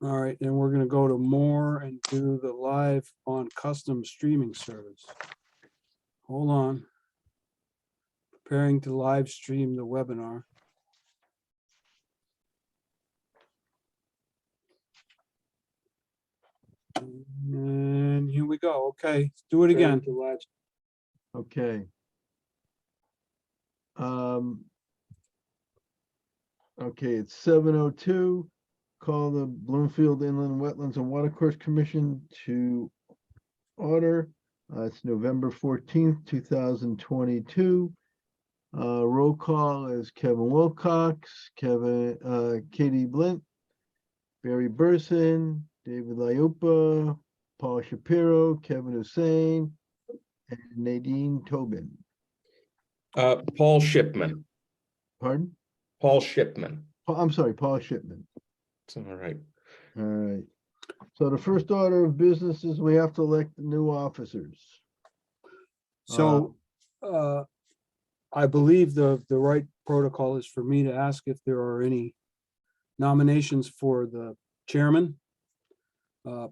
All right, and we're gonna go to more and do the live on custom streaming service. Hold on. Preparing to live stream the webinar. And here we go. Okay, let's do it again. Okay. Okay, it's 7:02. Call the Bloomfield Inland Wetlands and Watercourse Commission to order. It's November 14th, 2022. Roll call is Kevin Wilcox, Katie Blint, Barry Burson, David Liopa, Paul Shapiro, Kevin Hussein, and Nadine Tobin. Paul Shipman. Pardon? Paul Shipman. I'm sorry, Paul Shipman. It's all right. All right. So the first order of business is we have to elect new officers. So I believe the right protocol is for me to ask if there are any nominations for the chairman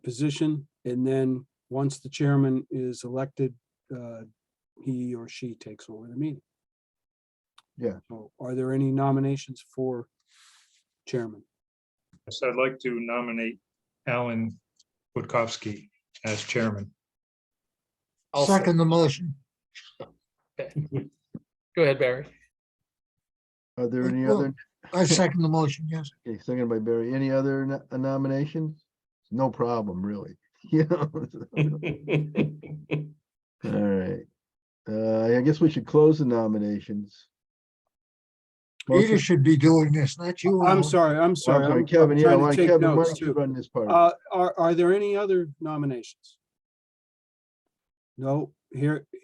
position, and then once the chairman is elected, he or she takes over the meeting. Yeah. So are there any nominations for chairman? So I'd like to nominate Alan Budkowski as chairman. I'll Second the motion. Okay. Go ahead, Barry. Are there any Well, other? I second the motion, yes. Okay, second by Barry. Any other nominations? No problem, really. You know. All right. I guess we should close the nominations. Peter should be doing this, not you. I'm Alan. sorry, I'm sorry. I'm Kevin, yeah, trying to why take Kevin, why notes don't you too. run this part? Are there any other nominations? No,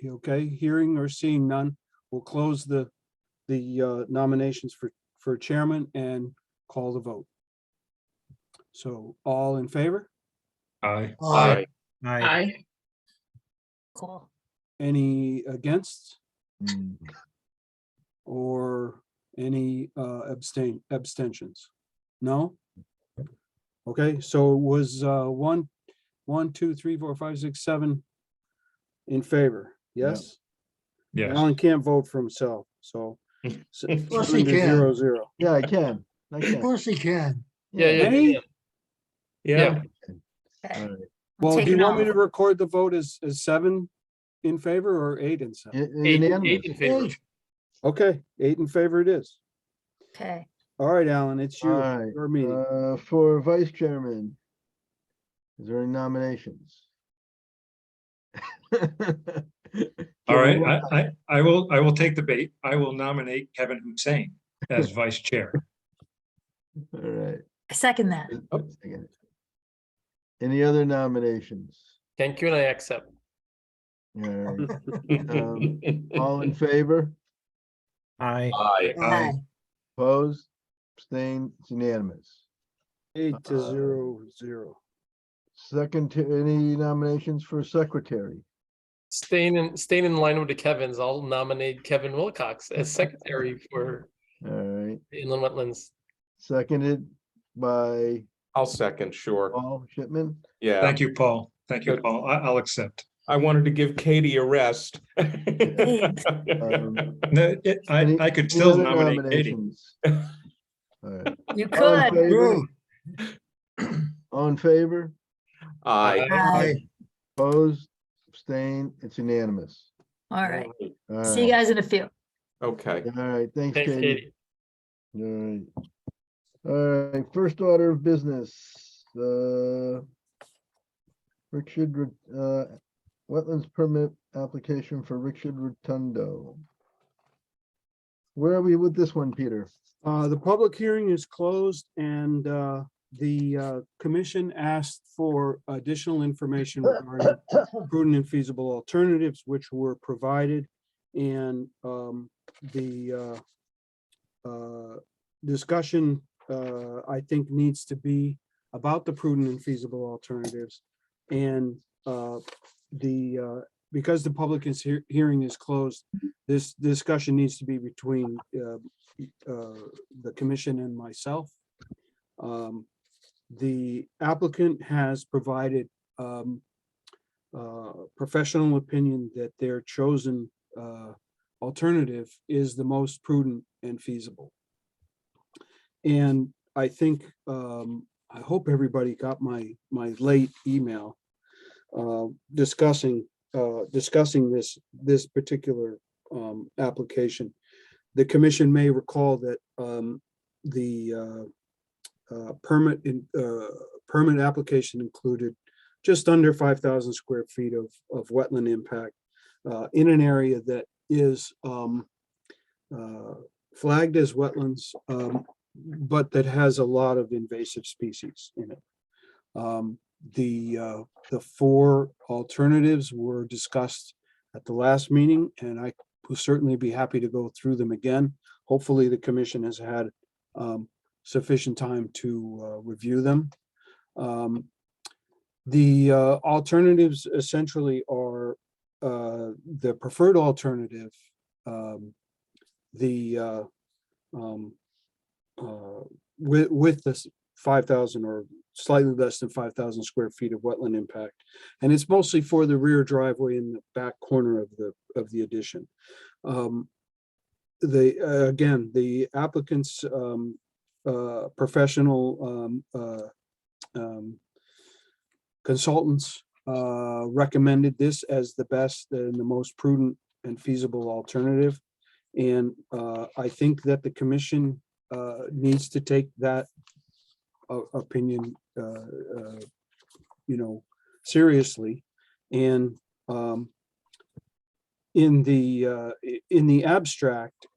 okay, hearing or seeing none, we'll close the nominations for chairman and call the vote. So all in favor? Aye. Aye. Aye. Cool. Any against Hmm. or any abstentions? No? Okay, so it was 1, 2, 3, 4, 5, 6, 7 in favor, yes? Yes. Alan can't vote for himself, so. course he 7 to can. 0. Yeah, I can. I Of can. course he can. Yeah, yeah, Hey? yeah. Yeah. All right. Well, do you want me to record the vote as 7 in favor or 8 in 7? Unanimous. 8 in favor. Eight. Okay, 8 in favor it is. Okay. All right, Alan, it's All you, right. your meeting. For vice chairman, is there any nominations? All right, I will take the bait. I will nominate Kevin Hussein as vice chair. All right. I second that. Any other nominations? Thank you, and I accept. All right. All in favor? Aye. Aye. Opposed? Abstained? It's unanimous. 8 to 0. Second, any nominations for secretary? Staying in line with the Kevins, I'll nominate Kevin Wilcox as secretary for All right. Inland Wetlands. Seconded by I'll second, sure. Paul Shipman. Yeah. Thank you, Paul. Thank you, Good. Paul. I'll accept. I wanted to give Katie a rest. No, I could still Any other nominate Katie. nominations? All right. You All in could. favor? True. All in favor? Aye. Aye. Opposed? Abstained? It's unanimous. All right. All See you right. guys in a few. Okay. All right, thanks, Thanks, Katie. Katie. All right. All right, first order of business, Richard, wetlands permit application for Richard Rotundo. Where are we with this one, Peter? The public hearing is closed and the commission asked for additional information regarding prudent and feasible alternatives, which were provided. And the discussion, I think, needs to be about the prudent and feasible alternatives. And because the public hearing is closed, this discussion needs to be between the commission and myself. The applicant has provided professional opinion that their chosen alternative is the most prudent and feasible. And I think, I hope everybody got my late email discussing this particular application. The commission may recall that the permit application included just under 5,000 square feet of wetland impact in an area that is flagged as wetlands, but that has a lot of invasive species in it. The four alternatives were discussed at the last meeting, and I will certainly be happy to go through them again. Hopefully, the commission has had sufficient time to review them. The alternatives essentially are the preferred alternative, with this 5,000 or slightly less than 5,000 square feet of wetland impact, and it's mostly for the rear driveway in the back corner of the addition. Again, the applicant's professional consultants recommended this as the best and the most prudent and feasible alternative. And I think that the commission needs to take that opinion, seriously. And in the abstract,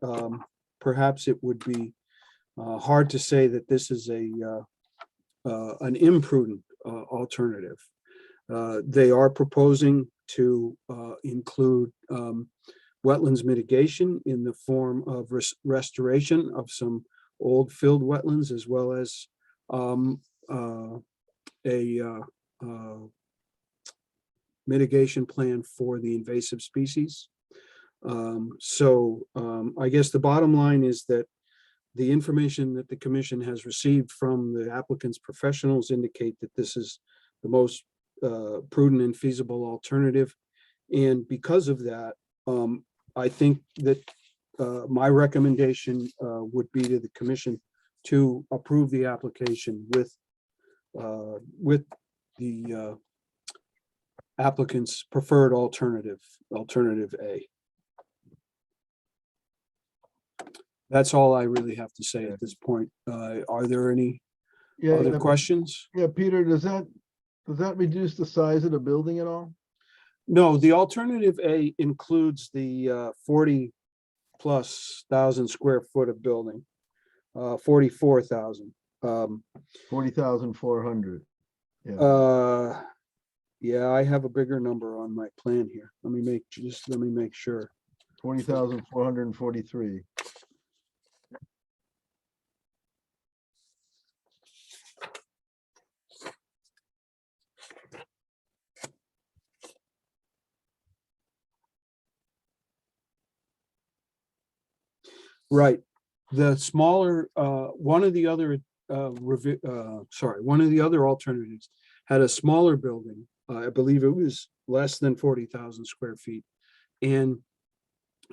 perhaps it would be hard to say that this is an imprudent alternative. They are proposing to include wetlands mitigation in the form of restoration of some old filled wetlands, as well as a mitigation plan for the invasive species. I guess the bottom line is that the information that the commission has received from the applicant's professionals indicate that this is the most prudent and feasible alternative. And because of that, I think that my recommendation would be to the commission to approve the application with the applicant's preferred alternative A. That's all I really have to say at this point. Are there any other questions? Yeah, Peter, does that reduce the size of the building at all? No, the alternative A includes the 40,000+ square foot of building, 44,000. 40,400. Yeah. Yeah, I have a bigger number on my plan here. Let me make sure. 40,443. Right. The smaller, one of the other alternatives had a smaller building. I believe it was less than 40,000 square feet, and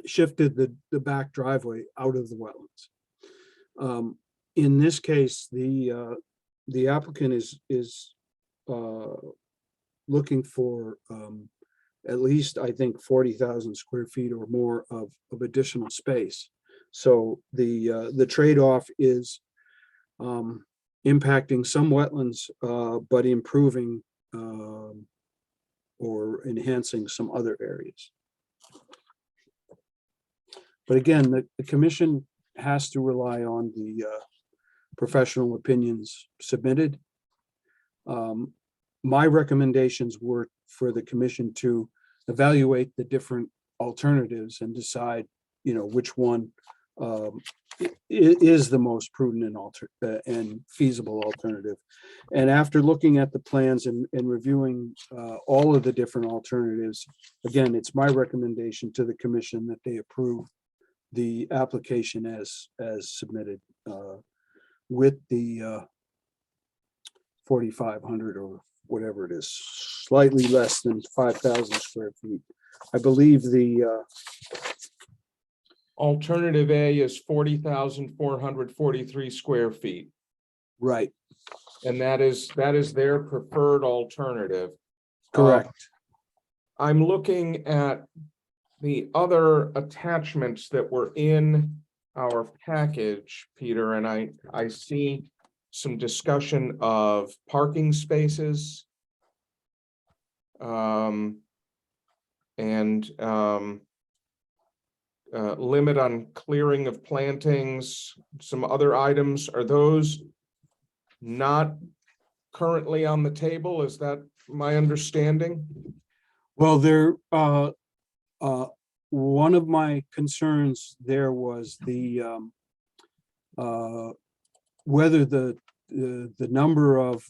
shifted the back driveway out of the wetlands. In this case, the applicant is looking for at least, I think, 40,000 square feet or more of additional space. So the trade-off is impacting some wetlands, but improving or enhancing some other areas. But again, the commission has to rely on the professional opinions submitted. My recommendations were for the commission to evaluate the different alternatives and decide, which one is the most prudent and feasible alternative. And after looking at the plans and reviewing all of the different alternatives, again, it's my recommendation to the commission that they approve the application as submitted, with the 4,500 or whatever it is, slightly less than 5,000 square feet. I believe the, Alternative A is 40,443 square feet. right, And that is their preferred alternative. correct. I'm looking at the other attachments that were in our package, Peter, and I see some discussion of parking spaces. Limit on clearing of plantings, some other items. Are those not currently on the table? Is that my understanding? Well, one of my concerns there was whether the number of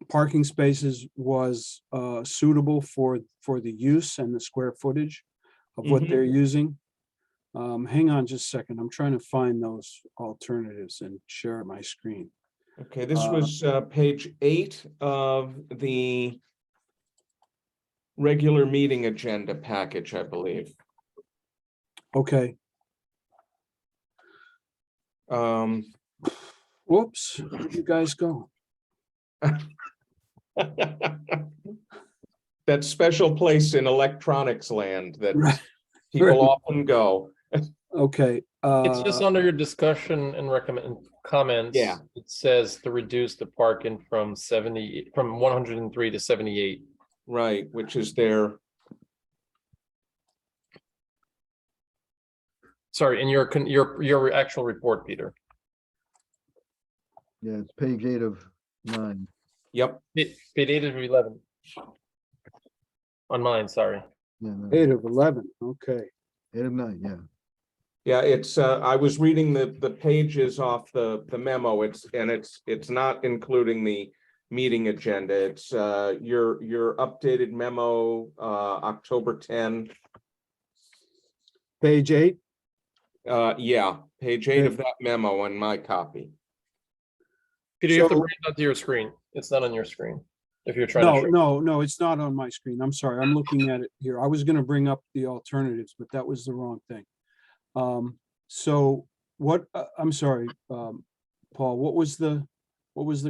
parking spaces was suitable for the use and the square footage of what Mhm. they're using. Hang on just a second. I'm trying to find those alternatives and share my screen. Okay, this was page 8 of the regular meeting agenda package, I believe. Okay, whoops, where'd you guys go? That special place in electronics land that Right, people right. often go. Okay. It's just under your discussion and recommend comments. Yeah. It says to reduce the parking from 103 to 78. Right, which is their, Sorry, in your actual report, Peter. Yeah, it's page 8 of 9. yep, Page 8 of 11. On mine, sorry. Yeah, no, 8 of 11, okay. 8 of 9, yeah. yeah, it's, I was reading the pages off the memo, it's not including the meeting agenda, it's your updated memo, October 10. Page 8, Yeah, page 8 of Okay. that memo on my copy. Peter, you have to So- bring it onto your screen. It's not on your screen. If you're trying to no, show. no, it's not on my screen. I'm sorry, I'm looking at it here. I was gonna bring up the alternatives, but that was the wrong thing. So what, I'm sorry, Paul, what was the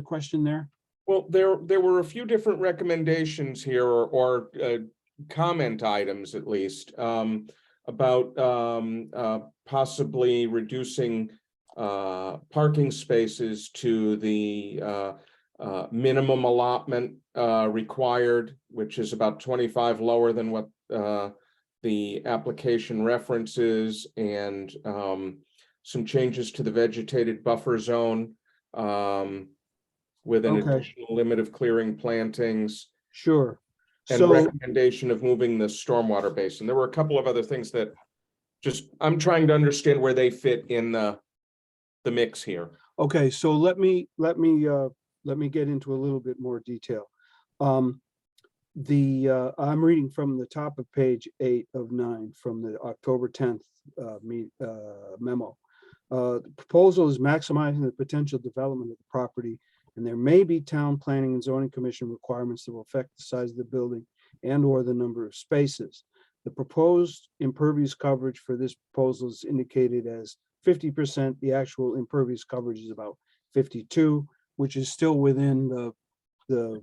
question there? Well, there were a few different recommendations here or comment items at least about possibly reducing parking spaces to the minimum allotment required, which is about 25 lower than what the application references, and some changes to the vegetated buffer zone with an Okay. additional limit of clearing plantings Sure. and So, recommendation of moving the stormwater basin. There were a couple of other things that just, I'm trying to understand where they fit in the mix here. okay, so let me get into a little bit more detail. I'm reading from the top of page 8 of 9 from the October 10th memo. The proposal is maximizing the potential development of the property, and there may be town planning and zoning commission requirements that will affect the size of the building and or the number of spaces. The proposed impervious coverage for this proposal is indicated as 50%. The actual impervious coverage is about 52, which is still within the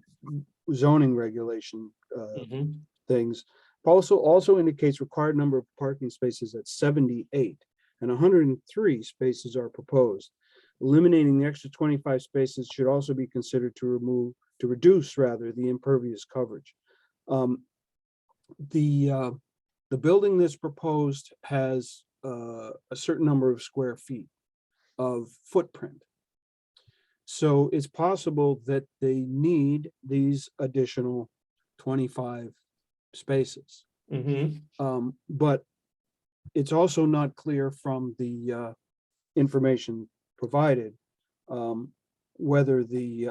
zoning regulation things. Also indicates required number of parking spaces at 78, and 103 spaces are proposed. Eliminating the extra 25 spaces should also be considered to reduce the impervious coverage. The building that's proposed has a certain number of square feet of footprint. So it's possible that they need these additional 25 spaces. But it's also not clear from the information provided whether the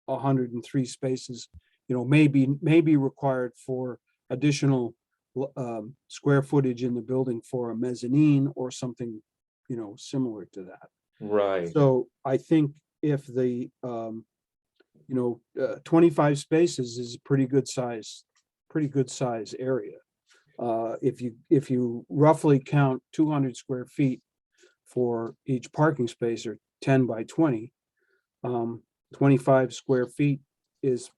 103 spaces, may be required for additional square footage in the building for a mezzanine or something, similar to that. Right. So I think if the, 25 spaces is a pretty good size area. If you roughly count 200 square feet for each parking space, or 10 by 20, 25 square feet is,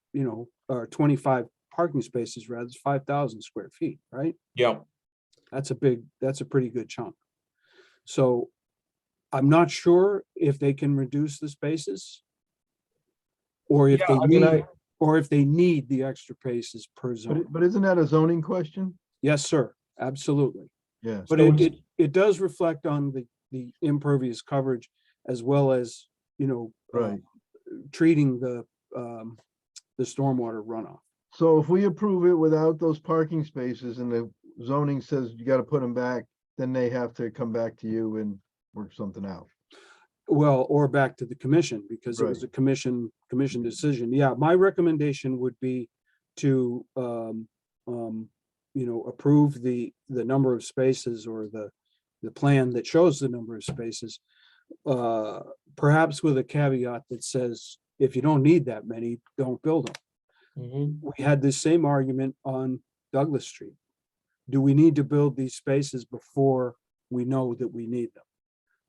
or 25 parking spaces rather, is 5,000 square feet, right? Yeah. That's a pretty good chunk. So I'm not sure if they can reduce the spaces, or if Yeah, they I mean, need, or if they need the extra spaces per zone. But isn't that a zoning question? Yes, sir, absolutely. Yeah. But So it, it's- it does reflect on the impervious coverage, as well as, Right. treating the stormwater runoff. So if we approve it without those parking spaces and the zoning says you gotta put them back, then they have to come back to you and work something out. Well, or back to the commission, because it was Right. a commission decision. Yeah, my recommendation would be to, approve the number of spaces, or the plan that shows the number of spaces. Perhaps with a caveat that says, if you don't need that many, don't build them. Mhm. We had this same argument on Douglas Street. Do we need to build these spaces before we know that we need them?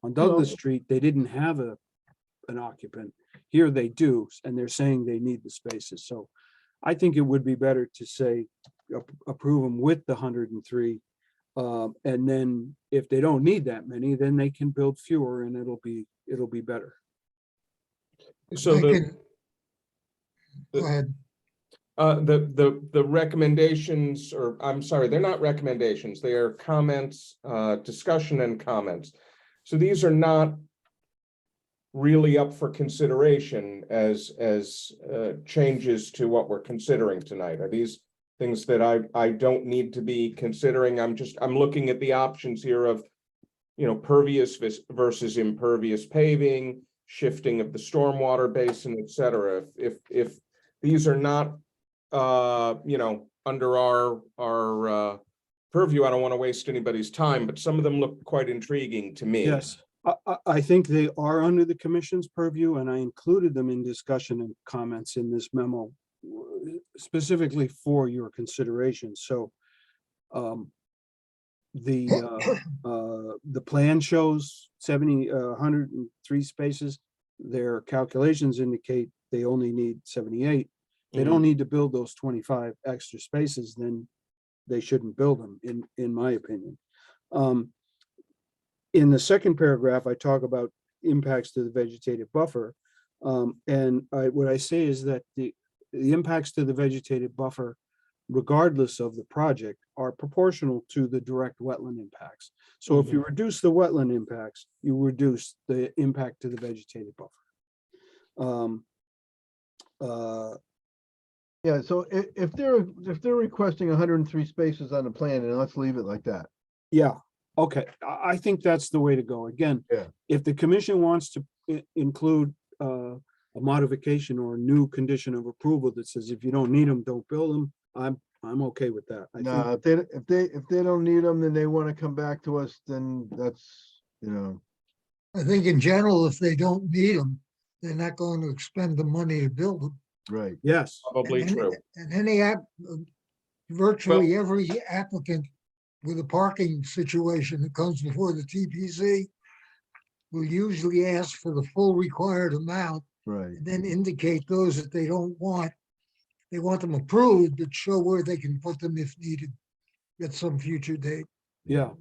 On Douglas Street, they didn't have an occupant. Here they do, and they're saying they need the spaces. So I think it would be better to say, approve them with the 103. And then if they don't need that many, then they can build fewer, and it'll be better. So I the, can- Go ahead. the recommendations, or I'm sorry, they're not recommendations, they are comments, discussion and comments. So these are not really up for consideration as changes to what we're considering tonight. Are these things that I don't need to be considering? I'm looking at the options here of, pervious versus impervious paving, shifting of the stormwater basin, et cetera. If these are not, under our purview, I don't want to waste anybody's time, but some of them look quite intriguing to me. Yes, I think they are under the commission's purview, and I included them in discussion and comments in this memo, specifically for your consideration. So the plan shows 103 spaces. Their calculations indicate they only need 78. They don't need to build those 25 extra spaces, then they shouldn't build them, in my opinion. In the second paragraph, I talk about impacts to the vegetative buffer. What I say is that the impacts to the vegetative buffer, regardless of the project, are proportional to the direct wetland impacts. So if you reduce the wetland impacts, you reduce the impact to the vegetative buffer. Yeah, so if they're requesting 103 spaces on the plan, then let's leave it like that. Yeah, okay, I think that's the way to go. Again, Yeah. if the commission wants to include a modification or a new condition of approval that says, if you don't need them, don't build them, I'm okay with that. I No, think, if they don't need them, then they want to come back to us, then that's, I think in general, if they don't need them, they're not going to expend the money to build them. right. yes, Probably And any- true. And virtually every applicant with a parking situation that comes before the TPC will usually ask for the full required amount, Right. and then indicate those that they don't want. They want them approved, but show where they can put them if needed at some future date. yeah,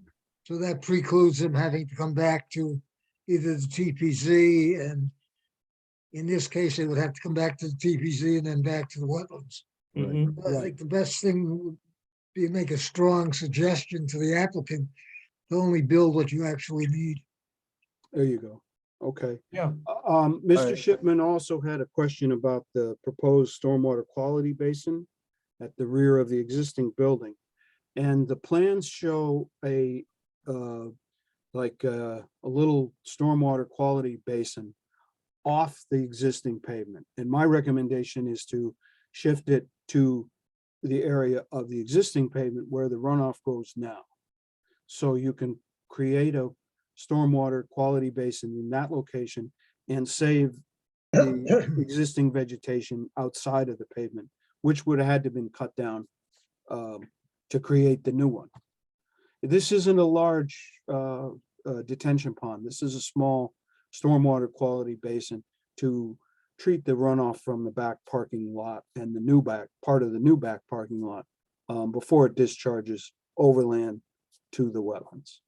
So that precludes them having to come back to either the TPC, and in this case, they would have to come back to the TPC and then back to the wetlands. Mhm. I think the best thing would be to make a strong suggestion to the applicant to only build what you actually need. there you go. Okay. Yeah. Mr. right. Shipman also had a question about the proposed stormwater quality basin at the rear of the existing building. And the plans show a little stormwater quality basin off the existing pavement. And my recommendation is to shift it to the area of the existing pavement where the runoff goes now. So you can create a stormwater quality basin in that location and save the existing vegetation outside of the pavement, which would have had to been cut down to create the new one. This isn't a large detention pond. This is a small stormwater quality basin to treat the runoff from the back parking lot and the new back, part of the new back parking lot before it discharges overland to the wetlands.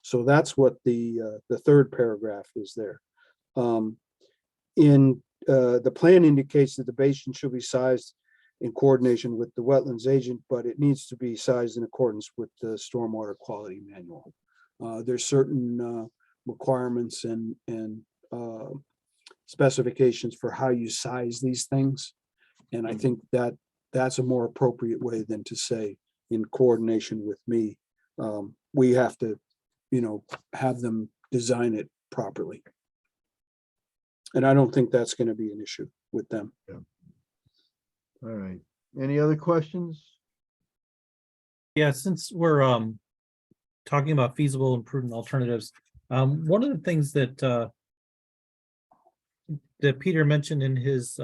So that's what the third paragraph is there. The plan indicates that the basin should be sized in coordination with the wetlands agent, but it needs to be sized in accordance with the stormwater quality manual. There's certain requirements and specifications for how you size these things. And I think that that's a more appropriate way than to say in coordination with me. We have to, have them design it properly. And I don't think that's going to be an issue with them. All right. Any other questions? Yeah, since we're talking about feasible and prudent alternatives, one of the things that Peter mentioned in his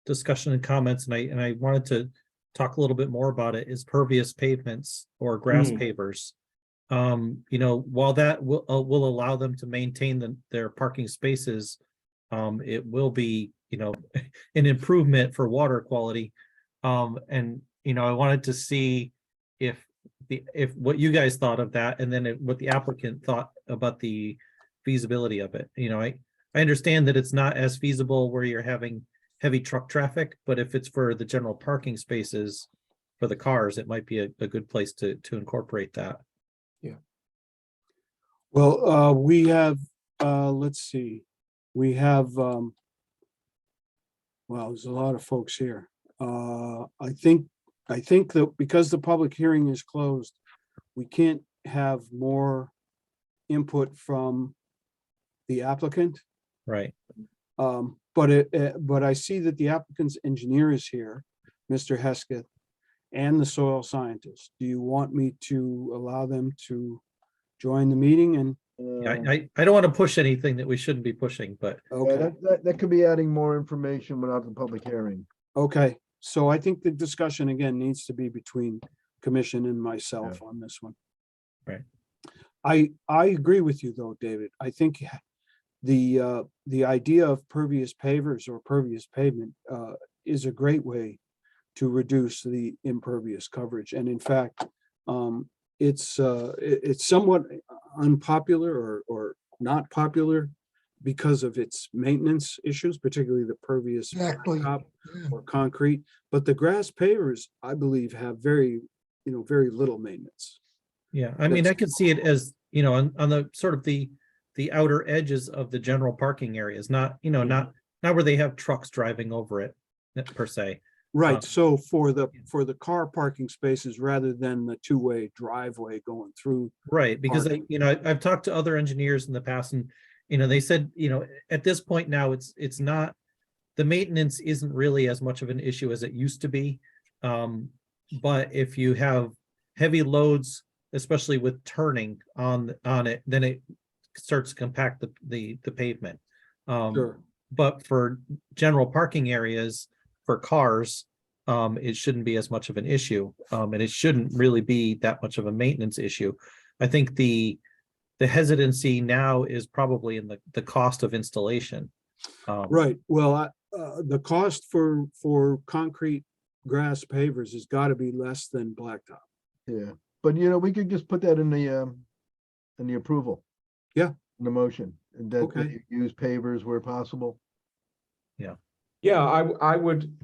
discussion and comments, and I wanted to talk a little bit more about it, is pervious pavements or grass pavers. While that will allow them to maintain their parking spaces, it will be, an improvement for water quality. And I wanted to see if what you guys thought of that, and then what the applicant thought about the feasibility of it. I understand that it's not as feasible where you're having heavy truck traffic, but if it's for the general parking spaces for the cars, it might be a good place to incorporate that. Well, we have, let's see, we have, well, there's a lot of folks here. I think that because the public hearing is closed, we can't have more input from the applicant. Right. But I see that the applicant's engineer is here, Mr. Hesketh, and the soil scientist. Do you want me to allow them to join the meeting? And I don't want to push anything that we shouldn't be pushing, but okay, That could be adding more information without the public hearing. okay. So I think the discussion again needs to be between commission and myself on this one. Right. I agree with you though, David. I think the idea of pervious pavers or pervious pavement is a great way to reduce the impervious coverage. And in fact, it's somewhat unpopular or not popular because of its maintenance issues, particularly the pervious Exactly. blacktop Yeah. or concrete. But the grass pavers, I believe, have very little maintenance. yeah, I mean, I could see it as, on the sort of the outer edges of the general parking areas, not where they have trucks driving over it per se. Right, so for the car parking spaces rather than the two-way driveway going through. Right, because Parking. I've talked to other engineers in the past, and they said, at this point now, it's not, the maintenance isn't really as much of an issue as it used to be. But if you have heavy loads, especially with turning on it, then it starts to compact the pavement. Sure. But for general parking areas for cars, it shouldn't be as much of an issue, and it shouldn't really be that much of a maintenance issue. I think the hesitancy now is probably in the cost of installation. Right, well, the cost for concrete grass pavers has got to be less than blacktop. Yeah, but we could just put that in the approval. Yeah. In the motion, and that Okay. you use pavers where possible. Yeah, I would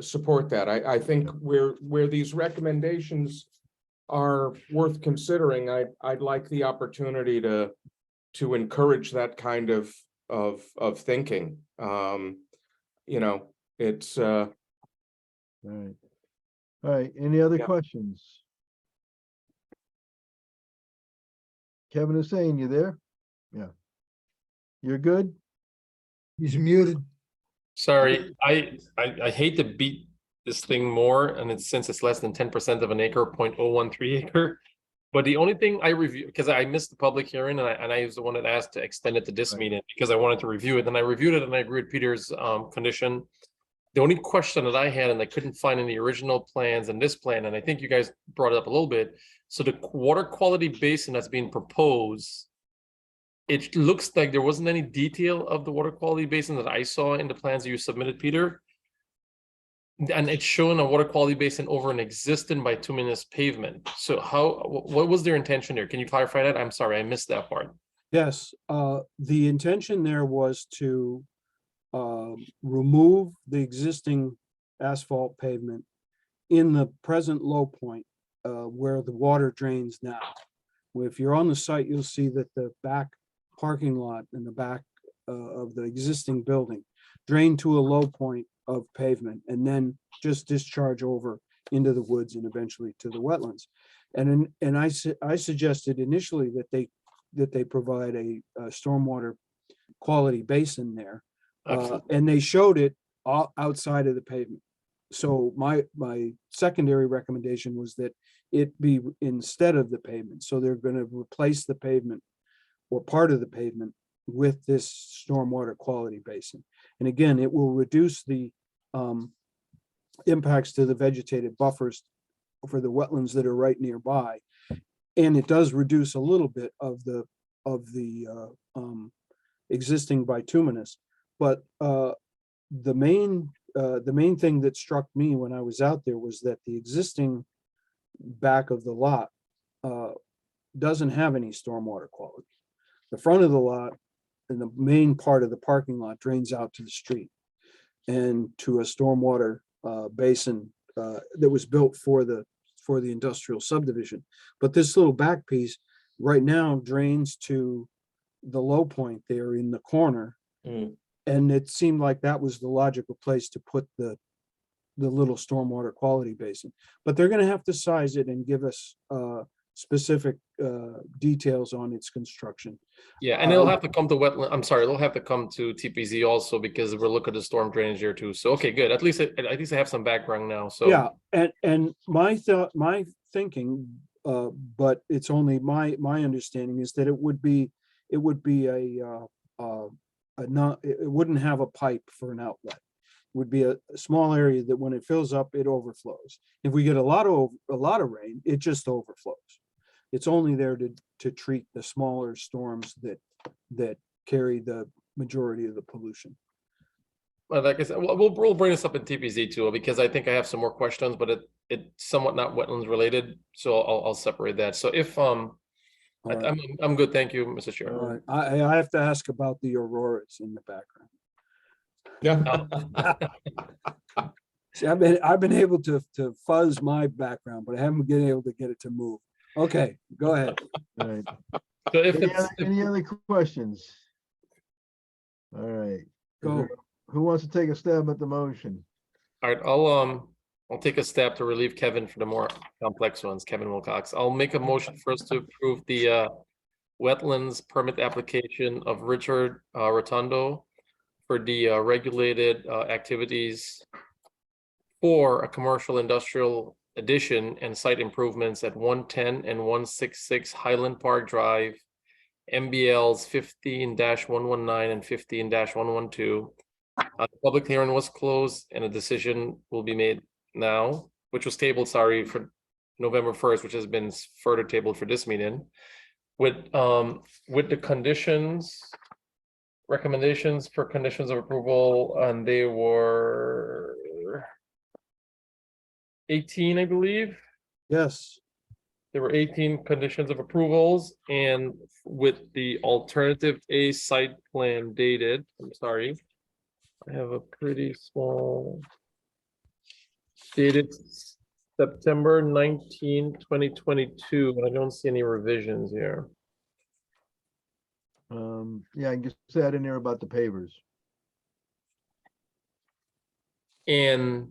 support that. I think where these recommendations are worth considering, I'd like the opportunity to encourage that kind of thinking. It's All right, any other Yeah. questions? Kevin Hussein, you there? Yeah. You're good? He's muted. Sorry, I hate to beat this thing more, and since it's less than 10% of an acre, 0.013 acre. But the only thing I review, because I missed the public hearing and I was the one that asked to extend it to this Right. meeting because I wanted to review it and I reviewed it and I agreed with Peter's condition. The only question that I had, and I couldn't find in the original plans and this plan, and I think you guys brought it up a little bit. So the water quality basin that's being proposed, it looks like there wasn't any detail of the water quality basin that I saw in the plans that you submitted, Peter. And it's showing a water quality basin over an existing bituminous pavement. So what was their intention there? Can you clarify that? I'm sorry, I missed that part. Yes, the intention there was to remove the existing asphalt pavement in the present low point where the water drains now. If you're on the site, you'll see that the back parking lot in the back of the existing building drain to a low point of pavement and then just discharge over into the woods and eventually to the wetlands. And I suggested initially that they provide a stormwater quality basin there. And they showed it outside of the pavement. So my secondary recommendation was that it be instead of the pavement. So they're going to replace the pavement or part of the pavement with this stormwater quality basin. And again, it will reduce the impacts to the vegetated buffers for the wetlands that are right nearby. And it does reduce a little bit of the existing bituminous. But the main thing that struck me when I was out there was that the existing back of the lot doesn't have any stormwater quality. The front of the lot and the main part of the parking lot drains out to the street and to a stormwater basin that was built for the industrial subdivision. But this little back piece right now drains to the low point there in the corner. And it seemed like that was the logical place to put the little stormwater quality basin. But they're going to have to size it and give us specific details on its construction. Yeah, and it'll have to come to wetland. I'm sorry, it'll have to come to TPZ also because we're looking at the storm drainage here too. So okay, good. At least I have some background now. So Yeah, and my thinking, but it's only my understanding is that it would be it wouldn't have a pipe for an outlet. It would be a small area that when it fills up, it overflows. If we get a lot of rain, it just overflows. It's only there to treat the smaller storms that carry the majority of the pollution. Well, like I said, we'll bring this up in TPZ too, because I think I have some more questions, but it's somewhat not wetlands related. So I'll separate that. So if All right. I'm good. Thank you, Mr. Chair. All right. I have to ask about the auroras in the background. Yeah. See, I've been able to fuzz my background, but I haven't been able to get it to move. Okay, go ahead. All right. So if Any other questions? All right. Go. Who wants to take a stab at the motion? all right, I'll take a step to relieve Kevin for the more complex ones, Kevin Wilcox. I'll make a motion first to approve the wetlands permit application of Richard Rotundo for the regulated activities for a commercial industrial addition and site improvements at 110 and 166 Highland Park Drive, MBLs 15-119 and 15-112. The public hearing was closed and a decision will be made now, which was tabled, sorry, for November 1st, which has been further tabled for this meeting. With the conditions, recommendations for conditions of approval, and they were 18, I believe. Yes, There were 18 conditions of approvals, and with the alternative A site plan dated, I'm sorry, I have a pretty small dated September 19, 2022, and I don't see any revisions here. Yeah, I just said in there about the pavers. And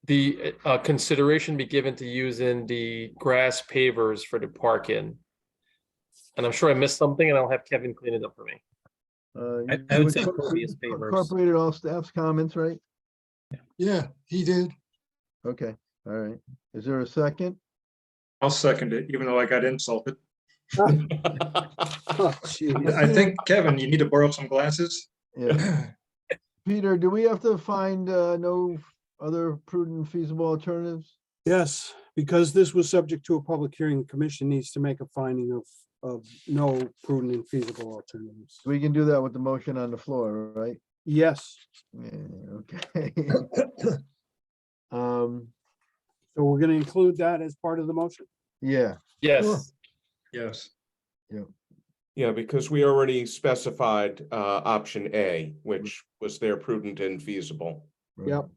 the consideration be given to using the grass pavers for the parking. And I'm sure I missed something, and I'll have Kevin clean it up for me. I You would say impervious pavers. incorporated all staff's comments, right? Yeah, he did. Okay, all right. Is there a second? I'll second it, even though I got insulted. Oh, jeez. I think, Kevin, you need to borrow some glasses. Yeah. Peter, do we have to find no other prudent and feasible alternatives? Yes, because this was subject to a public hearing, the commission needs to make a finding of no prudent and feasible alternatives. We can do that with the motion on the floor, right? Yes, Yeah, okay. so we're gonna include that as part of the motion. Yeah, Yes, Yes. Yeah, because we already specified option A, which was their prudent and feasible. right. Yep.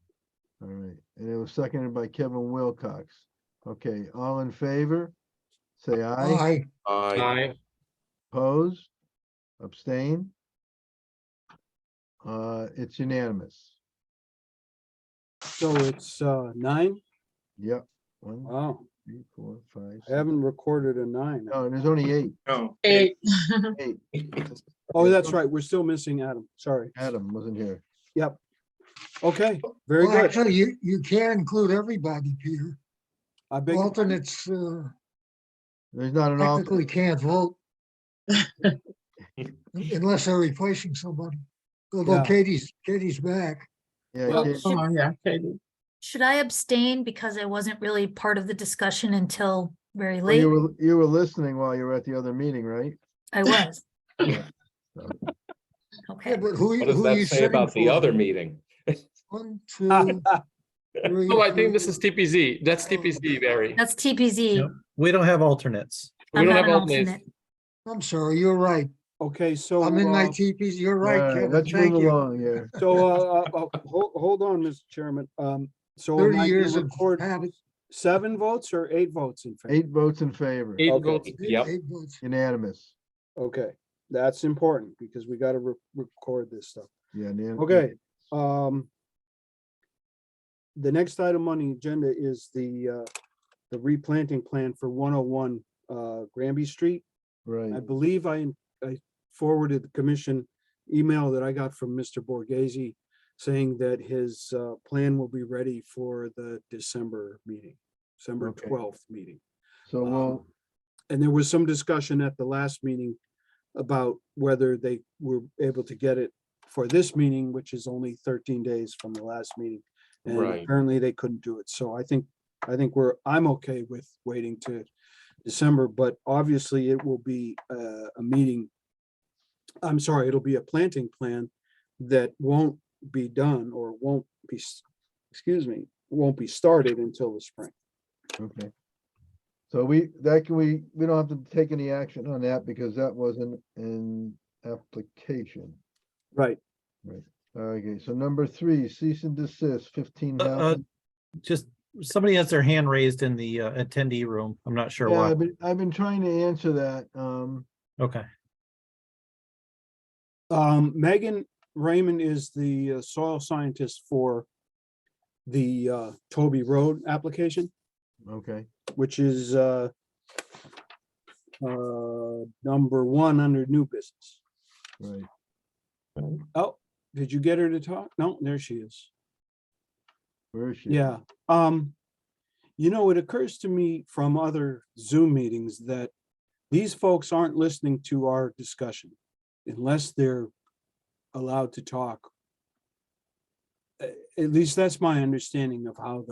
All right, and it was seconded by Kevin Wilcox. Okay, all in favor? Say aye. Aye. aye. Opposed? Abstain? It's unanimous. So it's 9. Yep. 1, Wow, 2, 3, 4, 5. I 6. haven't recorded a 9. No, there's only 8. No. 8. Oh, that's right, we're still missing Adam, sorry. Adam wasn't here. Yep. Okay, very Well, good. actually, you can include everybody, Peter. I beg your pardon? Alternates There's not an alternate. technically can't vote unless they're replacing somebody. Although Yeah. Katie's back. Yeah, Well, Kate, Should I abstain because I wasn't really part of the discussion until very well, late? you were listening while you were at the other meeting, right? I was. Yeah. Okay. Yeah, but who What does are that you say sitting about the for? other meeting? 1, 2, 3. Oh, I think this is TPZ. That's TPZ, Barry. That's TPZ. Yep. We don't have alternates. We I'm don't not have an alternates. alternate. I'm sorry, you're right. Okay, so, I'm in my TPs. You're All right, right, Kevin. let's Thank move you. along here. hold on, Mr. Chairman. So 30 am I gonna years of record habit. 7 votes or 8 votes in favor? 8 votes in favor, 8 Okay. votes. Yep. 8 votes. unanimous. Okay, that's important because we gotta record this stuff. Yeah. Okay, the next item on the agenda is the replanting plan for 101 Granby Street. Right, I believe I forwarded the commission email that I got from Mr. Borghese saying that his plan will be ready for the December meeting, December Okay. 12th meeting. so we'll, And there was some discussion at the last meeting about whether they were able to get it for this meeting, which is only 13 days from the last meeting. And Right. apparently they couldn't do it. So I think I'm okay with waiting to December, but obviously it will be a meeting. I'm sorry, it'll be a planting plan that won't be done or won't be, won't be started until the spring. okay. So we don't have to take any action on that because that wasn't an application. Right. Okay, so number 3, cease and desist, 15 Houghton. Just somebody has their hand raised in the attendee room. I'm not sure Yeah, why. I've been trying to answer that. Okay. Megan Raymond is the soil scientist for the Toby Road application, Okay, which is number 1 under new business. right. Oh, did you get her to talk? No, there she is. Where is she? Yeah. It occurs to me from other Zoom meetings that these folks aren't listening to our discussion unless they're allowed to talk. At least that's my understanding of how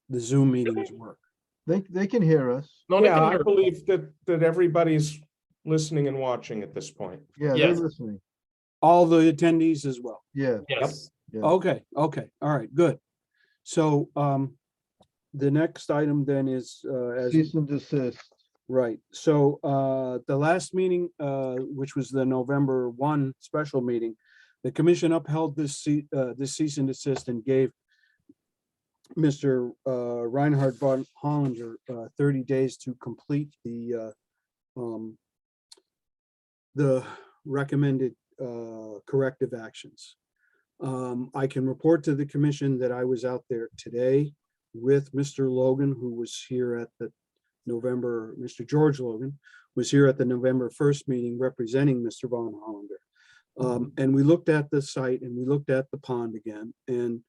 the Zoom meetings work. They can hear us. No, they Yeah, can I hear. believe that everybody's listening and watching at this point. Yeah, they're Yes. listening. All the attendees as well. Yeah, Yes. yeah. Okay, all right, good. So the next item then is as Cease and desist. right. So the last meeting, which was the November 1 special meeting, the commission upheld this cease and desist and gave Mr. Reinhard von Hollander 30 days to complete the recommended corrective actions. I can report to the commission that I was out there today with Mr. Logan, who was here at the Mr. George Logan was here at the November 1st meeting representing Mr. von Hollander. And we looked at the site and we looked at the pond again, and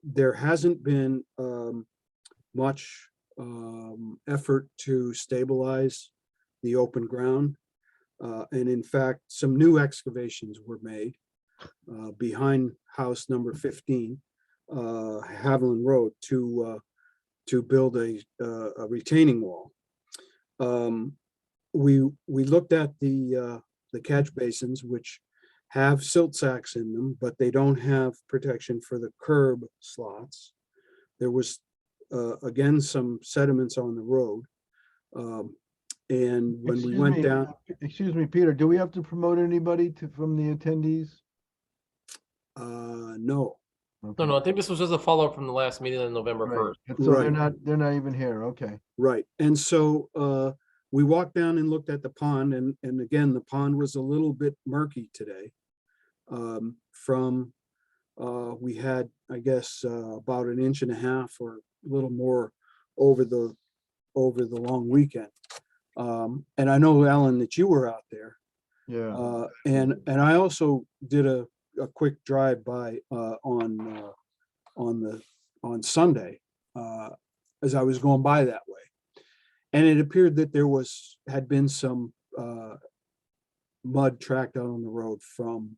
there hasn't been much effort to stabilize the open ground. And in fact, some new excavations were made behind house number 15, Haviland Road, to build a retaining wall. We looked at the catch basins, which have silt sacks in them, but they don't have protection for the curb slots. There was again some sediments on the road. And when we went down, Excuse me, Peter, do we have to promote anybody from the attendees? no, No, I think this was just a follow-up from the last meeting on November Right. 1st. So Right. they're not even here. Okay. right. And so we walked down and looked at the pond, and again, the pond was a little bit murky today. We had, I guess, about 1.5 inches or a little more over the long weekend. And I know, Alan, that you were out there. Yeah. And I also did a quick drive by on Sunday as I was going by that way. And it appeared that there had been some mud tracked out on the road from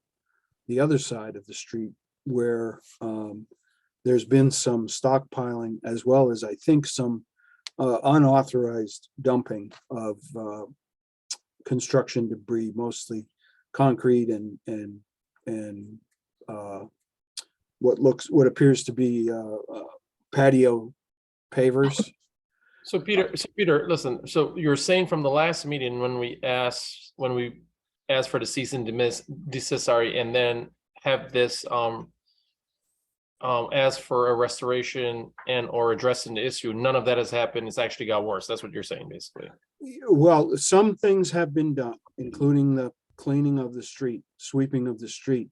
the other side of the street, where there's been some stockpiling, as well as I think some unauthorized dumping of construction debris, mostly concrete and what appears to be patio pavers. So Peter, listen, so you're saying from the last meeting when we asked for the cease and desist, sorry, and then have this ask for a restoration and or addressing the issue, none of that has happened. It's actually got worse. That's what you're saying, basically. Well, some things have been done, including the cleaning of the street, sweeping of the street.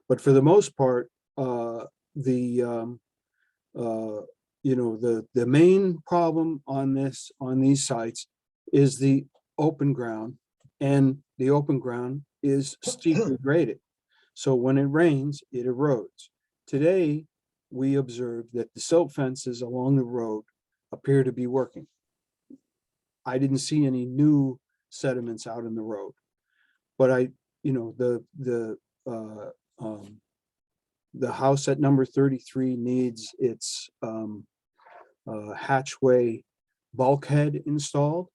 But for the most part, the main problem on these sites is the open ground, and the open ground is steeply graded. So when it rains, it erodes. Today, we observed that the silt fences along the road appear to be working. I didn't see any new sediments out in the road, but the house at number 33 needs its hatchway bulkhead installed.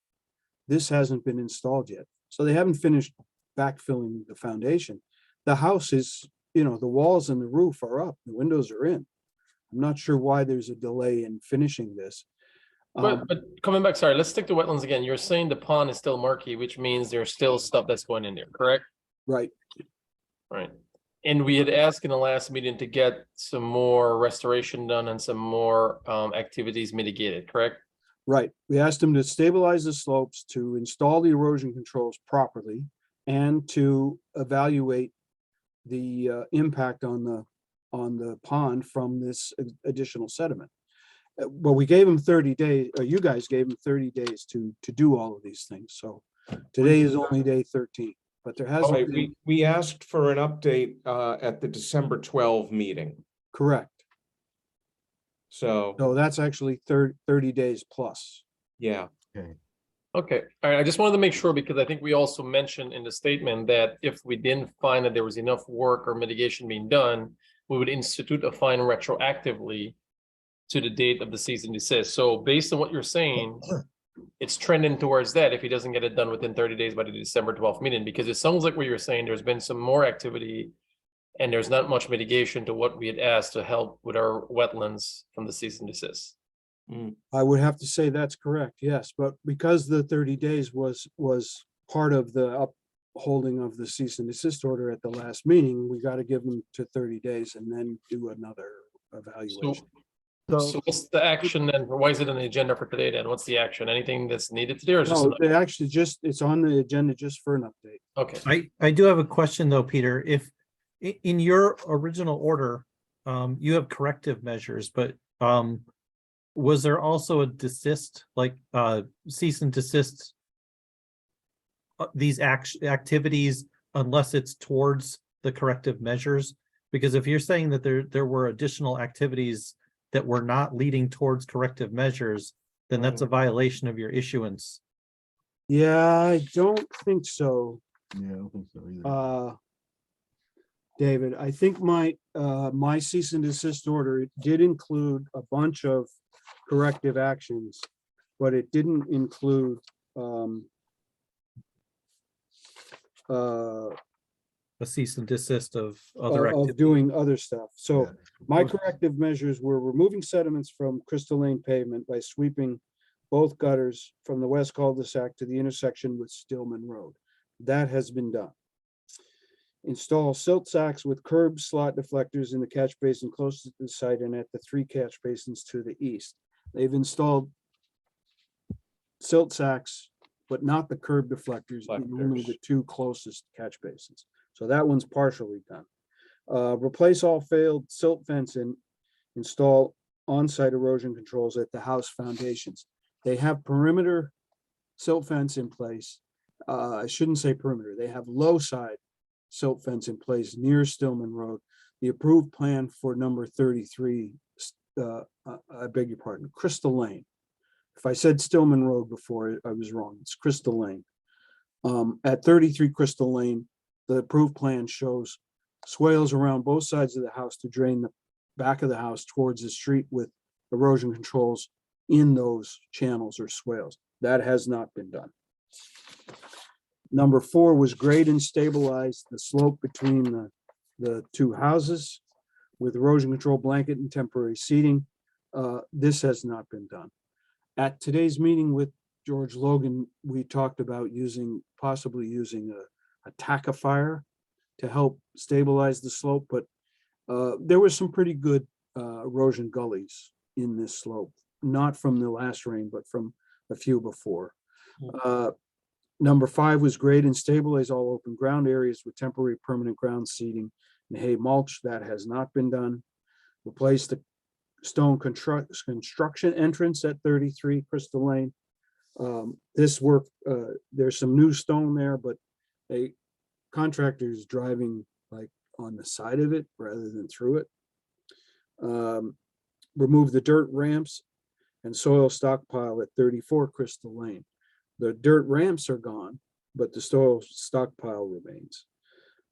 This hasn't been installed yet, so they haven't finished backfilling the foundation. The house is, the walls and the roof are up, the windows are in. I'm not sure why there's a delay in finishing this. But coming back, sorry, let's stick to wetlands again. You're saying the pond is still murky, which means there's still stuff that's going in there, correct? Right, Right. And we had asked in the last meeting to get some more restoration done and some more activities mitigated, correct? right. We asked them to stabilize the slopes, to install the erosion controls properly, and to evaluate the impact on the pond from this additional sediment. Well, we gave them 30 days, or you guys gave them 30 days to do all of these things. So today is only day 13, but there hasn't Right, been, we asked for an update at the December 12 meeting, correct. so, So that's actually 30 days plus. yeah. Okay, all right, I just wanted to make sure because I think we also mentioned in the statement that if we didn't find that there was enough work or mitigation being done, we would institute a fine retroactively to the date of the cease and desist. So based on what you're saying, it's trending towards that if he doesn't get it done within 30 days by the December 12th meeting, because it sounds like what you're saying, there's been some more activity and there's not much mitigation to what we had asked to help with our wetlands from the cease and desist. I would have to say that's correct, yes, but because the 30 days was part of the upholding of the cease and desist order at the last meeting, we got to give them to 30 days and then do another evaluation. So what's the action then? Why is it on the agenda for today then? What's the action? Anything that's needed today or is just? No, they actually it's on the agenda just for an update. Okay, I do have a question though, Peter. If in your original order, you have corrective measures, but was there also a desist, like cease and desist these activities unless it's towards the corrective measures? Because if you're saying that there were additional activities that were not leading towards corrective measures, then that's a violation of your issuance. Yeah, I don't think so. Yeah, I don't think so either. David, I think my cease and desist order did include a bunch of corrective actions, but it didn't include A cease and desist of other of activity. doing other stuff. So Yeah. my Most- corrective measures were removing sediments from Crystal Lane pavement by sweeping both gutters from the west cul-de-sac to the intersection with Stillman Road. That has been done. Install silt sacks with curb slot deflectors in the catch basin close to the site and at the 3 catch basins to the east. They've installed silt sacks, but not the curb deflectors in only the Deflectors. 2 closest catch basins. So that one's partially done. Replace all failed silt fence and install on-site erosion controls at the house foundations. They have perimeter silt fence in place. I shouldn't say perimeter. They have low side silt fence in place near Stillman Road. The approved plan for number 33, I beg your pardon, Crystal Lane. If I said Stillman Road before, I was wrong. It's Crystal Lane. At 33 Crystal Lane, the approved plan shows swales around both sides of the house to drain the back of the house towards the street with erosion controls in those channels or swales. That has not been done. Number 4 was grade and stabilize the slope between the 2 houses with erosion control blanket and temporary seating. This has not been done. At today's meeting with George Logan, we talked about possibly using a tackifier to help stabilize the slope, but there was some pretty good erosion gullies in this slope, not from the last rain, but from a few before. Number 5 was grade and stabilize all open ground areas with temporary permanent ground seeding and hay mulch. That has not been done. Replace the stone construction entrance at 33 Crystal Lane. This work, there's some new stone there, but a contractor's driving like on the side of it rather than through it. Remove the dirt ramps and soil stockpile at 34 Crystal Lane. The dirt ramps are gone, but the soil stockpile remains.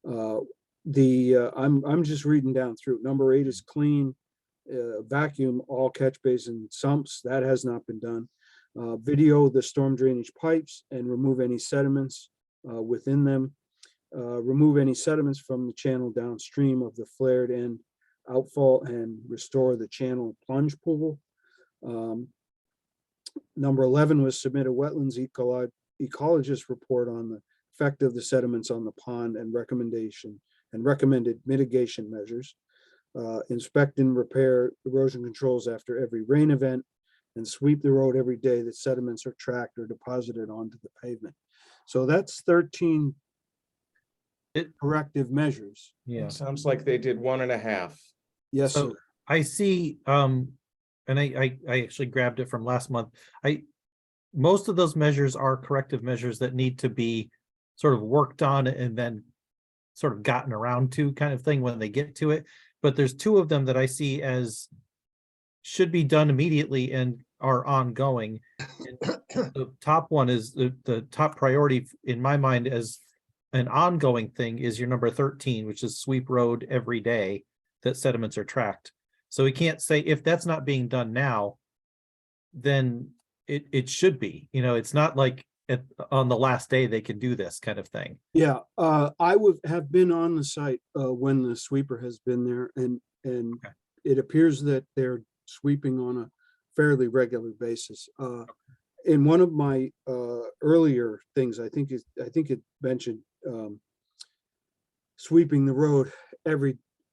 I'm just reading down through. Number 8 is clean, vacuum all catch basin sumps. That has not been done. Video the storm drainage pipes and remove any sediments within them. Remove any sediments from the channel downstream of the flared end outfall and restore the channel plunge pool. Number 11 was submit a wetlands ecologist report on the effect of the sediments on the pond and recommended mitigation measures. Inspect and repair erosion controls after every rain event and sweep the road every day that sediments are tracked or deposited onto the pavement. So that's 13 corrective measures. Yeah. Sounds like they did 1.5. Yes, So sir. I see, and I actually grabbed it from last month. Most of those measures are corrective measures that need to be sort of worked on and then sort of gotten around to kind of thing when they get to it. But there's 2 of them that I see as should be done immediately and are ongoing. And the top one is the top priority in my mind as an ongoing thing is your number 13, which is sweep road every day that sediments are tracked. So we can't say if that's not being done now, then it should be, it's not like on the last day they can do this kind of thing. Yeah, I would have been on the site when the sweeper has been there, and Okay. it appears that they're sweeping on a fairly regular basis. In one of my earlier things, I think it mentioned sweeping the road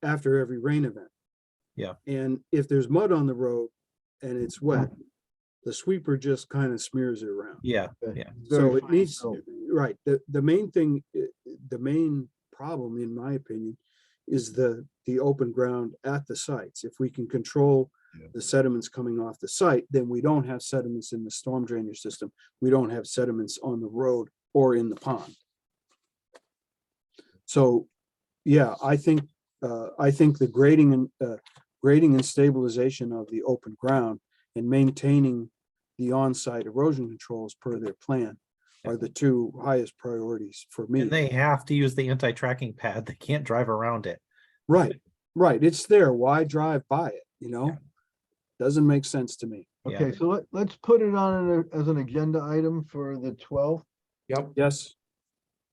after every rain event. Yeah. And if there's mud on the road and it's wet, the sweeper just kind of smears it around. Yeah. Okay. Yeah. It's very So it fine needs, silt. right, the main thing, the main problem, in my opinion, is the open ground at the sites. If we can control Yeah. the sediments coming off the site, then we don't have sediments in the storm drainage system. We don't have sediments on the road or in the pond. So, yeah, I think the grading and stabilization of the open ground and maintaining the on-site erosion controls per their plan are the two highest priorities for me. And they have to use the anti-tracking pad. They can't drive around it. Right, right. It's there. Why drive by it, you know? Doesn't make sense to me. Yeah. Okay, so let's put it on as an agenda item for the 12th Yep. Yes,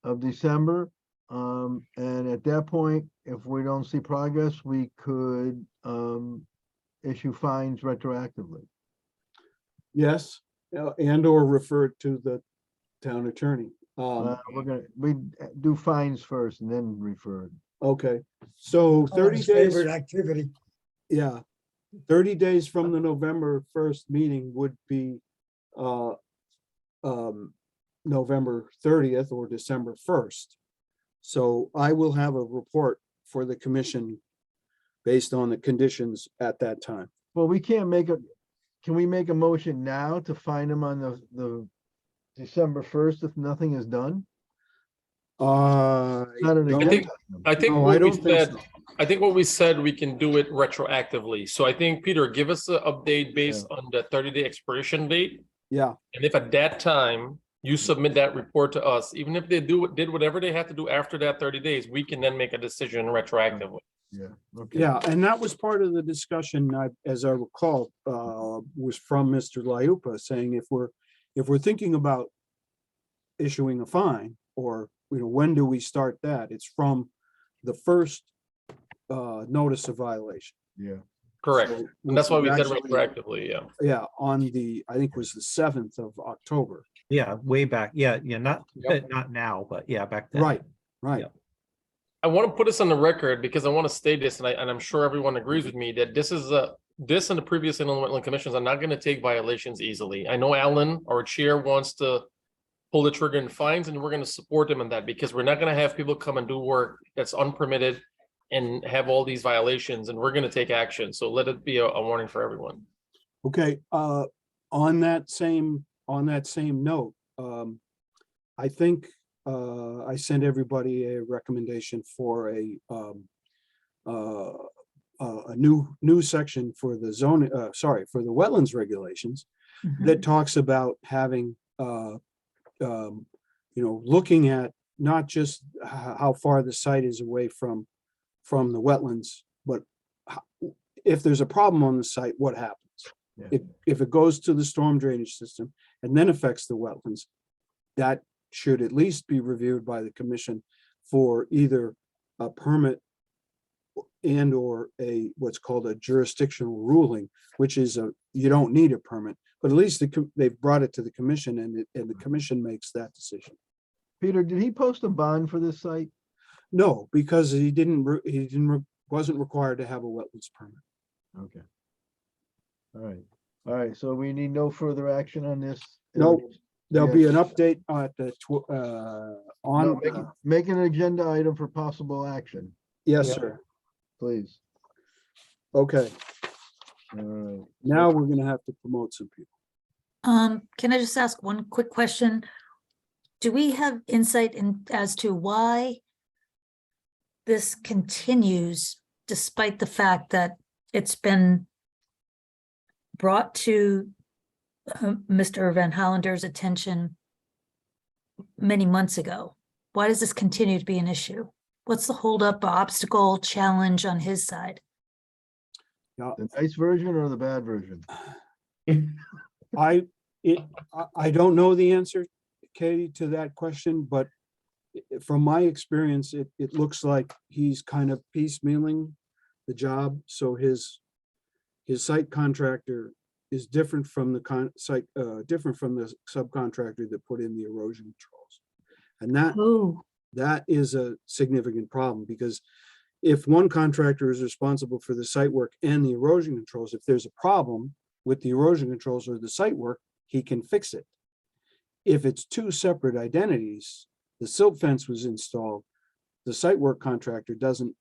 of December. And at that point, if we don't see progress, we could issue fines retroactively. yes, and or refer it to the town attorney. We do fines first and then refer it. Okay, so 30 Someone's days, favorite activity. yeah. 30 days from the November 1st meeting would be November 30th or December 1st. So I will have a report for the commission based on the conditions at that time. Well, can we make a motion now to fine them on the December 1st if nothing is done? Not an don't- agenda item. I think No, I what we don't think said, so. I think what we said, we can do it retroactively. So I think, Peter, give us an update based on the 30-day expiration date. Yeah, And if at that time you submit that report to us, even if they did whatever they had to do after that 30 days, we can then make a decision retroactively. Yeah, okay. yeah, and that was part of the discussion, as I recall, was from Mr. Liupa saying if we're thinking about issuing a fine, or, you know, when do we start that? It's from the first notice of violation. Yeah, Correct. So, And that's why we which said was actually- retroactively, yeah. Yeah, on the, I think it was the 7th of October. Yeah, way back. Yeah, not Yep. not now, but yeah, back then. Right, right. Yeah. I want to put this on the record because I want to state this, and I'm sure everyone agrees with me that this and the previous inland wetland commissions are not going to take violations easily. I know Alan, our chair, wants to pull the trigger in fines, and we're going to support him in that because we're not going to have people come and do work that's unpermitted and have all these violations, and we're going to take action. So let it be a warning for everyone. Okay, on that same note, I think I sent everybody a recommendation for a new section for the zone, for the wetlands regulations that talks about having, looking at not just how far the site is away from the wetlands, but if there's a problem on the site, what happens? Yeah. If it goes to the storm drainage system and then affects the wetlands, that should at least be reviewed by the commission for either a permit and or what's called a jurisdictional ruling, which is you don't need a permit, but at least they've brought it to the commission and the commission makes that decision. Peter, did he post a bond for this site? No, because he wasn't required to have a wetlands permit. Okay. All right, so we need no further action on this? No, there'll be an Yeah. update at the, No, make an agenda item for possible action, yes, Yeah. sir. please. Okay, All right. now we're gonna have to promote some people. Can I just ask one quick question? Do we have insight as to why this continues despite the fact that it's been brought to Mr. Van Hollender's attention many months ago? Why does this continue to be an issue? What's the holdup, obstacle, challenge on his side? The nice version or the bad version? I don't know the answer, Katie, to that question, but from my experience, it looks like he's kind of piecemealing the job. So his site contractor is different from the subcontractor that put in the erosion controls. And Oh, that is a significant problem, because if one contractor is responsible for the site work and the erosion controls, if there's a problem with the erosion controls or the site work, he can fix it. If it's two separate identities, the silt fence was installed, the site work contractor doesn't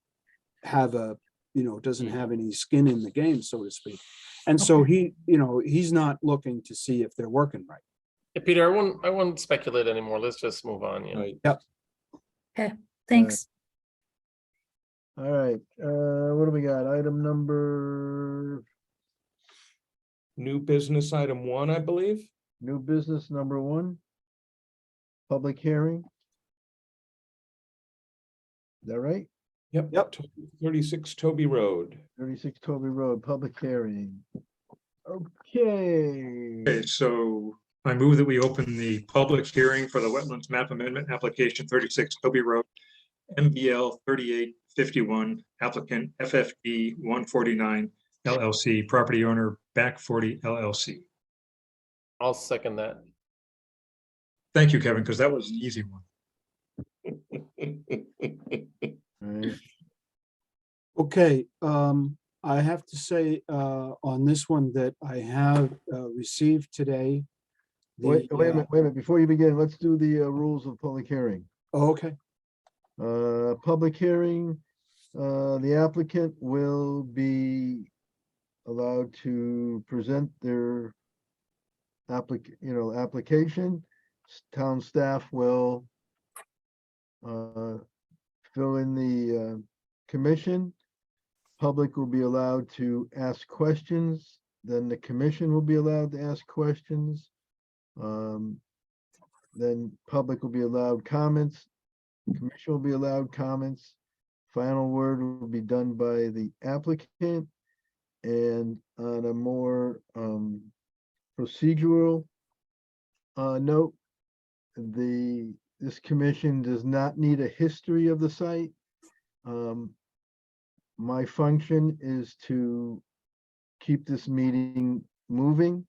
have any skin in the game, so to speak. And so he's not looking to see if they're working right. Yeah, Peter, I won't speculate anymore. Let's just move on. Yeah. Right. thanks. All right, what do we got? Item number new business item 1, I believe. New business number 1. Public hearing. Is that right? Yep. 36 Toby Road. 36 Toby Road, public hearing. Okay. Okay, so I move that we open the public hearing for the Wetlands Map Amendment Application 36 Toby Road, MBL 3851, applicant FFD 149 LLC, property owner Back 40 LLC. I'll second that. Thank you, Kevin, because that was an easy one. All right. Okay, I have to say, on this one that I have received today. Wait a minute, before you begin, let's do the rules of public hearing. Okay, Public hearing, the applicant will be allowed to present their application. Town staff will fill in the commission. Public will be allowed to ask questions, then the commission will be allowed to ask questions. Then public will be allowed comments, commission will be allowed comments. Final word will be done by the applicant. And on a more procedural note, this commission does not need a history of the site. My function is to keep this meeting moving.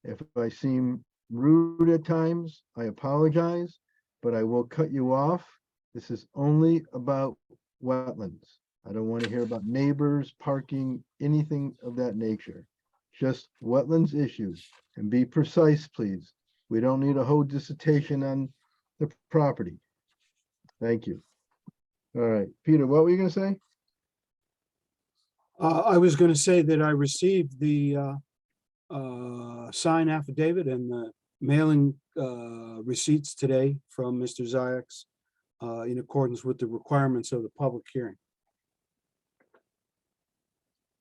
If I seem rude at times, I apologize, but I will cut you off. This is only about wetlands. I don't want to hear about neighbors, parking, anything of that nature. Just wetlands issues, and be precise, please. We don't need a whole dissertation on the property. Thank you. All right, Peter, what were you gonna say? I was going to say that I received the signed affidavit and the mailing receipts today from Mr. Ziyax in accordance with the requirements of the public hearing.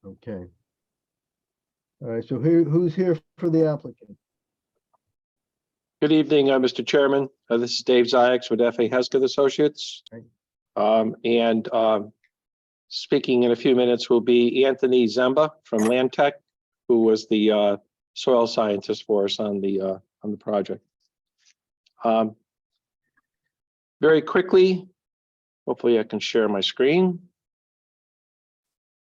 Okay. All right, so who's here for the applicant? Good evening, Mr. Chairman. This is Dave Ziyax with F.A. Hesketh Associates. Right. Speaking in a few minutes will be Anthony Zemba from Land Tech, who was the soil scientist for us on the project. Very quickly, hopefully I can share my screen.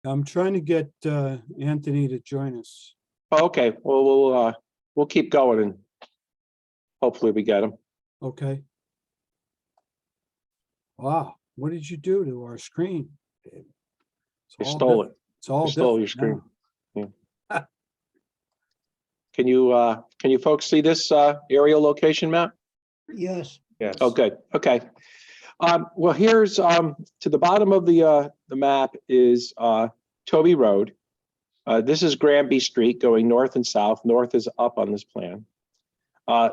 I'm trying to get Anthony to join us. Oh, okay, well, we'll keep going and hopefully we get him. Okay. Wow, what did you do to our screen, Dave? You It's all stole diff- it. It's all You stole your different screen. now. Can you folks see this aerial location map? Yes. Yes. Oh, good. Okay. Well, here's to the bottom of the map is Toby Road. This is Granby Street going north and south. North is up on this plan.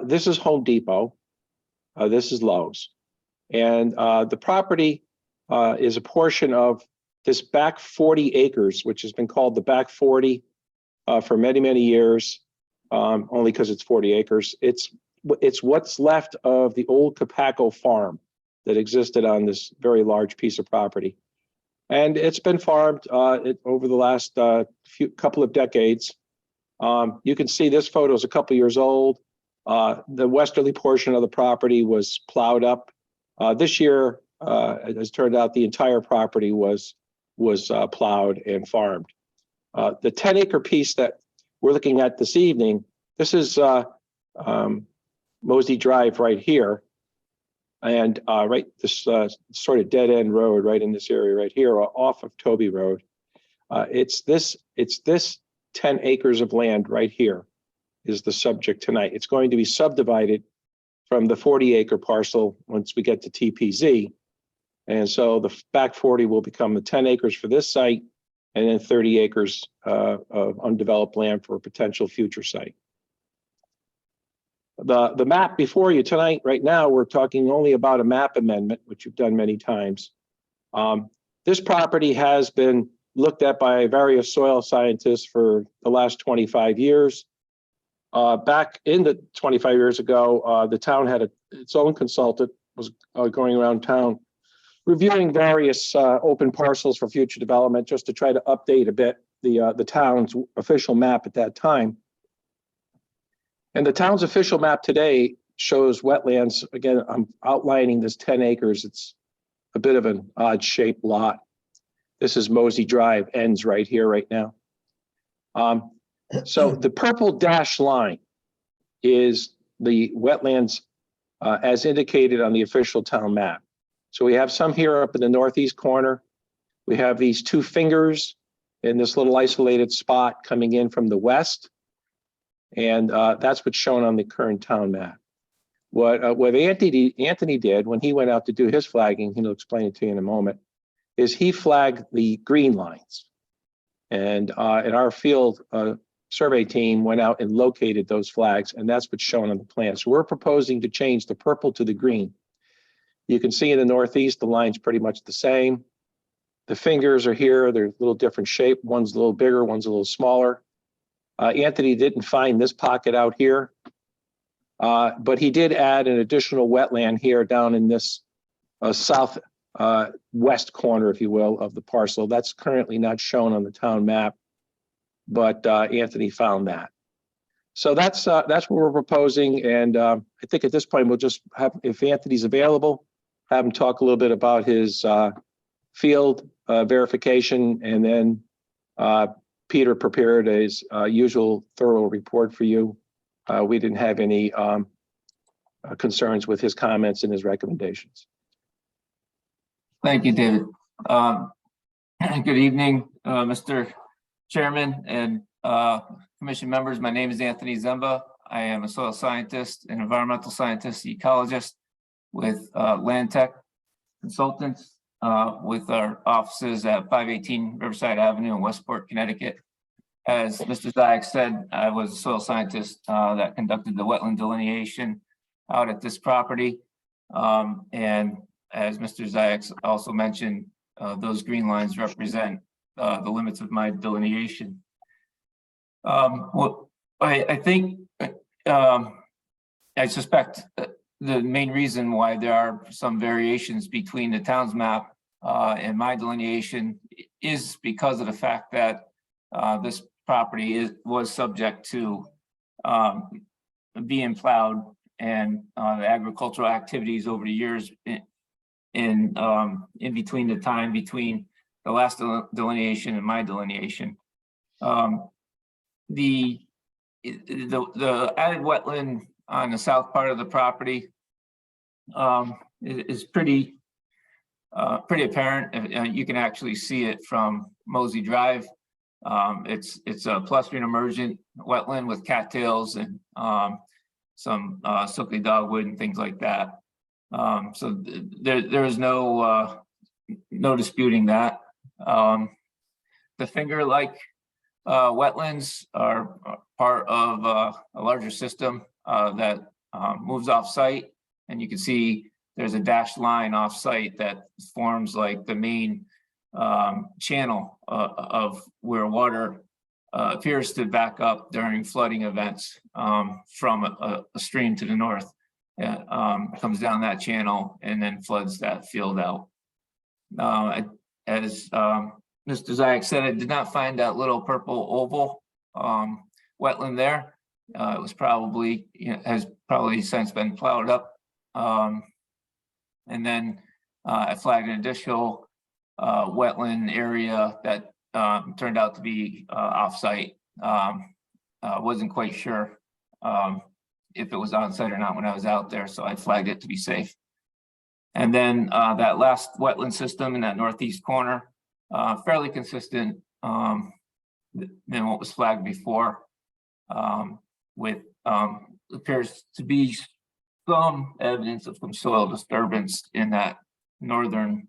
This is Home Depot. This is Lowe's. And the property is a portion of this back 40 acres, which has been called the back 40 for many, many years, only because it's 40 acres. It's what's left of the old Capaco farm that existed on this very large piece of property. And it's been farmed over the last couple of decades. You can see this photo is a couple years old. The westerly portion of the property was plowed up. This year, as turned out, the entire property was plowed and farmed. The 10-acre piece that we're looking at this evening, this is Mosey Drive right here. And right, this sort of dead end road right in this area right here off of Toby Road. It's this 10 acres of land right here is the subject tonight. It's going to be subdivided from the 40-acre parcel once we get to TPZ. And so the back 40 will become the 10 acres for this site and then 30 acres of undeveloped land for a potential future site. The map before you tonight, right now, we're talking only about a map amendment, which you've done many times. This property has been looked at by various soil scientists for the last 25 years. back in the 25 years ago, the town had its own consultant, was going around town reviewing various open parcels for future development, just to try to update a bit the town's official map at that time. And the town's official map today shows wetlands. Again, I'm outlining this 10 acres. It's a bit of an odd shaped lot. This is Mosey Drive, ends right here, right now. So the purple dashed line is the wetlands as indicated on the official town map. So we have some here up in the northeast corner. We have these two fingers in this little isolated spot coming in from the west. And that's what's shown on the current town map. What Anthony did when he went out to do his flagging, he'll explain it to you in a moment, is he flagged the green lines. And our field survey team went out and located those flags, and that's what's shown on the plan. So we're proposing to change the purple to the green. You can see in the northeast, the line's pretty much the same. The fingers are here, they're a little different shape. One's a little bigger, one's a little smaller. Anthony didn't find this pocket out here, but he did add an additional wetland here down in this south west corner, if you will, of the parcel. That's currently not shown on the town map, but Anthony found that. So that's what we're proposing. And I think at this point, we'll just have, if Anthony's available, have him talk a little bit about his field verification, and then Peter prepared his usual thorough report for you. We didn't have any concerns with his comments and his recommendations. Thank you, David. Good evening, Mr. Chairman and Commission members. My name is Anthony Zemba. I am a soil scientist and environmental scientist, ecologist with Land Tech Consultants, with our offices at 518 Riverside Avenue in Westport, Connecticut. As Mr. Zayek said, I was a soil scientist that conducted the wetland delineation out at this property. And as Mr. Zayek also mentioned, those green lines represent the limits of my delineation. Well, I think, I suspect the main reason why there are some variations between the town's map and my delineation is because of the fact that this property was subject to being plowed, and the agricultural activities over the years in between the time between the last delineation and my delineation. The added wetland on the south part of the property is pretty apparent. You can actually see it from Mosey Drive. It's a clustering emergent wetland with cattails and some silky dogwood and things like that. So there is no disputing that. The finger-like wetlands are part of a larger system that moves off-site, and you can see there's a dashed line off-site that forms like the main channel of where water appears to back up during flooding events from a stream to the north. Comes down that channel and then floods that field out. As Mr. Zayek said, I did not find that little purple oval wetland there. It was probably, has probably since been plowed up. And then I flagged an additional wetland area that turned out to be off-site. Wasn't quite sure if it was on site or not when I was out there, so I flagged it to be safe. And then that last wetland system in that northeast corner, fairly consistent than what was flagged before, with appears to be some evidence of some soil disturbance in that northern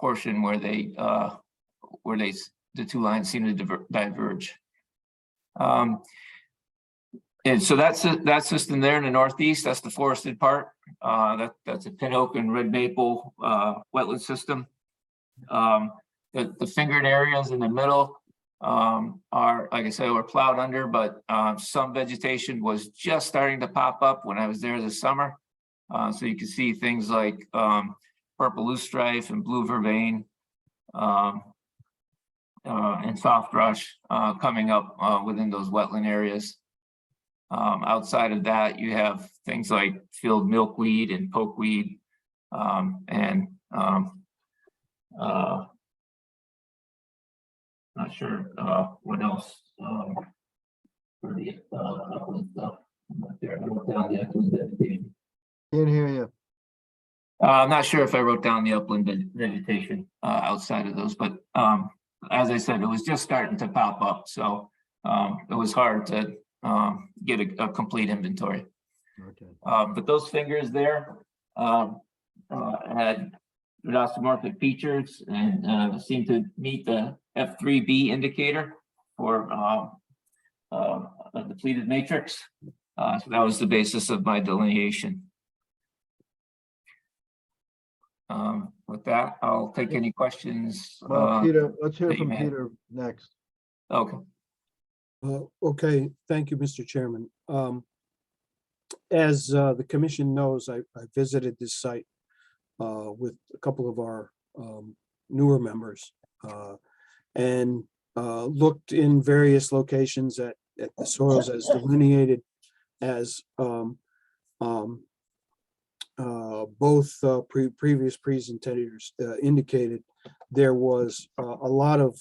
portion where the two lines seem to diverge. And so that's that system there in the northeast. That's the forested part. That's a pin oak and red maple wetland system. The fingered areas in the middle are, like I said, were plowed under, but some vegetation was just starting to pop up when I was there this summer. So you can see things like purple loosestrife and blue vervain and soft brush coming up within those wetland areas. Outside of that, you have things like field milkweed and pokeweed and not sure what else for the upland stuff. I'm not sure. I wrote down the upland vegetation. Can't hear you. I'm not sure if I wrote down the upland vegetation outside of those, but as I said, it was just starting to pop up, so it was hard to get a complete inventory. Okay. But those fingers there had rhodosomorphic features and seemed to meet the F3B indicator for a depleted matrix. So that was the basis of my delineation. With that, I'll take any questions. Well, Peter, let's hear that you from may have. Peter next. Okay. Okay, thank you, Mr. Chairman. As the commission knows, I visited this site with a couple of our newer members and looked in various locations at the soils as delineated as both previous presentators indicated. There was a lot of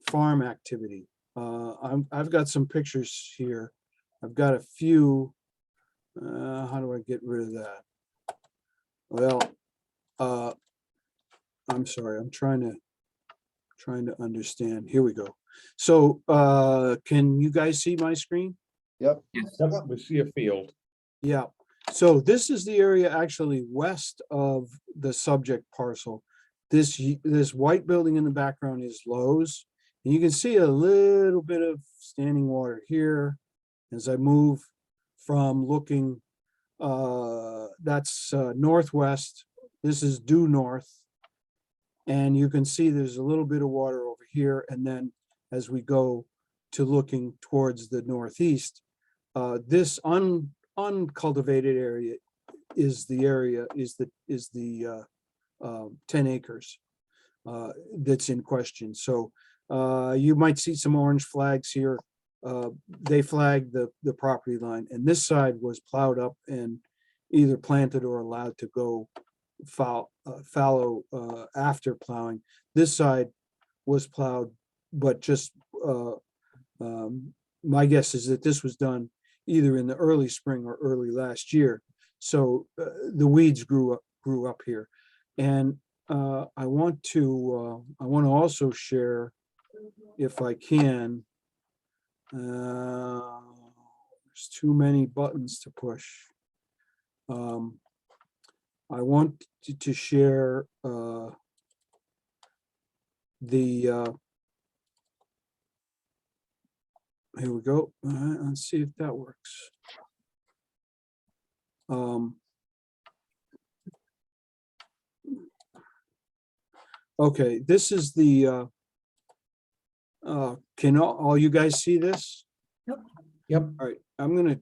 farm activity. I've got some pictures here. I've got a few. How do I get rid of that? Well, I'm sorry. I'm trying to understand. Here we go. So can you guys see my screen? Yep. Yes. We see a field. Yeah. So this is the area actually west of the subject parcel. This white building in the background is Lowe's. And you can see a little bit of standing water here as I move from looking, that's northwest. This is due north. And you can see there's a little bit of water over here. And then as we go to looking towards the northeast, this uncultivated area is the 10 acres that's in question. So you might see some orange flags here. They flagged the property line, and this side was plowed up and either planted or allowed to go fallow after plowing. This side was plowed, but just my guess is that this was done either in the early spring or early last year. So the weeds grew up here, and I want to also share, if I can. There's too many buttons to push. I want to share here we go. Let's see if that works. Okay, this is the can all you guys see this? Yep. All right, I'm gonna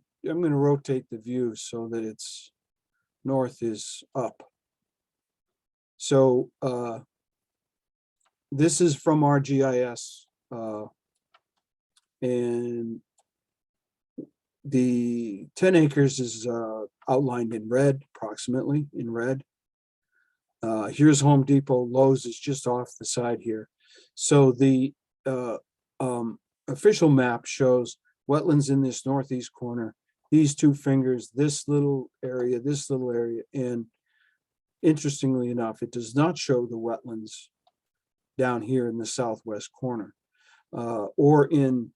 rotate the view so that it's north is up. So this is from our GIS, and the 10 acres is outlined in red, approximately in red. Here's Home Depot. Lowe's is just off the side here. So the official map shows wetlands in this northeast corner, these two fingers, this little area, and interestingly enough, it does not show the wetlands down here in the southwest corner, or in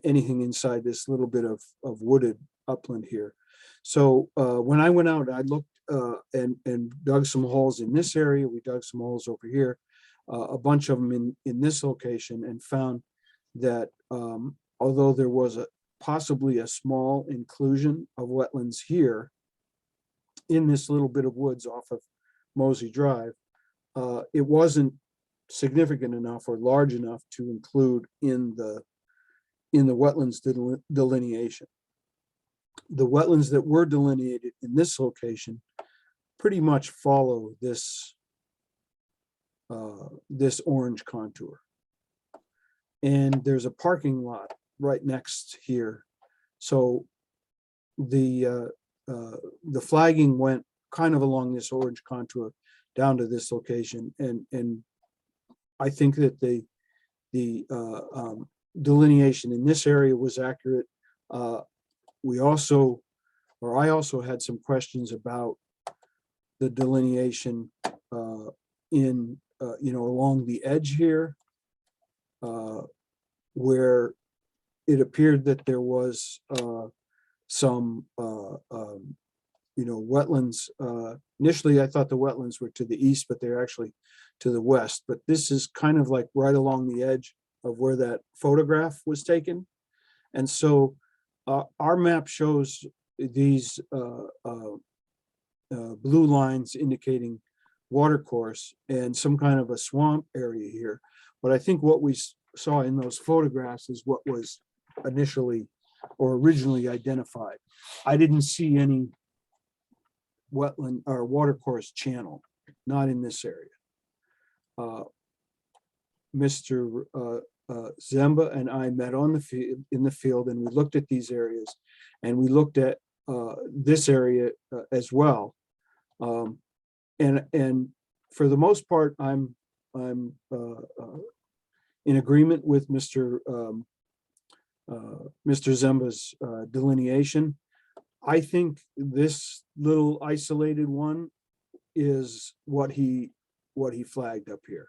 anything inside this little bit of wooded upland here. So when I went out, I looked and dug some holes in this area. We dug some holes over here, a bunch of them in this location, and found that although there was possibly a small inclusion of wetlands here in this little bit of woods off of Mosey Drive, it wasn't significant enough or large enough to include in the wetlands delineation. The wetlands that were delineated in this location pretty much follow this this orange contour. And there's a parking lot right next here. So the flagging went kind of along this orange contour down to this location. And I think that the delineation in this area was accurate. I also had some questions about the delineation along the edge here, where it appeared that there was some wetlands. Initially, I thought the wetlands were to the east, but they're actually to the west. But this is kind of like right along the edge of where that photograph was taken. And so our map shows these blue lines indicating watercourse and some kind of a swamp area here. But I think what we saw in those photographs is what was initially or originally identified. I didn't see any wetland or watercourse channel, not in this area. Mr. Zemba and I met on the field in the field, and we looked at these areas, and we looked at this area as well. And for the most part, I'm in agreement with Mr. Zemba's delineation. I think this little isolated one is what he flagged up here.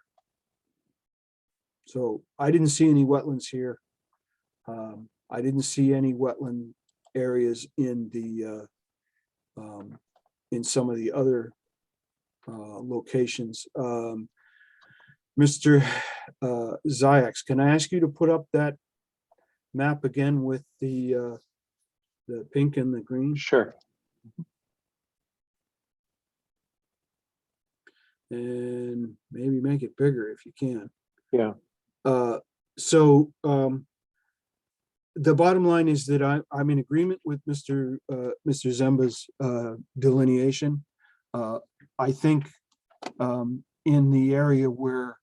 So I didn't see any wetlands here. I didn't see any wetland areas in the in some of the other locations. Mr. Ziyax, can I ask you to put up that map again with the pink and the green? Sure. And maybe make it bigger if you can. Yeah. So the bottom line is that I'm in agreement with Mr. Zemba's delineation. I think in the area where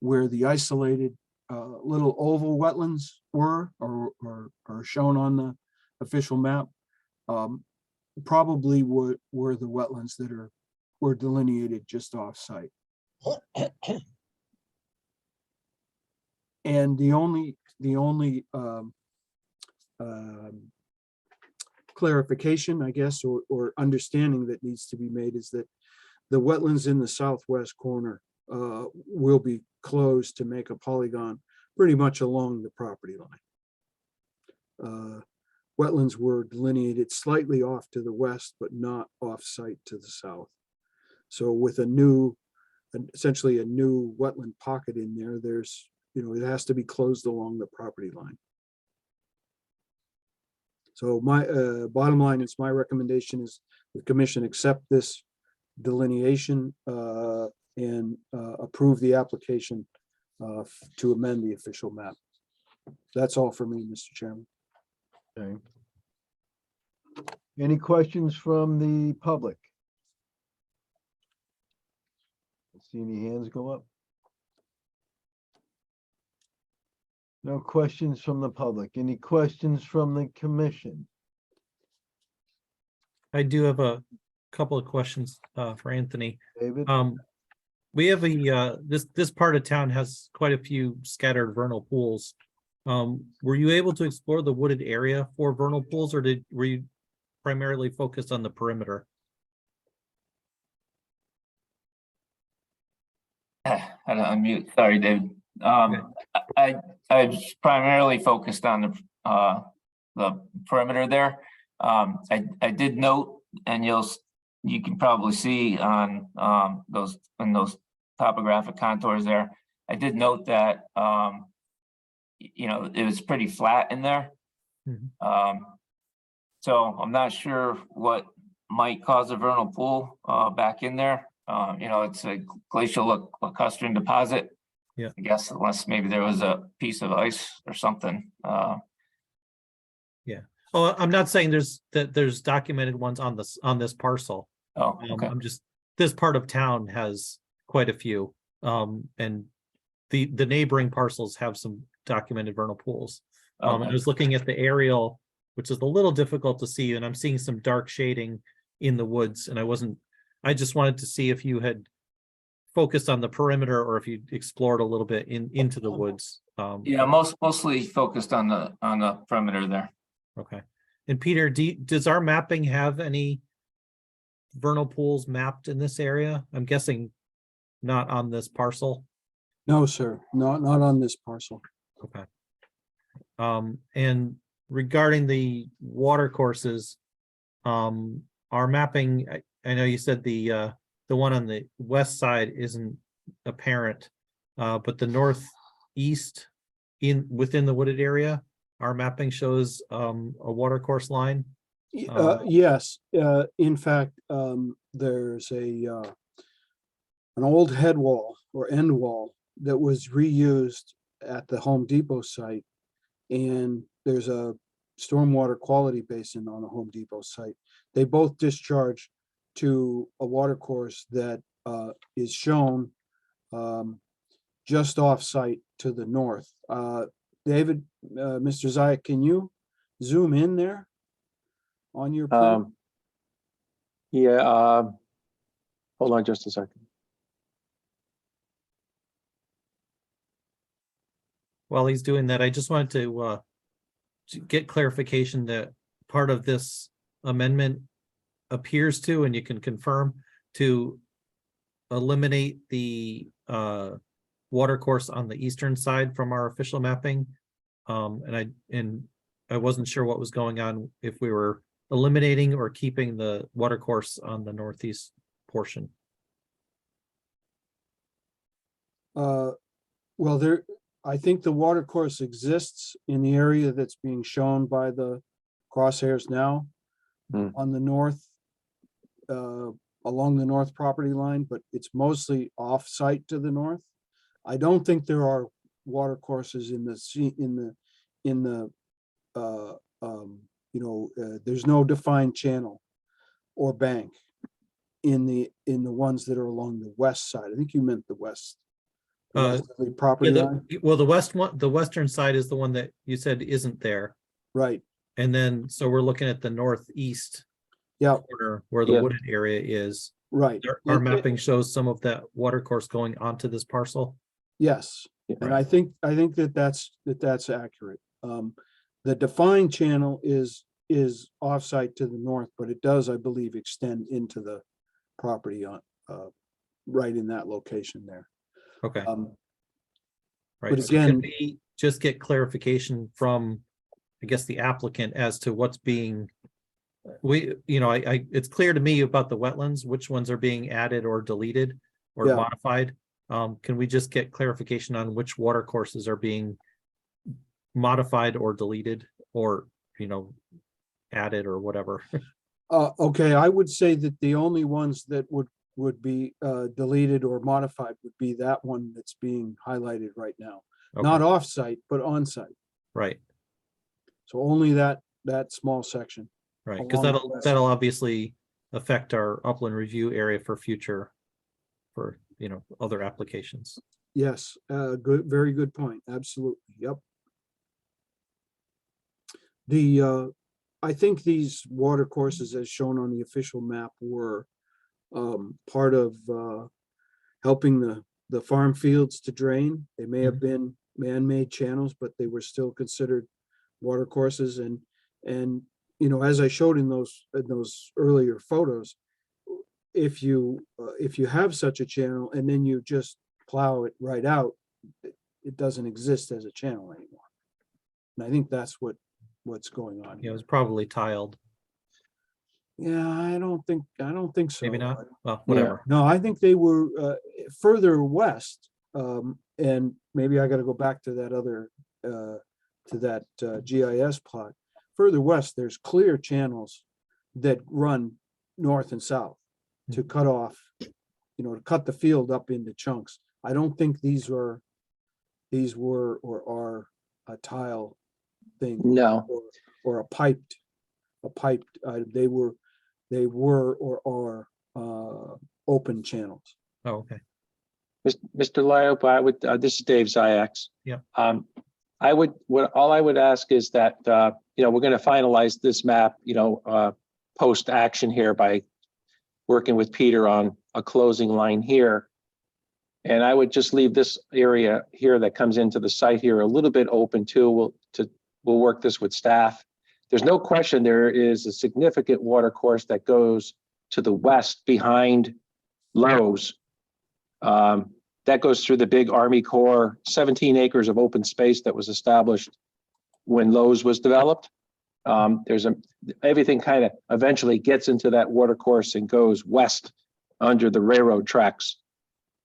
the isolated little oval wetlands were or are shown on the official map, probably were the wetlands that were delineated just off site. And the only clarification, I guess, or understanding that needs to be made is that the wetlands in the southwest corner will be closed to make a polygon pretty much along the property line. Wetlands were delineated slightly off to the west, but not off site to the south. So with essentially a new wetland pocket in there, there's, it has to be closed along the property line. So my bottom line is my recommendation is the commission accept this delineation and approve the application to amend the official map. That's all for me, Mr. Chairman. Okay. Any questions from the public? See any hands go up? No questions from the public. Any questions from the commission? I do have a couple of questions for Anthony. David? We have this part of town has quite a few scattered vernal pools. Were you able to explore the wooded area for vernal pools, or were you primarily focused on the perimeter? I had to unmute. Sorry, David. I was primarily focused on the perimeter there. I did note, and you can probably see on those topographic contours there. I did note that it was pretty flat in there. Mm-hmm. So I'm not sure what might cause a vernal pool back in there. It's a glacial lacustrine deposit. I guess unless maybe there was a piece of ice or something. Oh, I'm not saying there's documented ones on this parcel. Oh, okay. I'm just, this part of town has quite a few. And the neighboring parcels have some documented vernal pools. And I Okay. was looking at the aerial, which is a little difficult to see, and I'm seeing some dark shading in the woods, and I just wanted to see if you had focused on the perimeter or if you explored a little bit into the woods. Yeah, mostly focused on the perimeter there. Okay. And Peter, does our mapping have any vernal pools mapped in this area? I'm guessing not on this parcel. No, sir, not on this parcel. Okay. And regarding the water courses, our mapping, I know you said the one on the west side isn't apparent, but the northeast within the wooded area, our mapping shows a water course line. Yes, in fact, there's an old head wall or end wall that was reused at the Home Depot site. And there's a stormwater quality basin on the Home Depot site. They both discharge to a water course that is shown just off site to the north. David, Mr. Zayat, can you zoom in there on your plan? Yeah, hold on just a second. While he's doing that, I just wanted to get clarification that part of this amendment appears to, and you can confirm, to eliminate the water course on the eastern side from our official mapping. And I wasn't sure what was going on, if we were eliminating or keeping the water course on the northeast portion. Well, I think the water course exists in the area that's being shown by the crosshairs now on the north, along the north property line, but it's mostly off-site to the north. I don't think there are water courses there's no defined channel or bank in the ones that are along the west side. I think you meant the west. The west of the property line. Well, the western side is the one that you said isn't there. Right. And then, so we're looking at the northeast Yeah. corner where the Yeah. wooded area is. Right. Our mapping shows some of that water course going onto this parcel. Yes, Yeah. and I think that's accurate. The defined channel is offsite to the north, but it does, I believe, extend into the property on right in that location there. Okay. But Right, so again- can we just get clarification from, I guess, the applicant as to what's being, it's clear to me about the wetlands, which ones are being added or deleted or Yeah. modified. Can we just get clarification on which water courses are being modified or deleted or, added or whatever? Okay, I would say that the only ones that would be deleted or modified would be that one that's being highlighted right now. Not Okay, off-site, but on-site. right, So only that small section. right, because along the west. that'll obviously affect our upland review area for future, for, other applications. Yes, good, very good point. Absolutely. Yep. I think these water courses as shown on the official map were part of helping the farm fields to drain. They may have been man-made channels, but they were still considered water courses. And as I showed in those earlier photos, if you have such a channel and then you just plow it right out, it doesn't exist as a channel anymore. And I think that's what's going on It here. was probably tiled, Yeah, I don't think so. maybe not, well, whatever. No, I think they were further west. And maybe I got to go back to that other GIS plot. Further west, there's clear channels that run north and south to cut off, to cut the field up into chunks. I don't think these are these were or are a tile thing. No. Or a piped, they were or are open channels. Oh, okay. Mr. Lyop, I would, this is Dave Ziyax. Yeah. All I would ask is that, we're going to finalize this map, post action here by working with Peter on a closing line here. And I would just leave this area here that comes into the site here a little bit open too. We'll work this with staff. There's no question there is a significant water course that goes to the west behind Lowe's. That goes through the big Army Corps, 17 acres of open space that was established when Lowe's was developed. Everything kind of eventually gets into that water course and goes west under the railroad tracks.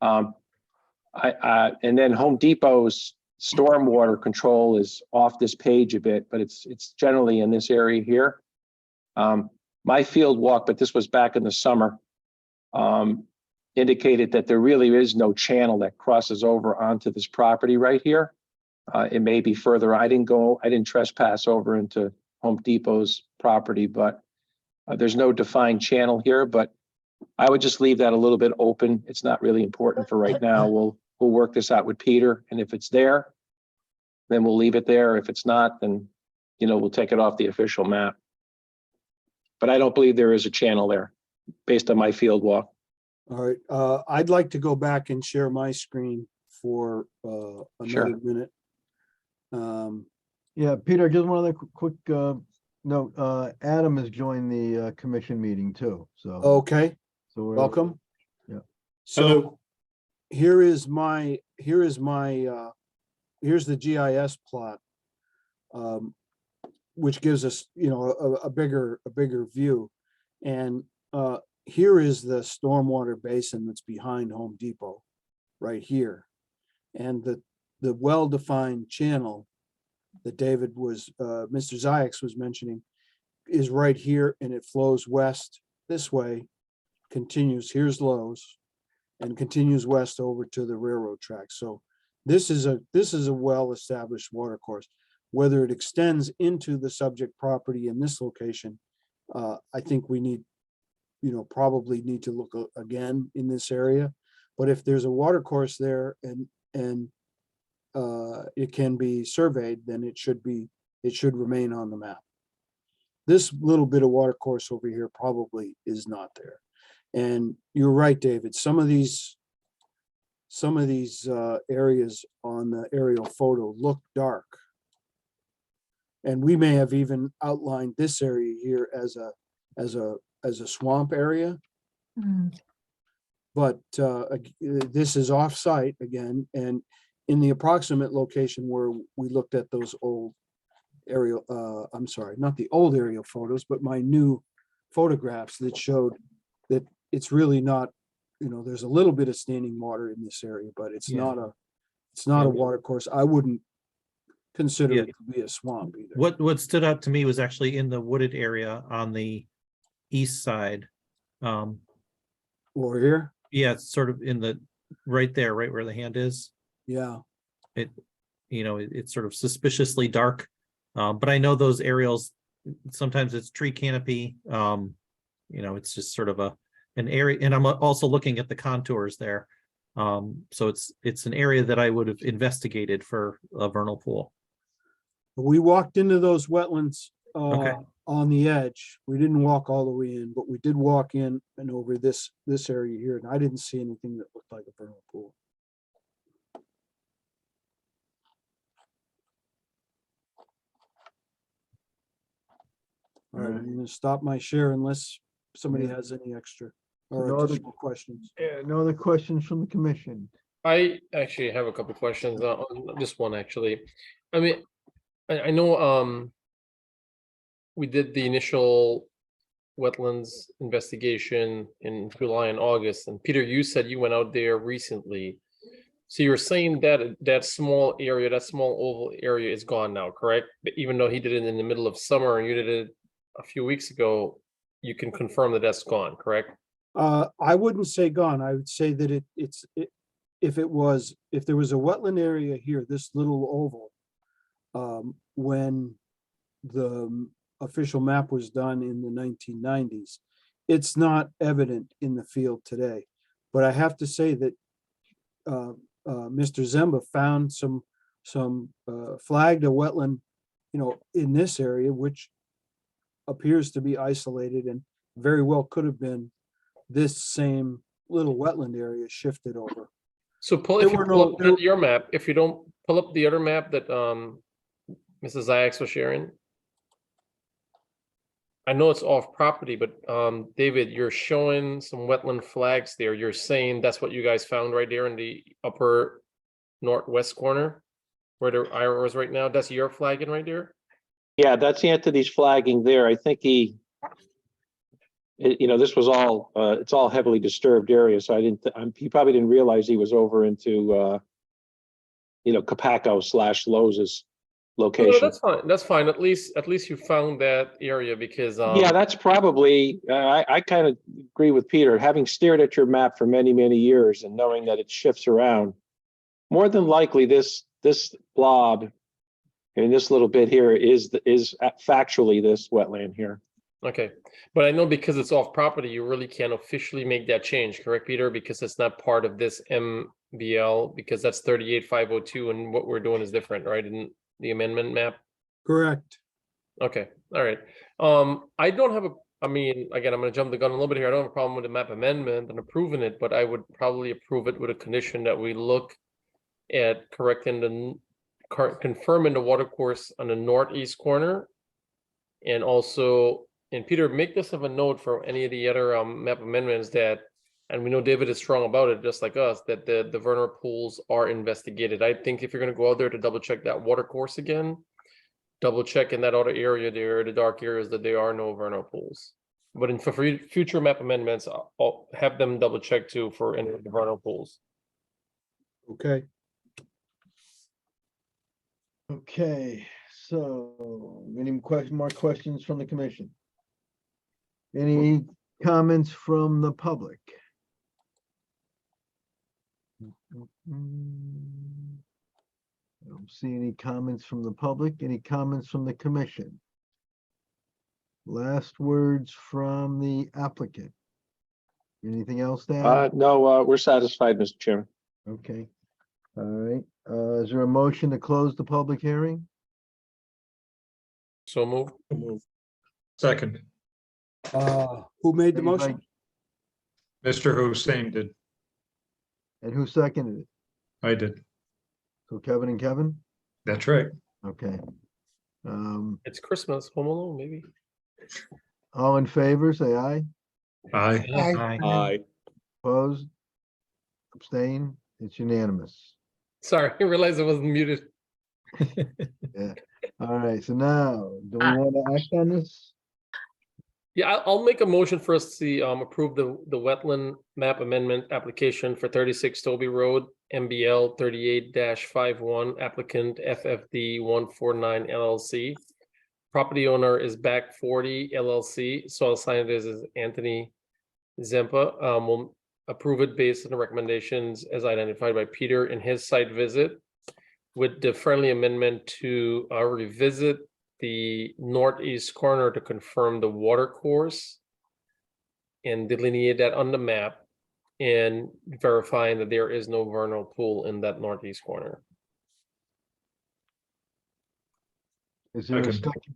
And then Home Depot's stormwater control is off this page a bit, but it's generally in this area here. My field walk, but this was back in the summer, indicated that there really is no channel that crosses over onto this property right here. It may be further. I didn't trespass over into Home Depot's property, but there's no defined channel here, but I would just leave that a little bit open. It's not really important for right now. We'll work this out with Peter, and if it's there, then we'll leave it there. If it's not, then, we'll take it off the official map. But I don't believe there is a channel there based on my field walk. All right, I'd like to go back and share my screen for another minute. Yeah, Peter, just one other quick note. Adam has joined the commission meeting too, so. Okay, So we're- welcome. Yeah. So here's the GIS plot, which gives us, a bigger view. And here is the stormwater basin that's behind Home Depot, right here. And the well-defined channel that David was, Mr. Ziyax was mentioning, is right here, and it flows west this way, continues, here's Lowe's, and continues west over to the railroad tracks. So this is a well-established water course. Whether it extends into the subject property in this location, I think we need, probably need to look again in this area. But if there's a water course there and it can be surveyed, then it should remain on the map. This little bit of water course over here probably is not there. And you're right, David, some of these areas on the aerial photo look dark. And we may have even outlined this area here as a swamp area. Mm. But this is off-site again, and in the approximate location where we looked at those old aerial, I'm sorry, not the old aerial photos, but my new photographs that showed that it's really not, there's a little bit of standing water in this area, but it's Yeah. not a water course. I wouldn't consider Yeah. it to be a swamp either. What stood out to me was actually in the wooded area on the east side. Or here, Yeah, it's sort of in the, right there, right where the hand is. yeah. It's sort of suspiciously dark. But I know those aerials, sometimes it's tree canopy. It's just sort of an area, and I'm also looking at the contours there. So it's an area that I would have investigated for a vernal pool. We walked into those wetlands Okay. on the edge. We didn't walk all the way in, but we did walk in and over this area here, and I didn't see anything that looked like a vernal pool. All right, I'm gonna stop my share unless somebody Yeah. has any extra or No other- additional questions. Yeah, no other questions from the commission? I actually have a couple questions on this one, actually. I mean, I know, we did the initial wetlands investigation in July and August, and Peter, you said you went out there recently. So you're saying that that small area, that small oval area is gone now, correct? But even though he did it in the middle of summer and you did it a few weeks ago, you can confirm that that's gone, correct? I wouldn't say gone. I would say that if there was a wetland area here, this little oval, when the official map was done in the 1990s, it's not evident in the field today. But I have to say that Mr. Zemba found some flagged a wetland, in this area, which appears to be isolated and very well could have been this same little wetland area shifted over. So pull, There if you were pull no- up your map, if you don't pull up the other map that Mrs. Ziyax was sharing. I know it's off property, but David, you're showing some wetland flags there. You're saying that's what you guys found right there in the upper northwest corner where the arrow is right now. That's your flagging right there? Yeah, that's Anthony's flagging there. I think this was all, it's all heavily disturbed area, so he probably didn't realize he was over into, Capaco/Loz's No, location. that's fine. That's fine. At least you found that area because Yeah, that's probably, I kind of agree with Peter, having stared at your map for many, many years and knowing that it shifts around. More than likely, this blob and this little bit here is factually this wetland here. okay. But I know because it's off property, you really can't officially make that change, correct, Peter? Because it's not part of this MBL, because that's 38,502 and what we're doing is different, right? In the amendment map. Correct. Okay, all right. I don't have again, I'm gonna jump the gun a little bit here. I don't have a problem with the map amendment and approving it, but I would probably approve it with a condition that we look at correcting confirming the water course on the northeast corner. And also, and Peter, make this of a note for any of the other map amendments that, and we know David is strong about it, just like us, that the vernal pools are investigated. I think if you're gonna go out there to double check that water course again, double check in that other area there, the dark areas, that there are no vernal pools. But for future map amendments, I'll have them double check too for any of the vernal pools. Okay. Okay, so any more questions from the commission? Any comments from the public? I don't see any comments from the public. Any comments from the commission? Last words from the applicant. Anything else to add? No, we're satisfied, Mr. Chairman. Okay, all right. Is there a motion to close the public hearing? So move. Second, Who made the Made by- motion? Mr. Hussein did. And who seconded it? I did. So Kevin and Kevin? That's right. Okay. It's Christmas, Home Alone, maybe. All in favor, say aye. Aye. Aye. Opposed? Abstain? It's unanimous. Sorry, I realized I wasn't muted. Yeah. All right, so now, do we want to act on this? Yeah, I'll make a motion for us to approve the wetland map amendment application for 36 Toby Road, MBL 38-51, applicant FFD 149 LLC. Property owner is Back 40 LLC, so I'll sign it as Anthony Zempa. We'll approve it based on the recommendations as identified by Peter in his site visit, with the friendly amendment to revisit the northeast corner to confirm the water course and delineate that on the map and verifying that there is no vernal pool in that northeast corner. Is there a Second. second?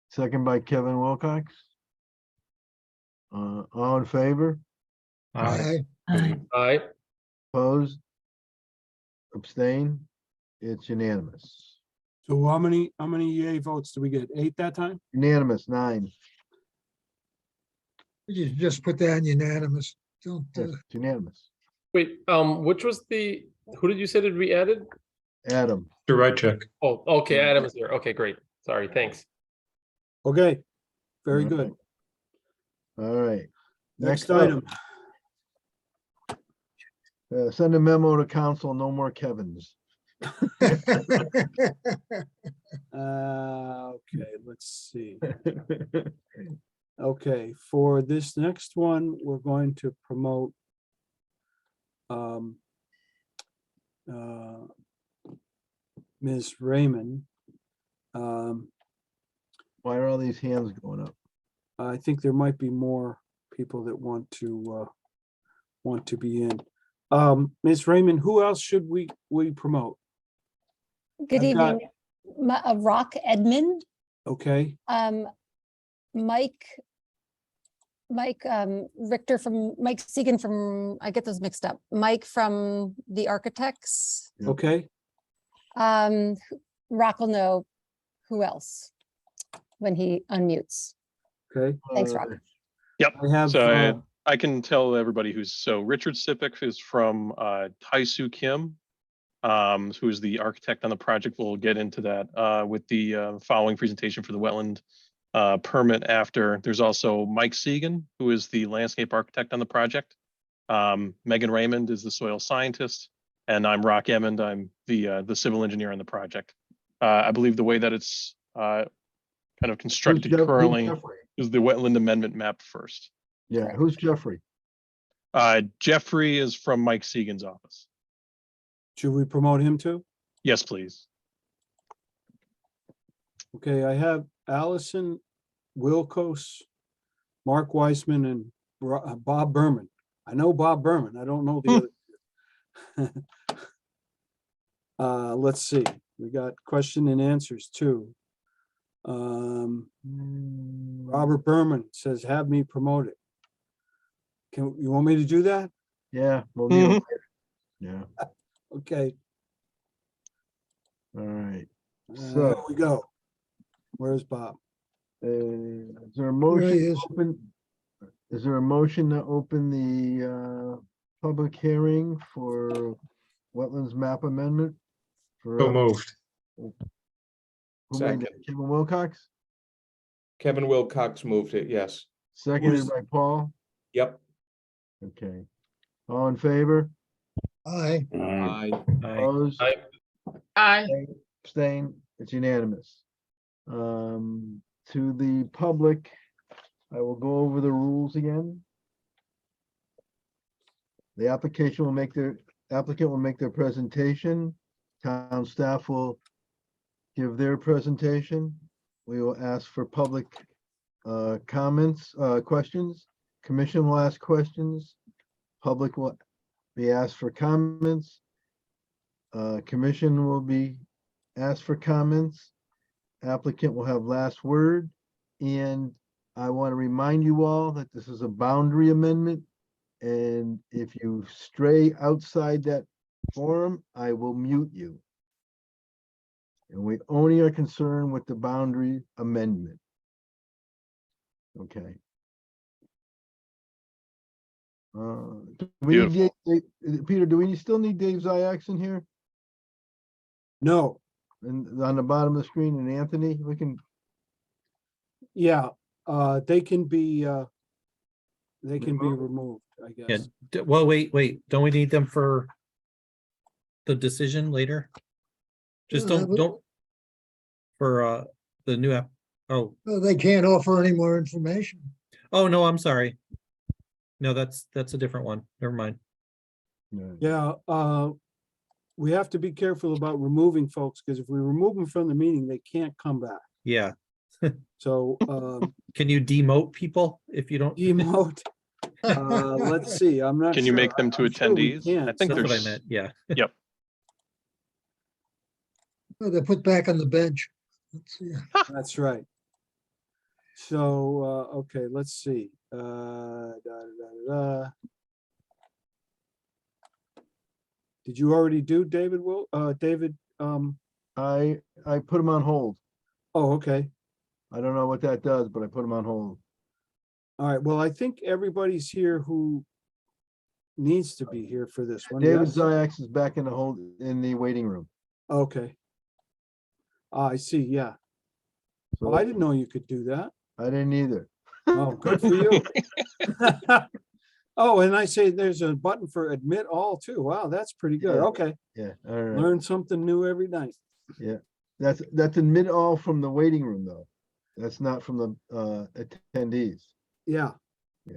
Second by Kevin Wilcox. All in favor? Aye. Aye. Aye. Opposed? Abstain? It's unanimous. So how many yay votes do we get? 8 that time? Unanimous, 9. You just put that in unanimous. Don't, Yes, it's unanimous. Wait, which was who did you say that we added? Adam, Mr. Rycheck. Oh, okay, Adam is here. Okay, great. Sorry, thanks. Okay, very All good. all right. Next up, item. Send a memo to council, no more Kevins. Okay, let's see. Okay, for this next one, we're going to promote Ms. Raymond. Why are all these hands going up? I think there might be more people that want to be in. Ms. Raymond, who else should we promote? Good I've got- evening. Rock Edmund, Okay, Mike Richter from, Mike Segan from, I get those mixed up. Mike from the Architects. Yep. okay, Rock will know who else when he unmutes. okay. Thanks, Rock. I have, So I can tell everybody so Richard Sipic is from Taisu Kim, who's the architect on the project. We'll get into that with the following presentation for the wetland permit after. There's also Mike Segan, who is the landscape architect on the project. Megan Raymond is the soil scientist, and I'm Rock Emmond. I'm the civil engineer on the project. I believe the way that it's kind of constructed Who's currently Jeffrey? is the wetland amendment map first. Yeah, who's Jeffrey? Jeffrey is from Mike Segan's office. should we promote him too? Yes, please. Okay, I have Allison Wilkos, Mark Weissman, and Bob Berman. I know Bob Berman. I don't know the other. Let's see. We got question and answers too. Robert Berman says, "Have me promoted." You want me to do that? Yeah, we'll get him later. Yeah, Okay, all right. here we go. Where's Bob? Is there a There he motion? is. Is there a motion to open the public hearing for wetlands map amendment? For So moved. who made that? Second. Kevin Wilcox, Kevin Wilcox moved it, yes. seconded Who's- by Paul. Yep. Okay. All in favor? Aye. I Opposed? Aye. Abstain? It's unanimous. To the public, I will go over the rules again. The applicant will make their presentation. Town staff will give their presentation. We will ask for public comments, questions. Commission will ask questions. Public will be asked for comments. Commission will be asked for comments. Applicant will have last word. And I want to remind you all that this is a boundary amendment. And if you stray outside that forum, I will mute you. And we only are concerned with the boundary amendment. Okay. Do we need Peter, do we still need Dave Ziyax in here? No, And on the bottom of the screen, and Anthony, we can, yeah, they can be removed, I Yeah, guess. well, wait, don't we need them for the decision later? Just Yeah, but- don't for the new app. Oh, They can't offer any more information. oh, no, I'm sorry. No, that's a different one. Never mind. Yeah, we have to be careful about removing folks, because if we remove them from the meeting, they can't come back. Yeah. So, Can you demote people if you don't? emote. Let's see, I'm not. Can you sure. make them to I'm sure we attendees? can. I think That's what I there's, meant, yeah. They're put back on the bench. Let's see. That's right. So, okay, let's see. Da, da, da, da. Did you already do David David, I put him on hold. oh, okay. I don't know what that does, but I put him on hold. All right, well, I think everybody's here who needs to be here for this one. David yes? Ziyax is back in the hold, in the waiting room. Okay. I see, yeah. So Well, I didn't know you could do that. I didn't either. Oh, good for you. Oh, and I say there's a button for admit all too. Wow, that's pretty good. Yeah. Okay, Yeah, all right. learn something new every night. That's admit all from the waiting room, though. That's not from the attendees. Yeah. Yeah.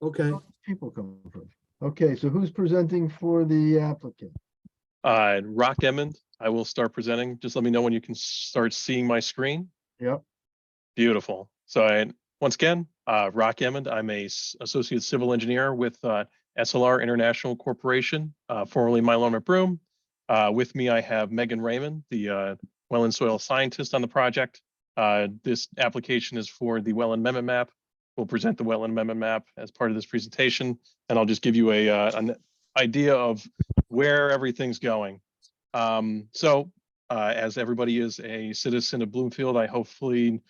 Okay, People come from. Okay, so who's presenting for the applicant? Rock Emmond, I will start presenting. Just let me know when you can start seeing my screen. Yep. Beautiful. So once again, Rock Emmond, I'm a associate civil engineer with SLR International Corporation, formerly Mylon Broom. With me, I have Megan Raymond, the wetland soil scientist on the project. This application is for the wetland amendment map. We'll present the wetland amendment map as part of this presentation, and I'll just give you an idea of where everything's going. As everybody is a citizen of Bloomfield, I hopefully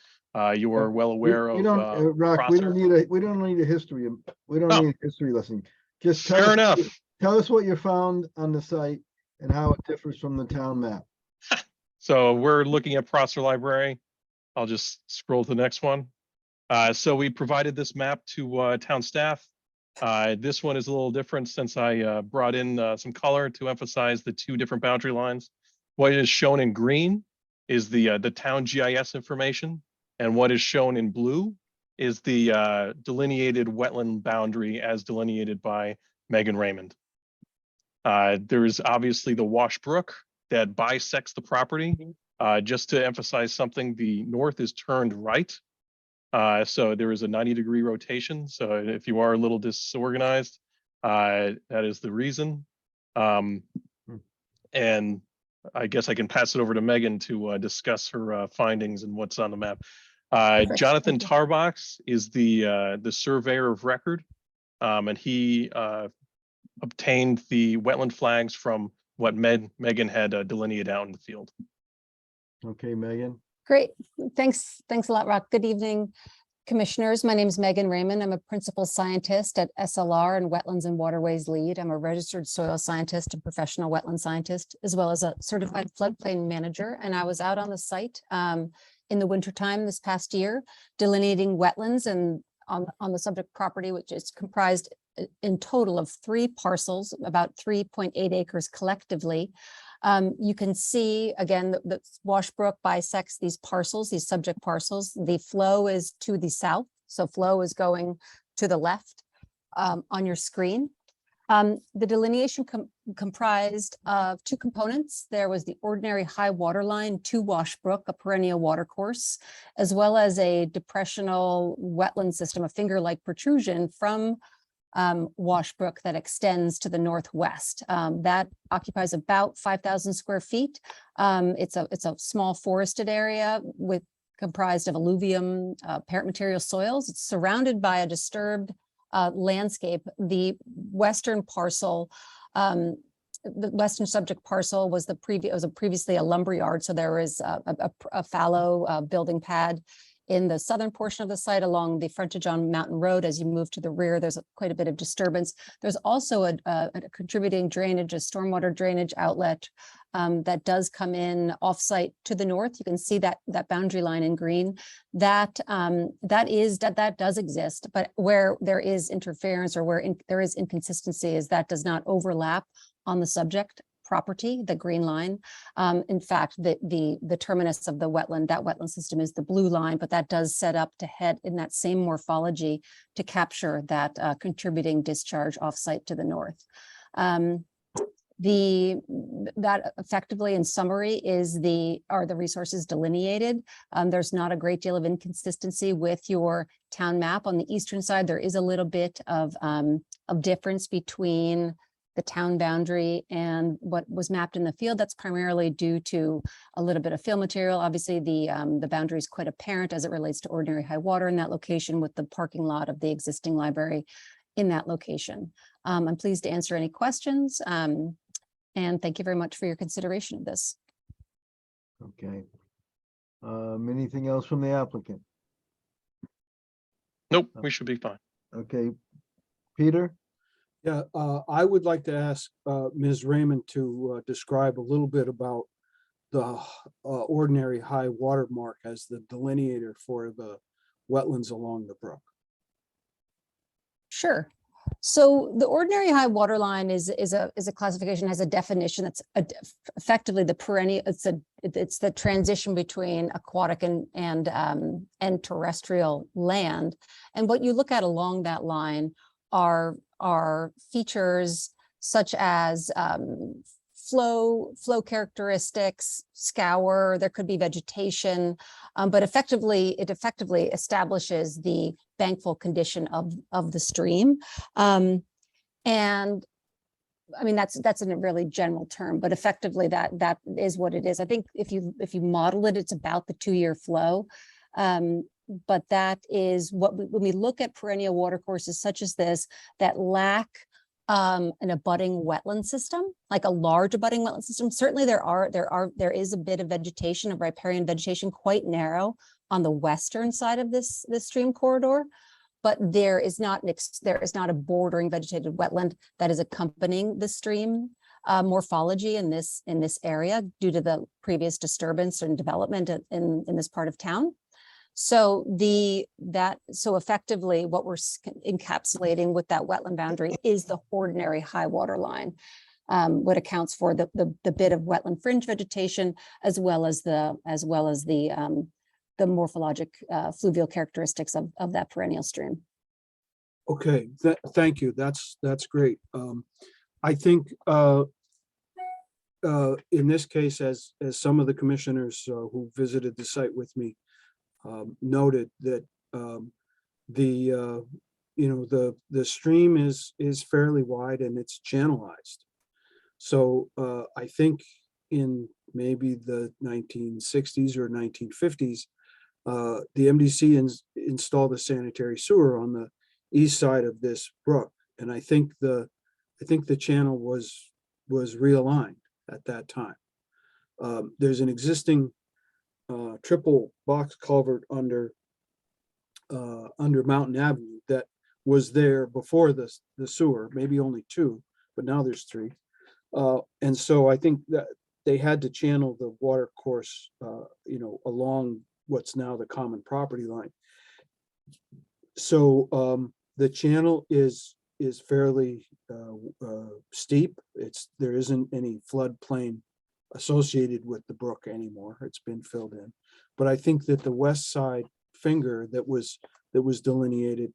you are well aware We of don't, Rock, we don't need a history. We don't Oh. need a history lesson. Just Fair enough. Tell us what you found on the site and how it differs from the town map. So we're looking at Prosser Library. I'll just scroll to the next one. So we provided this map to town staff. This one is a little different since I brought in some color to emphasize the two different boundary lines. What is shown in green is the town GIS information, and what is shown in blue is the delineated wetland boundary as delineated by Megan Raymond. There is obviously the Wash Brook that bisects the property. Just to emphasize something, the north is turned right. So there is a 90-degree rotation. So if you are a little disorganized, that is the reason. And I guess I can pass it over to Megan to discuss her findings and what's on the map. Jonathan Tarbox is the surveyor of record, and he obtained the wetland flags from what Megan had delineated out in the field. Okay, Megan. Great. Thanks a lot, Rock. Good evening, commissioners. My name is Megan Raymond. I'm a principal scientist at SLR and Wetlands and Waterways Lead. I'm a registered soil scientist and professional wetland scientist, as well as a certified floodplain manager. And I was out on the site in the wintertime this past year, delineating wetlands and on the subject property, which is comprised in total of 3 parcels, about 3.8 acres collectively. You can see, again, the Wash Brook bisects these parcels, these subject parcels. The flow is to the south, so flow is going to the left on your screen. The delineation comprised of 2 components. There was the ordinary high water line to Wash Brook, a perennial watercourse, as well as a depressional wetland system, a finger-like protrusion from Wash Brook that extends to the northwest. That occupies about 5,000 square feet. It's a small forested area comprised of alluvium parent material soils. It's surrounded by a disturbed landscape. The western parcel, the western subject parcel was previously a lumberyard. So there was a fallow building pad in the southern portion of the site along the frontage on Mountain Road. As you move to the rear, there's quite a bit of disturbance. There's also a contributing drainage, a stormwater drainage outlet that does come in off-site to the north. You can see that boundary line in green. That does exist, but where there is interference or where there is inconsistency is that does not overlap on the subject property, the green line. In fact, the terminus of the wetland, that wetland system is the blue line, but that does set up to head in that same morphology to capture that contributing discharge offsite to the north. That effectively, in summary, are the resources delineated. There's not a great deal of inconsistency with your town map. On the eastern side, there is a little bit of difference between the town boundary and what was mapped in the field. That's primarily due to a little bit of fill material. Obviously, the boundary is quite apparent as it relates to ordinary high water in that location with the parking lot of the existing library in that location. I'm pleased to answer any questions. And thank you very much for your consideration of this. Okay. Anything else from the applicant? Nope, we should be fine. Okay. Peter? Yeah, I would like to ask Ms. Raymond to describe a little bit about the ordinary high water mark as the delineator for the wetlands along the brook. Sure. So the ordinary high water line is a classification, has a definition that's effectively the perennial. It's the transition between aquatic and terrestrial land. And what you look at along that line are features such as flow characteristics, scour, there could be vegetation, but it effectively establishes the bankful condition of the stream. And I mean, that's in a really general term, but effectively that is what it is. I think if you model it, it's about the 2-year flow. But that is what when we look at perennial watercourses such as this that lack an abutting wetland system, like a large abutting wetland system. Certainly there is a bit of vegetation, of riparian vegetation, quite narrow on the western side of this stream corridor. But there is not a bordering vegetated wetland that is accompanying the stream morphology in this area due to the previous disturbance and development in this part of town. So effectively what we're encapsulating with that wetland boundary is the ordinary high water line, what accounts for the bit of wetland fringe vegetation as well as the morphologic fluvial characteristics of that perennial stream. Okay, thank you. That's great. I think in this case, as some of the commissioners who visited the site with me noted, that the stream is fairly wide and it's channelized. So I think in maybe the 1960s or 1950s, the MDC installed a sanitary sewer on the east side of this brook, and I think the channel was realigned at that time. There's an existing triple box culvert under Mountain Avenue that was there before the sewer, maybe only 2, but now there's 3. And so I think that they had to channel the water course, along what's now the common property line. So the channel is fairly steep. There isn't any floodplain associated with the brook anymore. It's been filled in. But I think that the west side finger that was delineated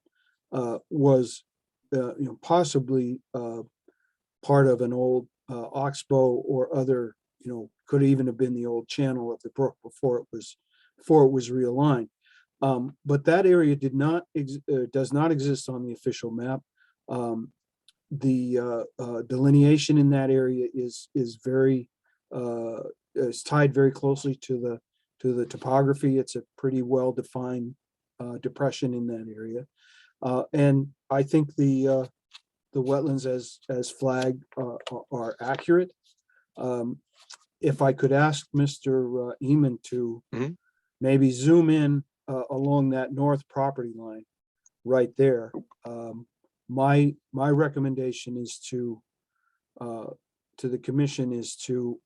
was possibly part of an old oxbow or other, could even have been the old channel of the brook before it was realigned. But that area does not exist on the official map. The delineation in that area is tied very closely to the topography. It's a pretty well-defined depression in that area, and I think the wetlands as flagged are accurate. If I could ask Mr. Eman to maybe zoom in along that north property line right there. My recommendation is to the commission is to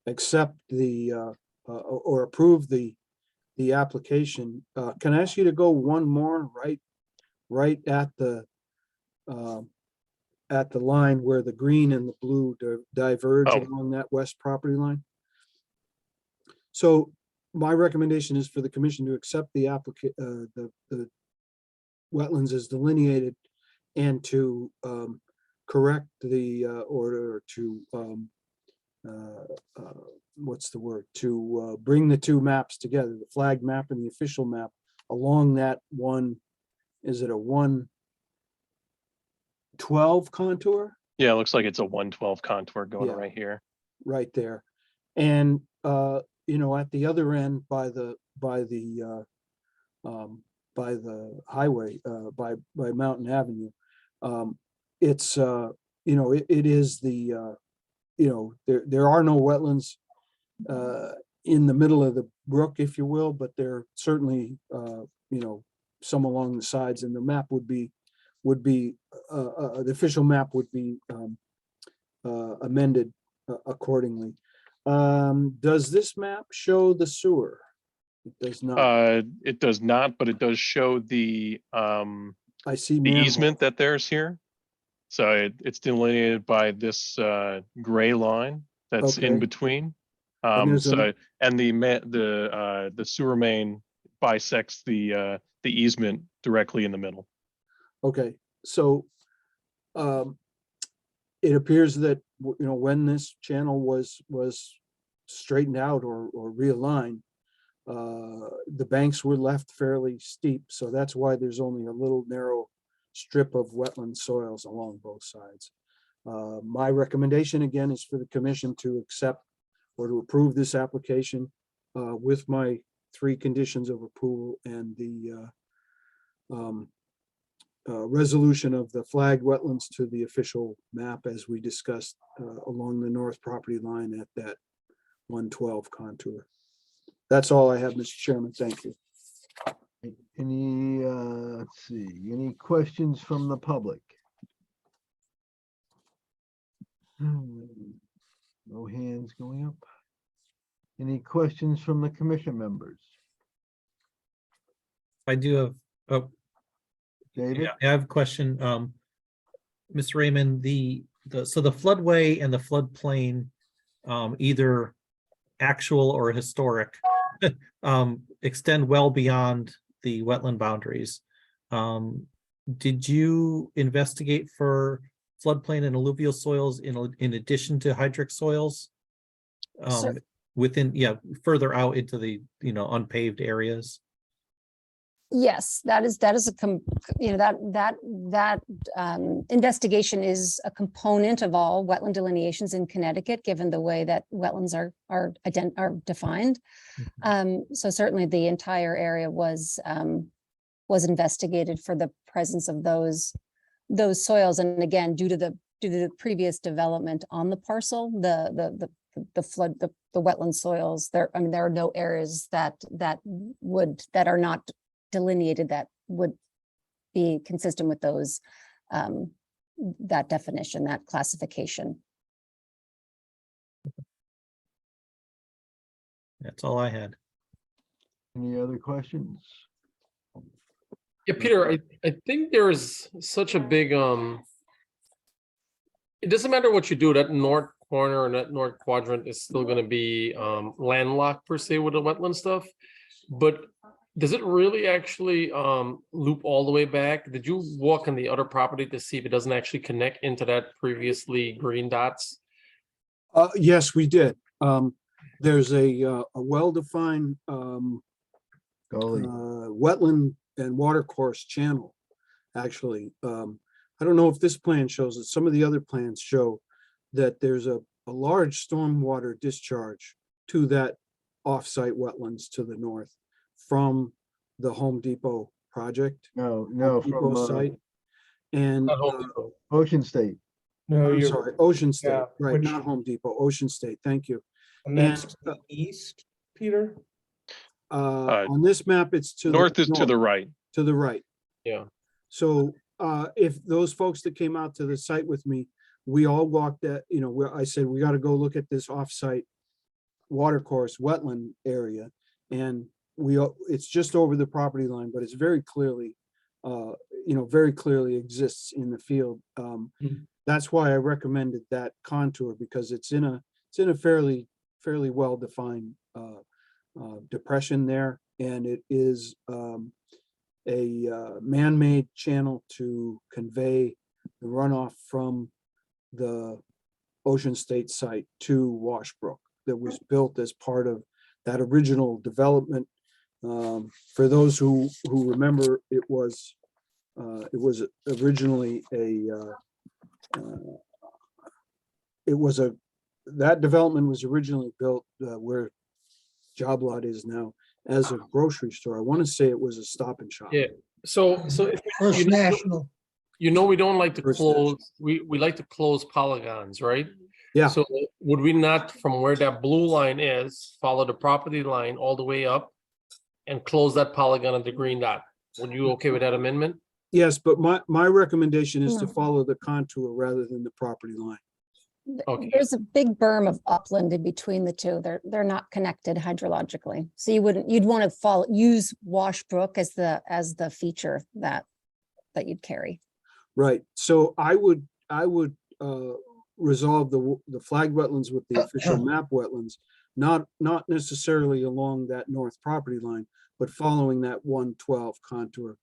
accept or approve the application. Can I ask you to go one more right at the line where the green and the blue diverge along that west property line? So my recommendation is for the commission to accept the the wetlands as delineated and to correct the order to what's the word, to bring the 2 maps together, the flag map and the official map, along that one. Is it a 112 contour? Yeah, it looks like it's a 112 contour going Yeah. right here. Right there. And at the other end by the highway, by Mountain Avenue, it's it is the there are no wetlands in the middle of the brook, if you will, but there certainly some along the sides, and the map would be the official map would be amended accordingly. Does this map show the sewer? It does not. It does not, but it does show the I see the manhole. easement that there's here. So it's delineated by this gray line that's in Okay. between. And there's So and the sewer main bisects the easement directly in the middle. Okay, so it appears that, when this channel was straightened out or realigned, the banks were left fairly steep, so that's why there's only a little narrow strip of wetland soils along both sides. My recommendation again is for the commission to accept or to approve this application with my 3 conditions of approval and the resolution of the flagged wetlands to the official map as we discussed along the north property line at that 112 contour. That's all I have, Mr. Chairman. Thank you. Any, let's see, any questions from the public? No hands going up. Any questions from the commission members? I do have, oh, David? yeah, I have a question. Mr. Raymond, so the floodway and the floodplain, either actual or historic, extend well beyond the wetland boundaries. Did you investigate for floodplain and alluvial soils in addition to hydric soils? Sure. Within, further out into the, unpaved areas? Yes, that is that investigation is a component of all wetland delineations in Connecticut, given the way that wetlands are defined. So certainly the entire area was investigated for the presence of those soils. And again, due to the previous development on the parcel, the wetland soils there, there are no areas that are not delineated that would be consistent with those, that definition, that classification. That's all I had. Any other questions? Yeah, Peter, I think there is such a big, it doesn't matter what you do, that north corner and that north quadrant is still gonna be landlocked per se with the wetland stuff. But does it really actually loop all the way back? Did you walk on the other property to see if it doesn't actually connect into that previously green dots? Yes, we did. There's a well-defined Golly. wetland and watercourse channel, actually. I don't know if this plan shows it. Some of the other plans show that there's a large stormwater discharge to that offsite wetlands to the north from the Home Depot project. No, Home Depot from site. And Not Home Depot. Ocean State. No, I'm you're, sorry, Ocean State, yeah, right, which- not Home Depot, Ocean State, thank you. and that's to the east, Peter? On this map, it's to the North is to north, the right. to the right. Yeah. So if those folks that came out to the site with me, we all walked that, where I said, we got to go look at this offsite watercourse wetland area. And it's just over the property line, but it's very clearly, very clearly exists in the field. That's why I recommended that contour, because it's in a fairly well-defined depression there. And it is a man-made channel to convey the runoff from the Ocean State site to Washbrook that was built as part of that original development. For those who remember, it was originally that development was originally built where Job Lot is now as a grocery store. I want to say it was a Stop and Shop. Yeah. So if First National. we don't like to First close, we like to close polygons, right? Yeah. So would we not, from where that blue line is, follow the property line all the way up and close that polygon at the green dot? Would you okay with that amendment? Yes, but my recommendation is to No. follow the contour rather than the property line. Okay. There's a big berm of upland in between the two. They're not connected hydrologically. So you'd want to use Washbrook as the feature that you'd carry. Right. So I would resolve the flag wetlands with the official map wetlands, not necessarily along that north property line, but following that 112 contour.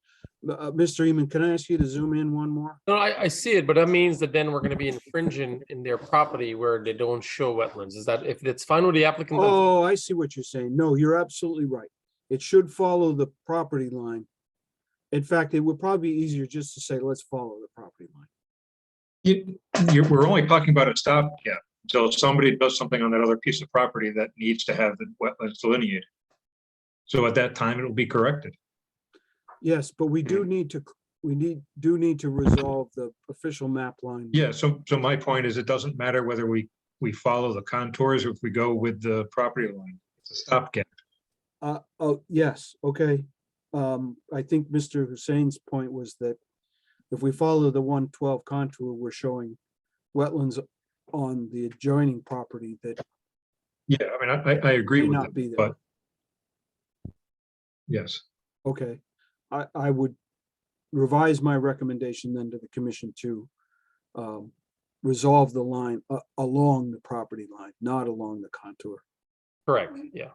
Mr. Eman, can I ask you to zoom in one more? No, I see it, but that means that then we're gonna be infringing in their property where they don't show wetlands. Is that, if it's fine with the applicant? then- Oh, I see what you're saying. No, you're absolutely right. It should follow the property line. In fact, it would probably be easier just to say, let's follow the property line. We're only talking about a stopgap. So if somebody does something on that other piece of property that needs to have the wetlands delineated. So at that time, it'll be corrected. Yes, but we do need to, do need to resolve the official map line. Yeah, so my point is, it doesn't matter whether we follow the contours or if we go with the property line. It's a stopgap. Oh, yes, okay. I think Mr. Hussein's point was that if we follow the 112 contour, we're showing wetlands on the adjoining property that Yeah, I mean, I agree may with not be it, there. but yes. Okay, I would revise my recommendation then to the commission to resolve the line along the property line, not along the contour. Correct, yeah.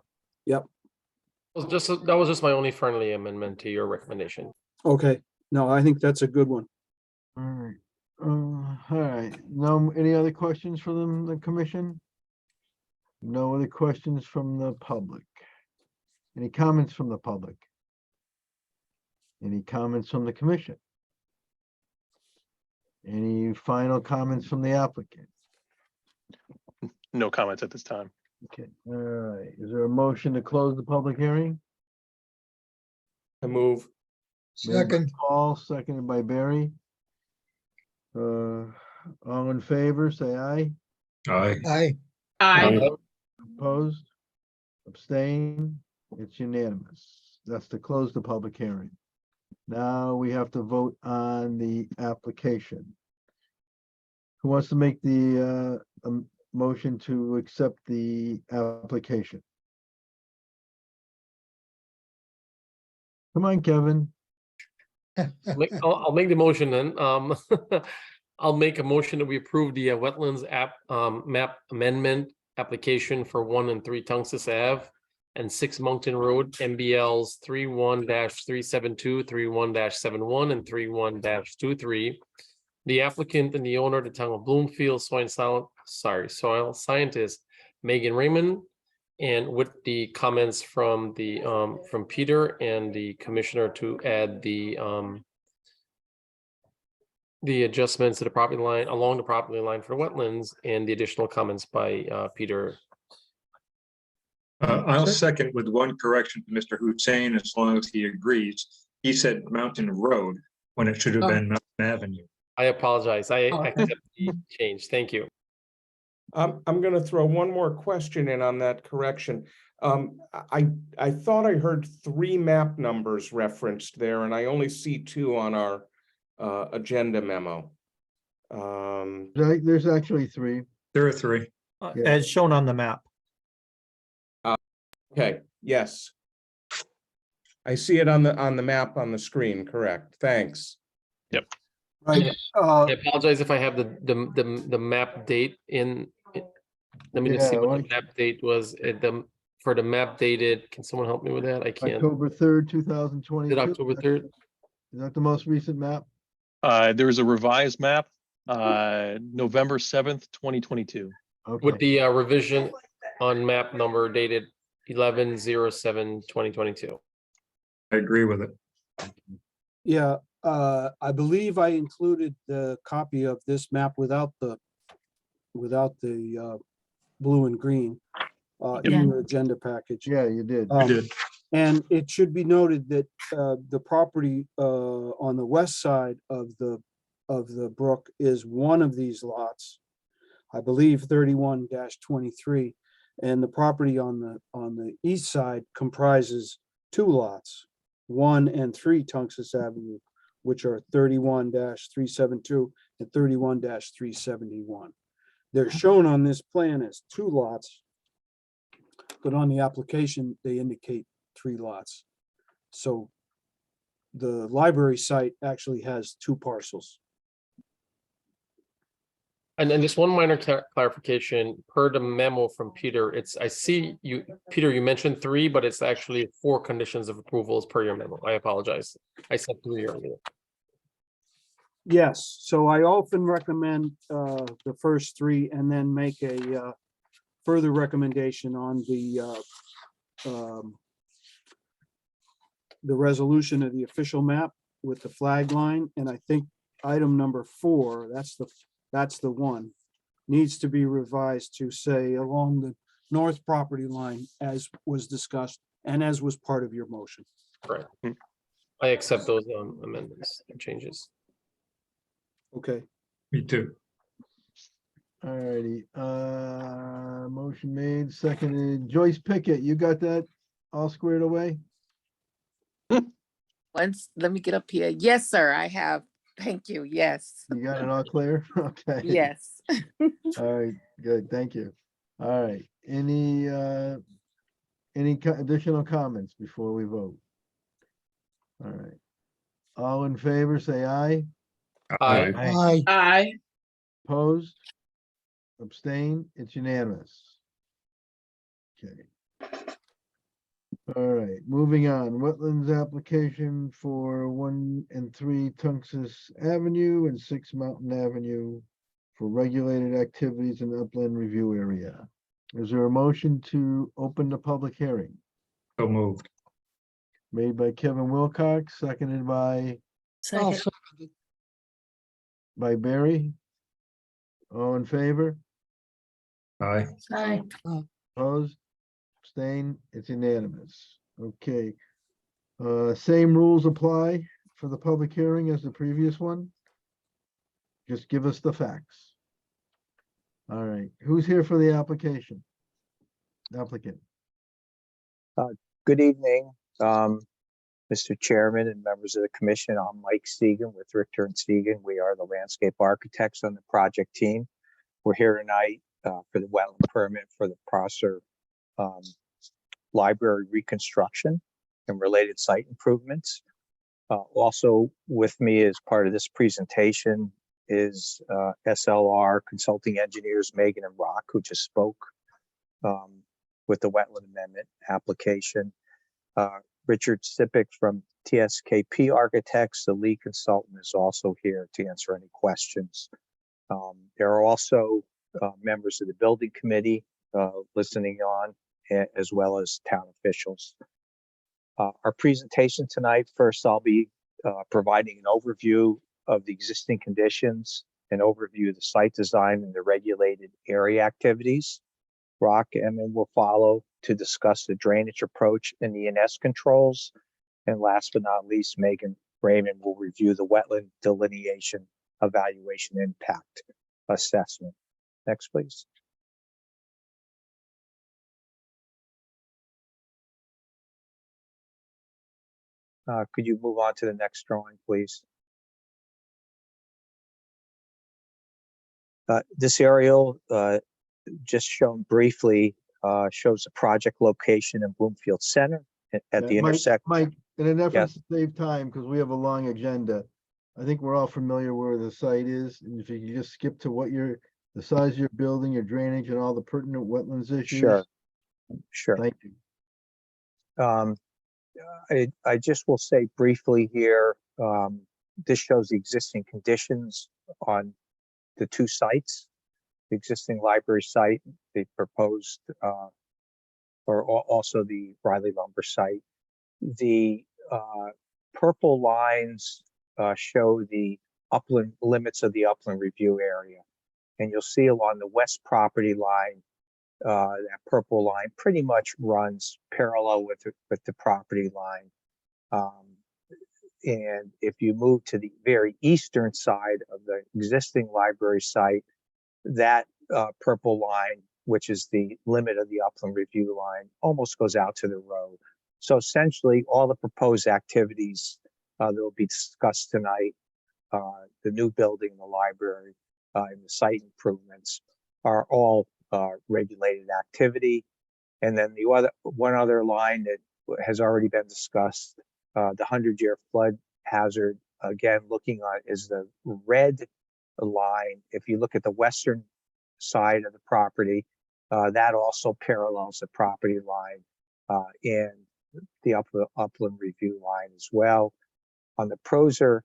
Yep, That was just my only friendly amendment to your recommendation. okay. No, I think that's a good one. All right. All right. No, any other questions from the commission? No other questions from the public? Any comments from the public? Any comments from the commission? Any final comments from the applicant? No comments at this time. Okay, all right. Is there a motion to close the public hearing? I move. Made by Second, Paul, seconded by Barry. All in favor, say aye. Aye. aye. Opposed? Abstain? It's unanimous. That's to close the public hearing. Now we have to vote on the application. Who wants to make the motion to accept the application? Come on, Kevin. I'll make the motion then. I'll make a motion that we approve the wetlands map amendment application for 1 and 3 Tungus Ave and 6 Moncton Road, MBLs 31-372, 31-71, and 31-23. The applicant and the owner of the town of Bloomfield, soil scientist Megan Raymond, and with the comments from the from Peter and the commissioner to add the adjustments to the property line along the property line for wetlands and the additional comments by Peter. I'll second with one correction to Mr. Hussein, as long as he agrees. He said Mountain Road when it should have been Mountain Avenue. I apologize. I accept the change. Thank you. I'm going to throw one more question in on that correction. I thought I heard 3 map numbers referenced there, and I only see 2 on our agenda memo. There's actually 3. There are 3. Yeah. As shown on the map. Okay, yes. I see it on the map on the screen, correct. Thanks. Right, I apologize if I have the map date in. Let me just see Yeah, what like- the map date was for the map dated. Can someone help me with that? I can't. October 3rd, Is 2022. it October 3rd? Is that the most recent map? There is a revised map, November 7th, 2022. With Okay, the revision on map number dated 11/07/2022. I agree with it. yeah, I believe I included the copy of this map without the blue and green in Yeah. your agenda package. yeah, you did. I did. And it should be noted that the property on the west side of the brook is one of these lots. I believe 31-23, and the property on the east side comprises 2 lots, 1 and 3 Tungus Avenue, which are 31-372 and 31-371. They're shown on this plan as 2 lots, but on the application, they indicate 3 lots. So the library site actually has 2 parcels. And then just one minor clarification, per the memo from Peter, I see you, Peter, you mentioned 3, but it's actually 4 conditions of approvals per your memo. I apologize. I said 3 earlier. Yes, so I often recommend the first 3 and then make a further recommendation on the resolution of the official map with the flag line. And I think item number 4, that's the one, needs to be revised to say along the north property line as was discussed and as was part of your motion. Correct. I accept those amendments and changes. Okay, Me too. Alrighty, motion made, seconded. Joyce Pickett, you got that all squared away? Let me get up here. Yes, sir, I have. Thank you. Yes. You got it all clear? Okay. Yes. All right, good, thank you. All right, any additional comments before we vote? All right. All in favor, say aye. Aye. Aye. Aye. Opposed? Abstain? It's unanimous. Okay. All right, moving on. Wetlands application for 1 and 3 Tungus Avenue and 6 Mountain Avenue for regulated activities in the upland review area. Is there a motion to open the public hearing? So moved. Made by Kevin Wilcox, seconded by I'll Second, second it. Barry. All in favor? Aye. aye. Opposed? Abstain? It's unanimous. Okay. Same rules apply for the public hearing as the previous one? Just give us the facts. All right, who's here for the application? Applicant. Good evening, Mr. Chairman and members of the commission. I'm Mike Segan with Richter and Segan. We are the landscape architects on the project team. We're here tonight for the wetland permit for the Prosser Library reconstruction and related site improvements. Also with me as part of this presentation is SLR consulting engineers Megan and Rock, who just spoke with the wetland amendment application. Richard Sipic from TSKP Architects, the lead consultant, is also here to answer any questions. There are also members of the building committee listening on, as well as town officials. Our presentation tonight, first I'll be providing an overview of the existing conditions, an overview of the site design and the regulated area activities. Rock Emmett will follow to discuss the drainage approach and the ENS controls. And last but not least, Megan Raymond will review the wetland delineation evaluation impact assessment. Next, please. Could you move on to the next drawing, please? This aerial, just shown briefly, shows the project location in Bloomfield Center at the intersection. Mike, in an effort Yes. to save time, because we have a long agenda, I think we're all familiar where the site is, and if you could just skip to what the size of your building, your drainage, and all the pertinent wetlands issues. Sure, sure. Thank you. I just will say briefly here, this shows the existing conditions on the 2 sites, the existing library site, the proposed, also the Riley lumber site. The purple lines show the upland limits of the upland review area. And you'll see along the west property line, that purple line pretty much runs parallel with the property line. And if you move to the very eastern side of the existing library site, that purple line, which is the limit of the upland review line, almost goes out to the road. So essentially all the proposed activities that will be discussed tonight, the new building, the library, and the site improvements are all regulated activity. And then the one other line that has already been discussed, the 100-year flood hazard, again, looking at is the red line, if you look at the western side of the property, that also parallels the property line and the upland review line as well. On the Prosser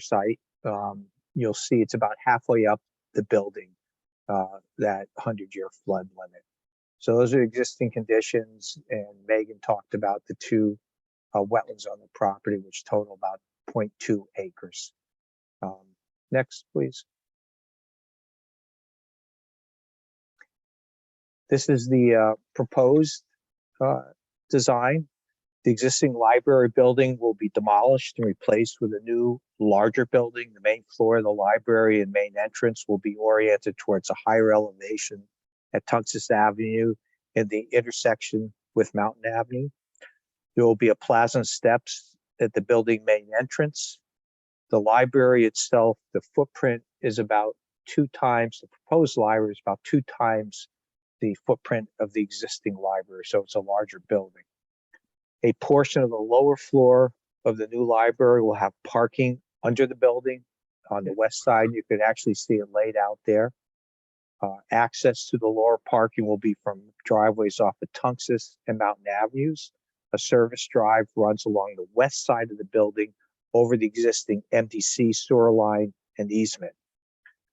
site, you'll see it's about halfway up the building, that 100-year flood limit. So those are existing conditions, and Megan talked about the two wetlands on the property, which total about 0.2 acres. Next, please. This is the proposed design. The existing library building will be demolished and replaced with a new, larger building. The main floor of the library and main entrance will be oriented towards a higher elevation at Tungus Avenue in the intersection with Mountain Avenue. There will be a plaza and steps at the building main entrance. The library itself, the footprint is about 2 times, the proposed library is about 2 times the footprint of the existing library, so it's a larger building. A portion of the lower floor of the new library will have parking under the building. On the west side, you can actually see it laid out there. Access to the lower parking will be from driveways off of Tungus and Mountain Avenues. A service drive runs along the west side of the building over the existing MDC sewer line and easement.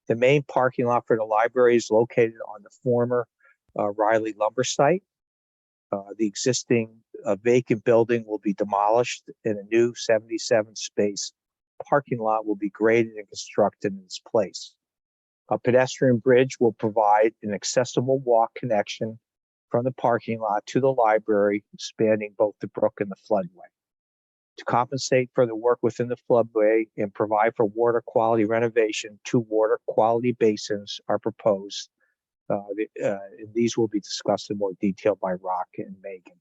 The main parking lot for the library is located on the former Riley lumber site. The existing vacant building will be demolished and a new 77 space parking lot will be graded and constructed in its place. A pedestrian bridge will provide an accessible walk connection from the parking lot to the library, spanning both the brook and the floodway. To compensate for the work within the floodway and provide for water quality renovation, 2 water quality basins are proposed. These will be discussed in more detail by Rock and Megan.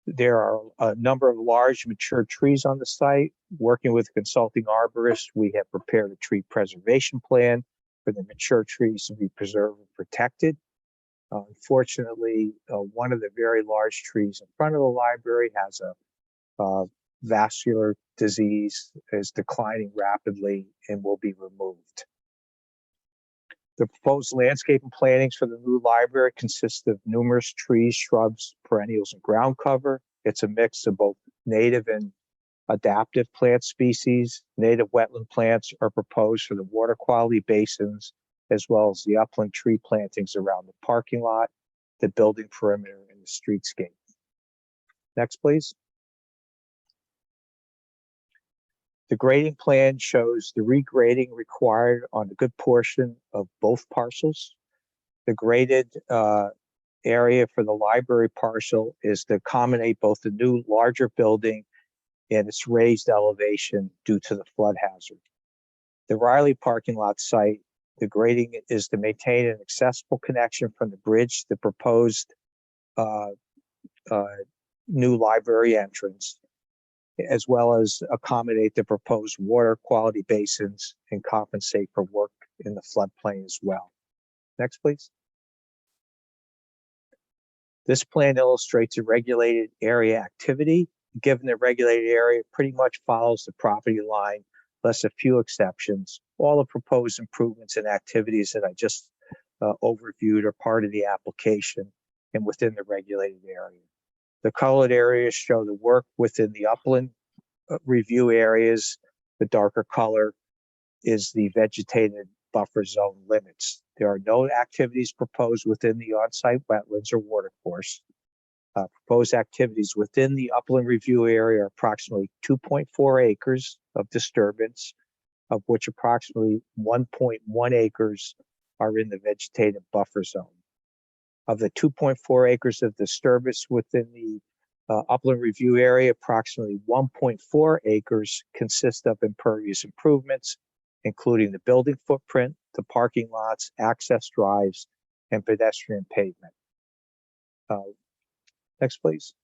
There are a number of large mature trees on the site. Working with a consulting arborist, we have prepared a tree preservation plan for the mature trees to be preserved and protected. Unfortunately, one of the very large trees in front of the library has a vascular disease, is declining rapidly and will be removed. The proposed landscape and plantings for the new library consist of numerous trees, shrubs, perennials, and ground cover. It's a mix of both native and adaptive plant species. Native wetland plants are proposed for the water quality basins, as well as the upland tree plantings around the parking lot, the building perimeter, and the streetscape. Next, please. The grading plan shows the regrading required on a good portion of both parcels. The graded area for the library parcel is to accommodate both the new larger building and its raised elevation due to the flood hazard. The Riley parking lot site, the grading is to maintain an accessible connection from the bridge to the proposed new library entrance, as well as accommodate the proposed water quality basins and compensate for work in the floodplain as well. Next, please. This plan illustrates a regulated area activity. Given the regulated area pretty much follows the property line, less a few exceptions. All the proposed improvements and activities that I just overviewed are part of the application and within the regulated area. The colored areas show the work within the upland review areas. The darker color is the vegetated buffer zone limits. There are no activities proposed within the on-site wetlands or watercourse. Proposed activities within the upland review area are approximately 2.4 acres of disturbance, of which approximately 1.1 acres are in the vegetated buffer zone. Of the 2.4 acres of disturbance within the upland review area, approximately 1.4 acres consist of impervious improvements, including the building footprint, the parking lots, access drives, and pedestrian pavement. Next, please.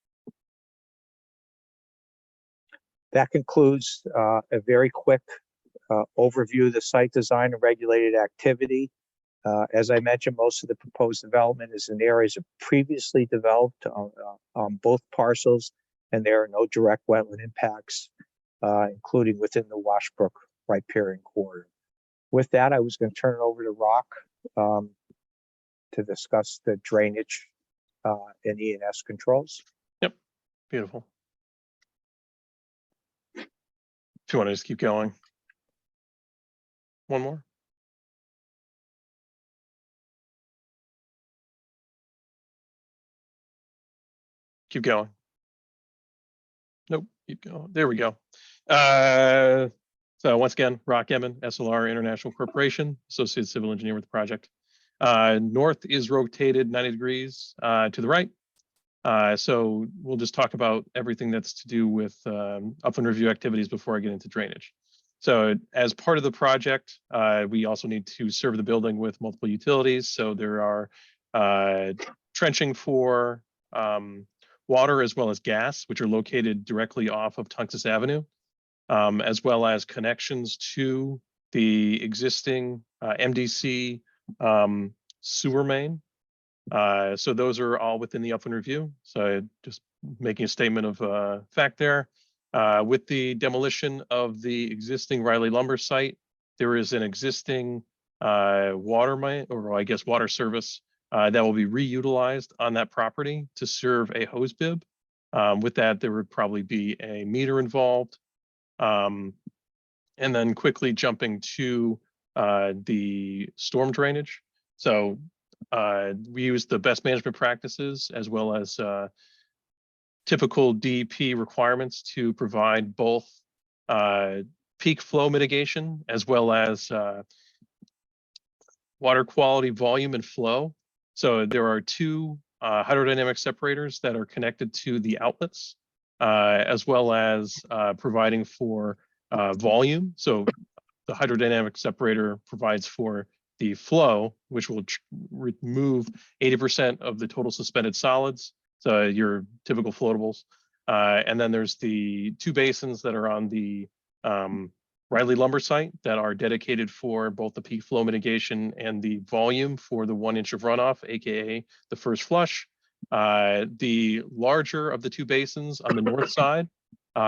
That concludes a very quick overview of the site design and regulated activity. As I mentioned, most of the proposed development is in areas of previously developed on both parcels, and there are no direct wetland impacts, including within the Washbrook riparian corridor. With that, I was going to turn it over to Rock to discuss the drainage and E&S controls. Beautiful. If you want to just keep going. One more. Keep going. Nope, keep going. There we go. So once again, Rock Emmon, SLR International Corporation, Associate Civil Engineer with the project. North is rotated 90 degrees to the right. So we'll just talk about everything that's to do with upland review activities before I get into drainage. So as part of the project, we also need to serve the building with multiple utilities. So there are trenching for water as well as gas, which are located directly off of Tungus Avenue, as well as connections to the existing MDC sewer main. So those are all within the upland review. So just making a statement of fact there. With the demolition of the existing Riley lumber site, there is an existing water main, or I guess water service, that will be reutilized on that property to serve a hose bib. With that, there would probably be a meter involved. And then quickly jumping to the storm drainage. So we use the best management practices as well as typical DEP requirements to provide both peak flow mitigation as well as water quality, volume, and flow. So there are two hydrodynamic separators that are connected to the outlets, as well as providing for volume. So the hydrodynamic separator provides for the flow, which will remove 80% of the total suspended solids, so your typical floatables. And then there's the two basins that are on the Riley lumber site that are dedicated for both the peak flow mitigation and the volume for the 1 inch of runoff, AKA the first flush. The larger of the two basins on the north side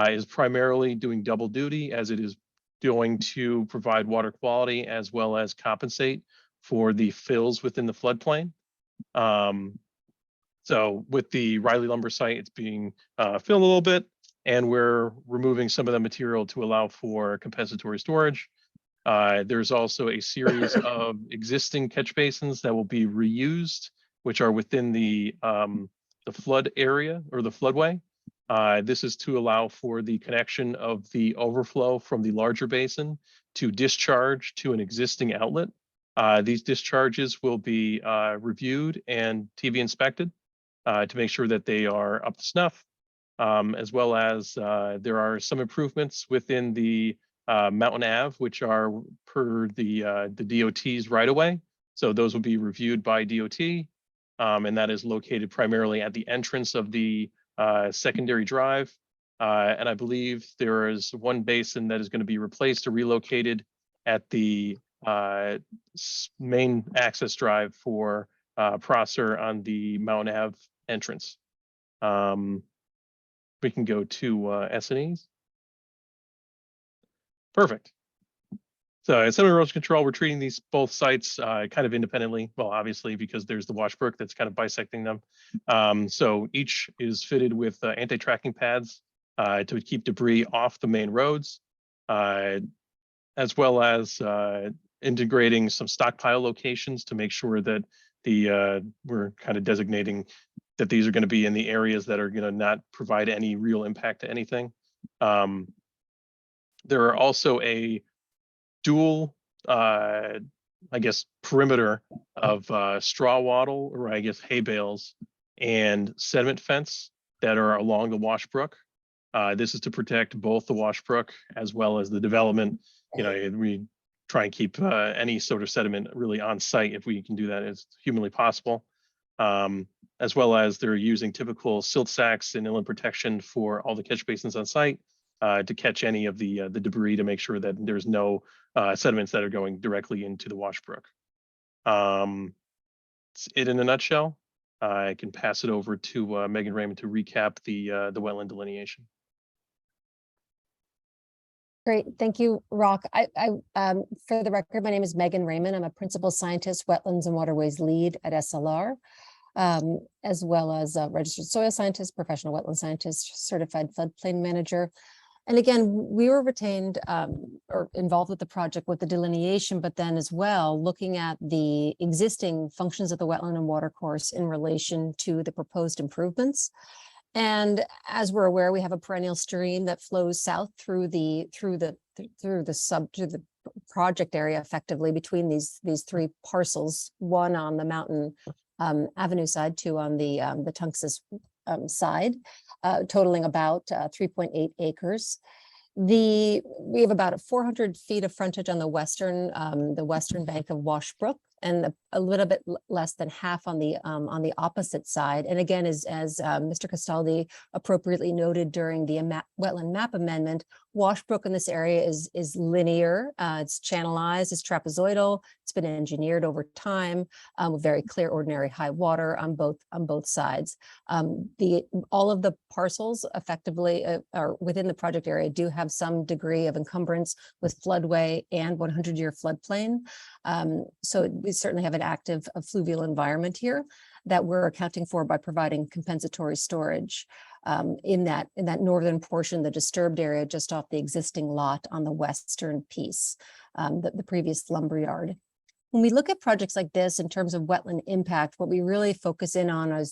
is primarily doing double duty, as it is going to provide water quality as well as compensate for the fills within the floodplain. So with the Riley lumber site, it's being filled a little bit, and we're removing some of the material to allow for compensatory storage. There's also a series of existing catch basins that will be reused, which are within the flood area or the floodway. This is to allow for the connection of the overflow from the larger basin to discharge to an existing outlet. These discharges will be reviewed and TV inspected to make sure that they are up to snuff, as well as there are some improvements within the Mountain Ave, which are per the DOT's right of way. So those will be reviewed by DOT, and that is located primarily at the entrance of the secondary drive. And I believe there is one basin that is going to be replaced or relocated at the main access drive for Prosser on the Mountain Ave entrance. We can go to S&Es. Perfect. So at sediment erosion control, we're treating these both sites kind of independently. Well, obviously, because there's the washbrook that's kind of bisecting them. So each is fitted with anti-tracking pads to keep debris off the main roads, as well as integrating some stockpile locations to make sure that we're kind of designating that these are going to be in the areas that are going to not provide any real impact to anything. There are also a dual, I guess, perimeter of straw wattle, or I guess hay bales, and sediment fence that are along the washbrook. This is to protect both the washbrook as well as the development. You know, we try and keep any sort of sediment really on site if we can do that as humanly possible. As well as they're using typical silt sacks and inland protection for all the catch basins on site to catch any of the debris to make sure that there's no sediments that are going directly into the washbrook. It's it in a nutshell. I can pass it over to Megan Raymond to recap the wetland delineation. Great, thank you, Rock. For the record, my name is Megan Raymond. I'm a principal scientist, wetlands and waterways lead at SLR, as well as a registered soil scientist, professional wetland scientist, certified floodplain manager. And again, we were retained or involved with the project with the delineation, but then as well, looking at the existing functions of the wetland and watercourse in relation to the proposed improvements. And as we're aware, we have a perennial stream that flows south through the project area effectively between these three parcels, one on the Mountain Avenue side, two on the Tungus side, totaling about 3.8 acres. We have about 400 feet of frontage on the western bank of Washbrook, and a little bit less than half on the opposite side. And again, as Mr. Castaldi appropriately noted during the wetland map amendment, Washbrook in this area is linear, it's channelized, it's trapezoidal, it's been engineered over time, with very clear ordinary high water on both sides. All of the parcels effectively are within the project area do have some degree of encumbrance with floodway and 100-year floodplain. So we certainly have an active fluvial environment here that we're accounting for by providing compensatory storage in that northern portion, the disturbed area just off the existing lot on the western piece, the previous lumberyard. When we look at projects like this in terms of wetland impact, what we really focus in on are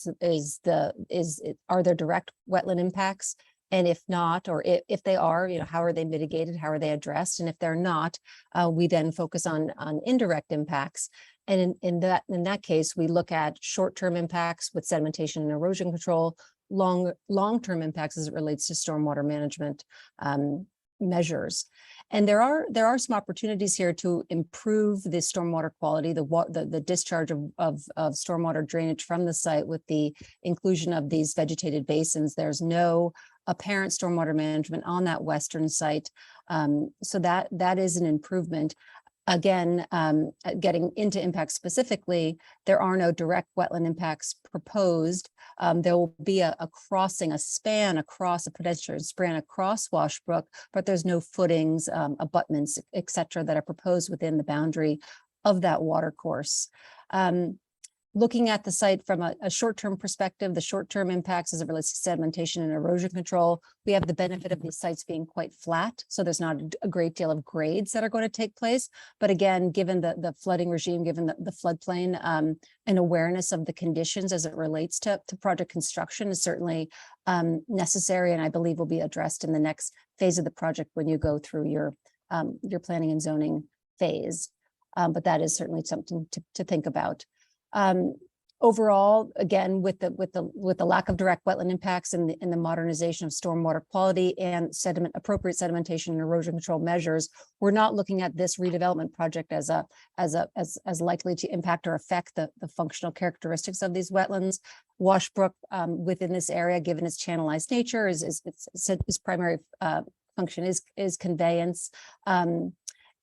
there direct wetland impacts? And if not, or if they are, how are they mitigated? How are they addressed? And if they're not, we then focus on indirect impacts. And in that case, we look at short-term impacts with sedimentation and erosion control, long-term impacts as it relates to stormwater management measures. And there are some opportunities here to improve the stormwater quality, the discharge of stormwater drainage from the site with the inclusion of these vegetated basins. There's no apparent stormwater management on that western site. So that is an improvement. Again, getting into impacts specifically, there are no direct wetland impacts proposed. There will be a crossing, a span across a pedestrian span across Washbrook, but there's no footings, abutments, et cetera, that are proposed within the boundary of that watercourse. Looking at the site from a short-term perspective, the short-term impacts as it relates to sedimentation and erosion control, we have the benefit of these sites being quite flat. So there's not a great deal of grades that are going to take place. But again, given the flooding regime, given the floodplain, an awareness of the conditions as it relates to project construction is certainly necessary, and I believe will be addressed in the next phase of the project when you go through your planning and zoning phase. But that is certainly something to think about. Overall, again, with the lack of direct wetland impacts and the modernization of stormwater quality and appropriate sedimentation and erosion control measures, we're not looking at this redevelopment project as likely to impact or affect the functional characteristics of these wetlands. Washbrook within this area, given its channelized nature, its primary function is conveyance.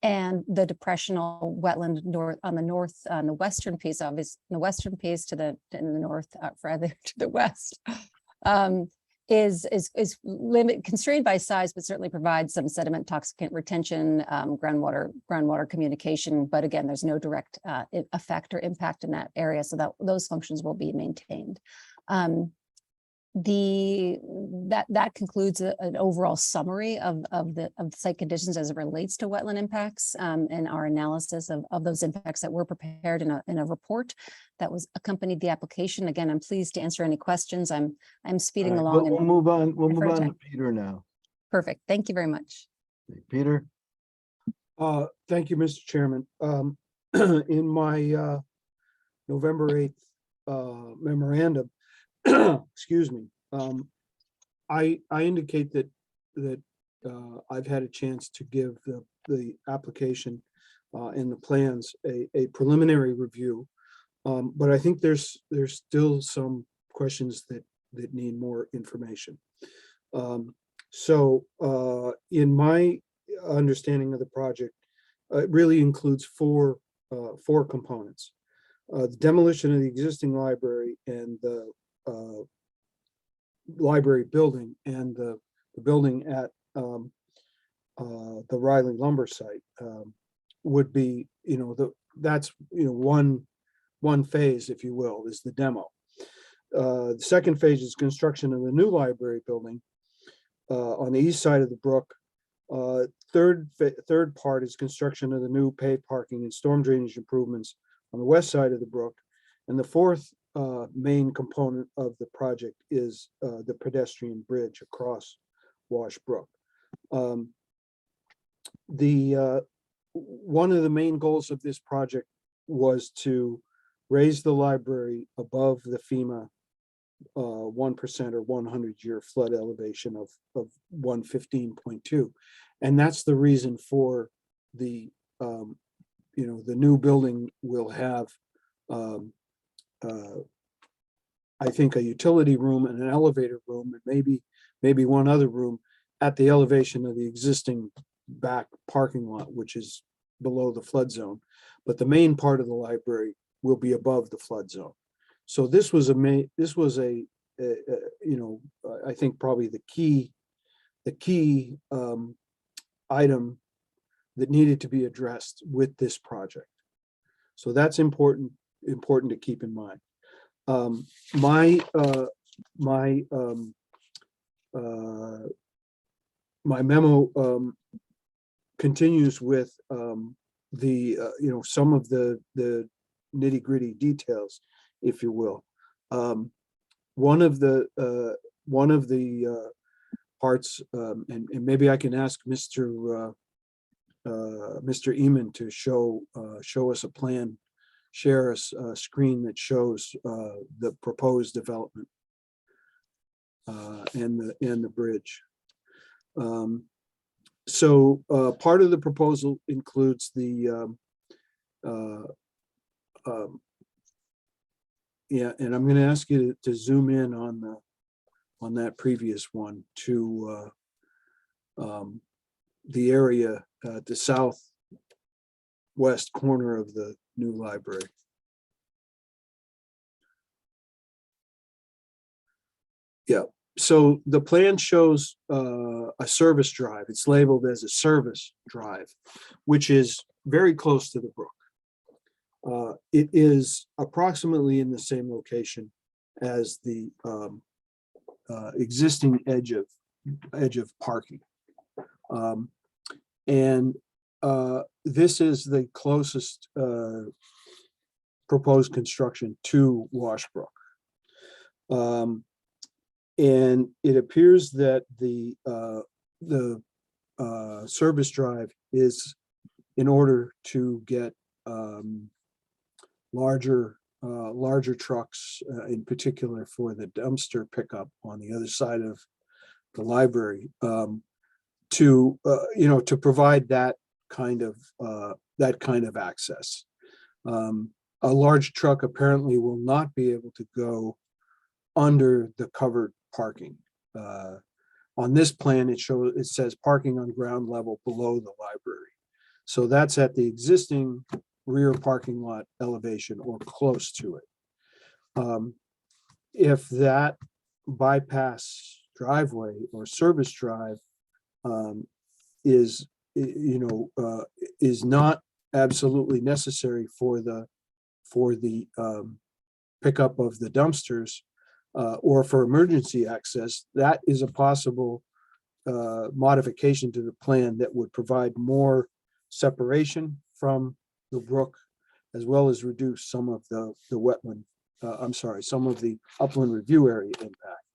And the depressional wetland on the western piece, obviously, the western piece to the west, is constrained by size, but certainly provides some sediment toxicant retention, groundwater communication. But again, there's no direct effect or impact in that area, so that those functions will be maintained. That concludes an overall summary of the site conditions as it relates to wetland impacts, and our analysis of those impacts that were prepared in a report that was accompanied the application. Again, I'm pleased to answer any questions. I'm speeding along. We'll move on. We'll move on to Peter now. Perfect. Thank you very much. Peter. Thank you, Mr. Chairman. In my November 8th memorandum, excuse me, I indicate that I've had a chance to give the application and the plans a preliminary review, but I think there's still some questions that need more information. So in my understanding of the project, it really includes four components: the demolition of the existing library and the library building and the building at the Riley lumber site, would be, that's, one phase, if you will, is the demo. The second phase is construction of the new library building on the east side of the brook. Third part is construction of the new paved parking and storm drainage improvements on the west side of the brook. And the fourth main component of the project is the pedestrian bridge across Wash Brook. One of the main goals of this project was to raise the library above the FEMA 1% or 100-year flood elevation of 115.2. And that's the reason for the new building will have, I think, a utility room and an elevator room, and maybe one other room at the elevation of the existing back parking lot, which is below the flood zone. But the main part of the library will be above the flood zone. So this was I think probably the key item that needed to be addressed with this project. So that's important to keep in mind. My memo continues with some of the nitty-gritty details, if you will. One of the parts, and maybe I can ask Mr. Eman to show us a plan, share us a screen that shows the proposed development and the bridge. So part of the proposal includes the and I'm going to ask you to zoom in on that previous one to the area at the southwest corner of the new library. Yeah, so the plan shows a service drive. It's labeled as a service drive, which is very close to the brook. It is approximately in the same location as the existing edge of parking. And this is the closest proposed construction to Washbrook. And it appears that the service drive is in order to get larger trucks, in particular for the dumpster pickup on the other side of the library, to provide that kind of access. A large truck apparently will not be able to go under the covered parking. On this plan, it says parking on ground level below the library. So that's at the existing rear parking lot elevation or close to it. If that bypass driveway or service drive is not absolutely necessary for the pickup of the dumpsters or for emergency access, that is a possible modification to the plan that would provide more separation from the brook, as well as reduce some of the wetland, some of the upland review area impact.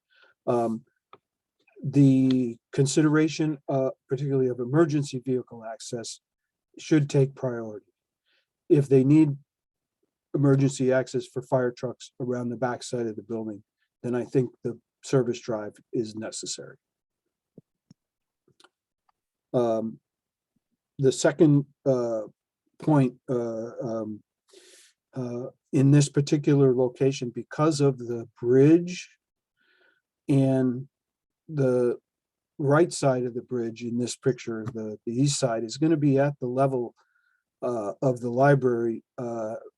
The consideration, particularly of emergency vehicle access, should take priority. If they need emergency access for fire trucks around the backside of the building, then I think the service drive is necessary. The second point in this particular location, because of the bridge and the right side of the bridge in this picture, the east side, is going to be at the level of the library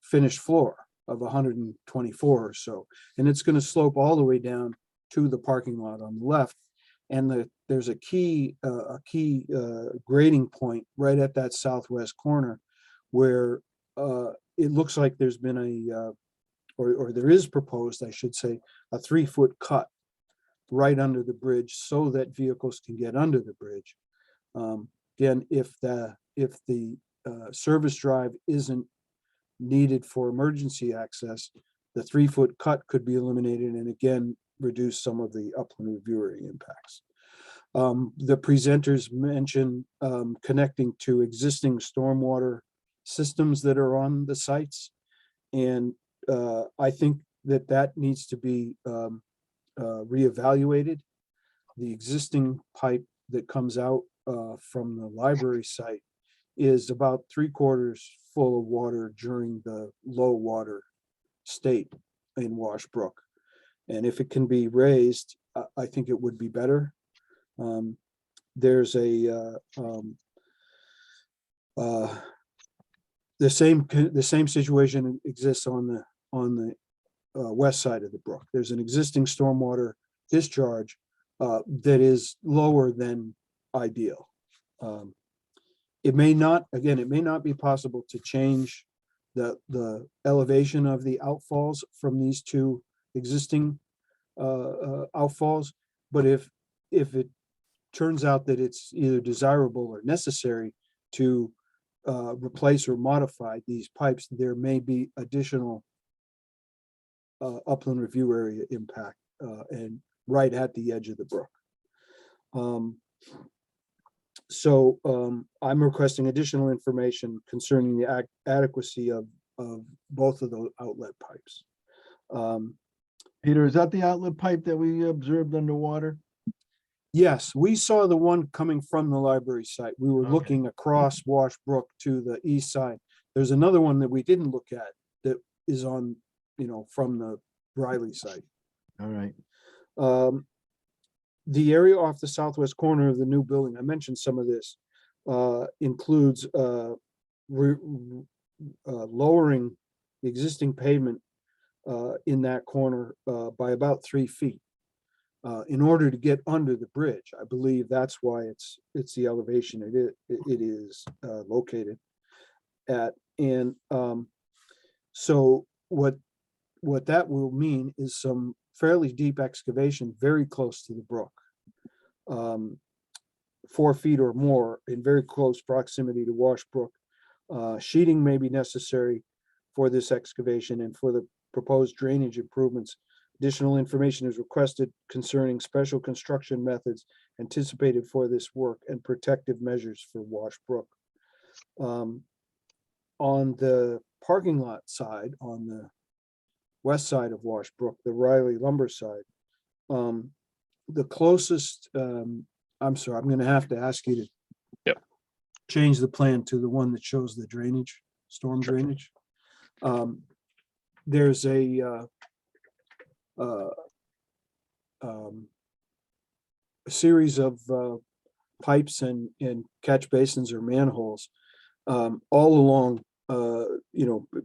finished floor of 124 or so, and it's going to slope all the way down to the parking lot on the left. And there's a key grading point right at that southwest corner where it looks like there's been or there is proposed, I should say, a 3-foot cut right under the bridge so that vehicles can get under the bridge. Again, if the service drive isn't needed for emergency access, the 3-foot cut could be eliminated and again reduce some of the upland reviewary impacts. The presenters mentioned connecting to existing stormwater systems that are on the sites, and I think that needs to be reevaluated. The existing pipe that comes out from the library site is about 3/4 full of water during the low water state in Wash Brook. And if it can be raised, I think it would be better. There's the same situation exists on the west side of the brook. There's an existing stormwater discharge that is lower than ideal. It may not be possible to change the elevation of the outfalls from these two existing outfalls, but if it turns out that it's either desirable or necessary to replace or modify these pipes, there may be additional upland review area impact and right at the edge of the brook. So I'm requesting additional information concerning the adequacy of both of those outlet pipes. Peter, is that the outlet pipe that we observed underwater? Yes, we saw the one coming from the library site. We were looking across Wash Brook to the east side. There's another one that we didn't look at that is on, from the Riley site. All right. The area off the southwest corner of the new building, I mentioned some of this, includes lowering the existing pavement in that corner by about 3 feet in order to get under the bridge. I believe that's why it's the elevation it is located at. And so what that will mean is some fairly deep excavation very close to the brook, 4 feet or more in very close proximity to Wash Brook. Sheeting may be necessary for this excavation and for the proposed drainage improvements. Additional information is requested concerning special construction methods anticipated for this work and protective measures for Wash Brook. On the parking lot side, on the west side of Wash Brook, the Riley lumber side, the closest, I'm sorry, I'm gonna have to ask you to change the plan to the one that shows the drainage, storm drainage. There's a series of pipes and catch basins or manholes all along,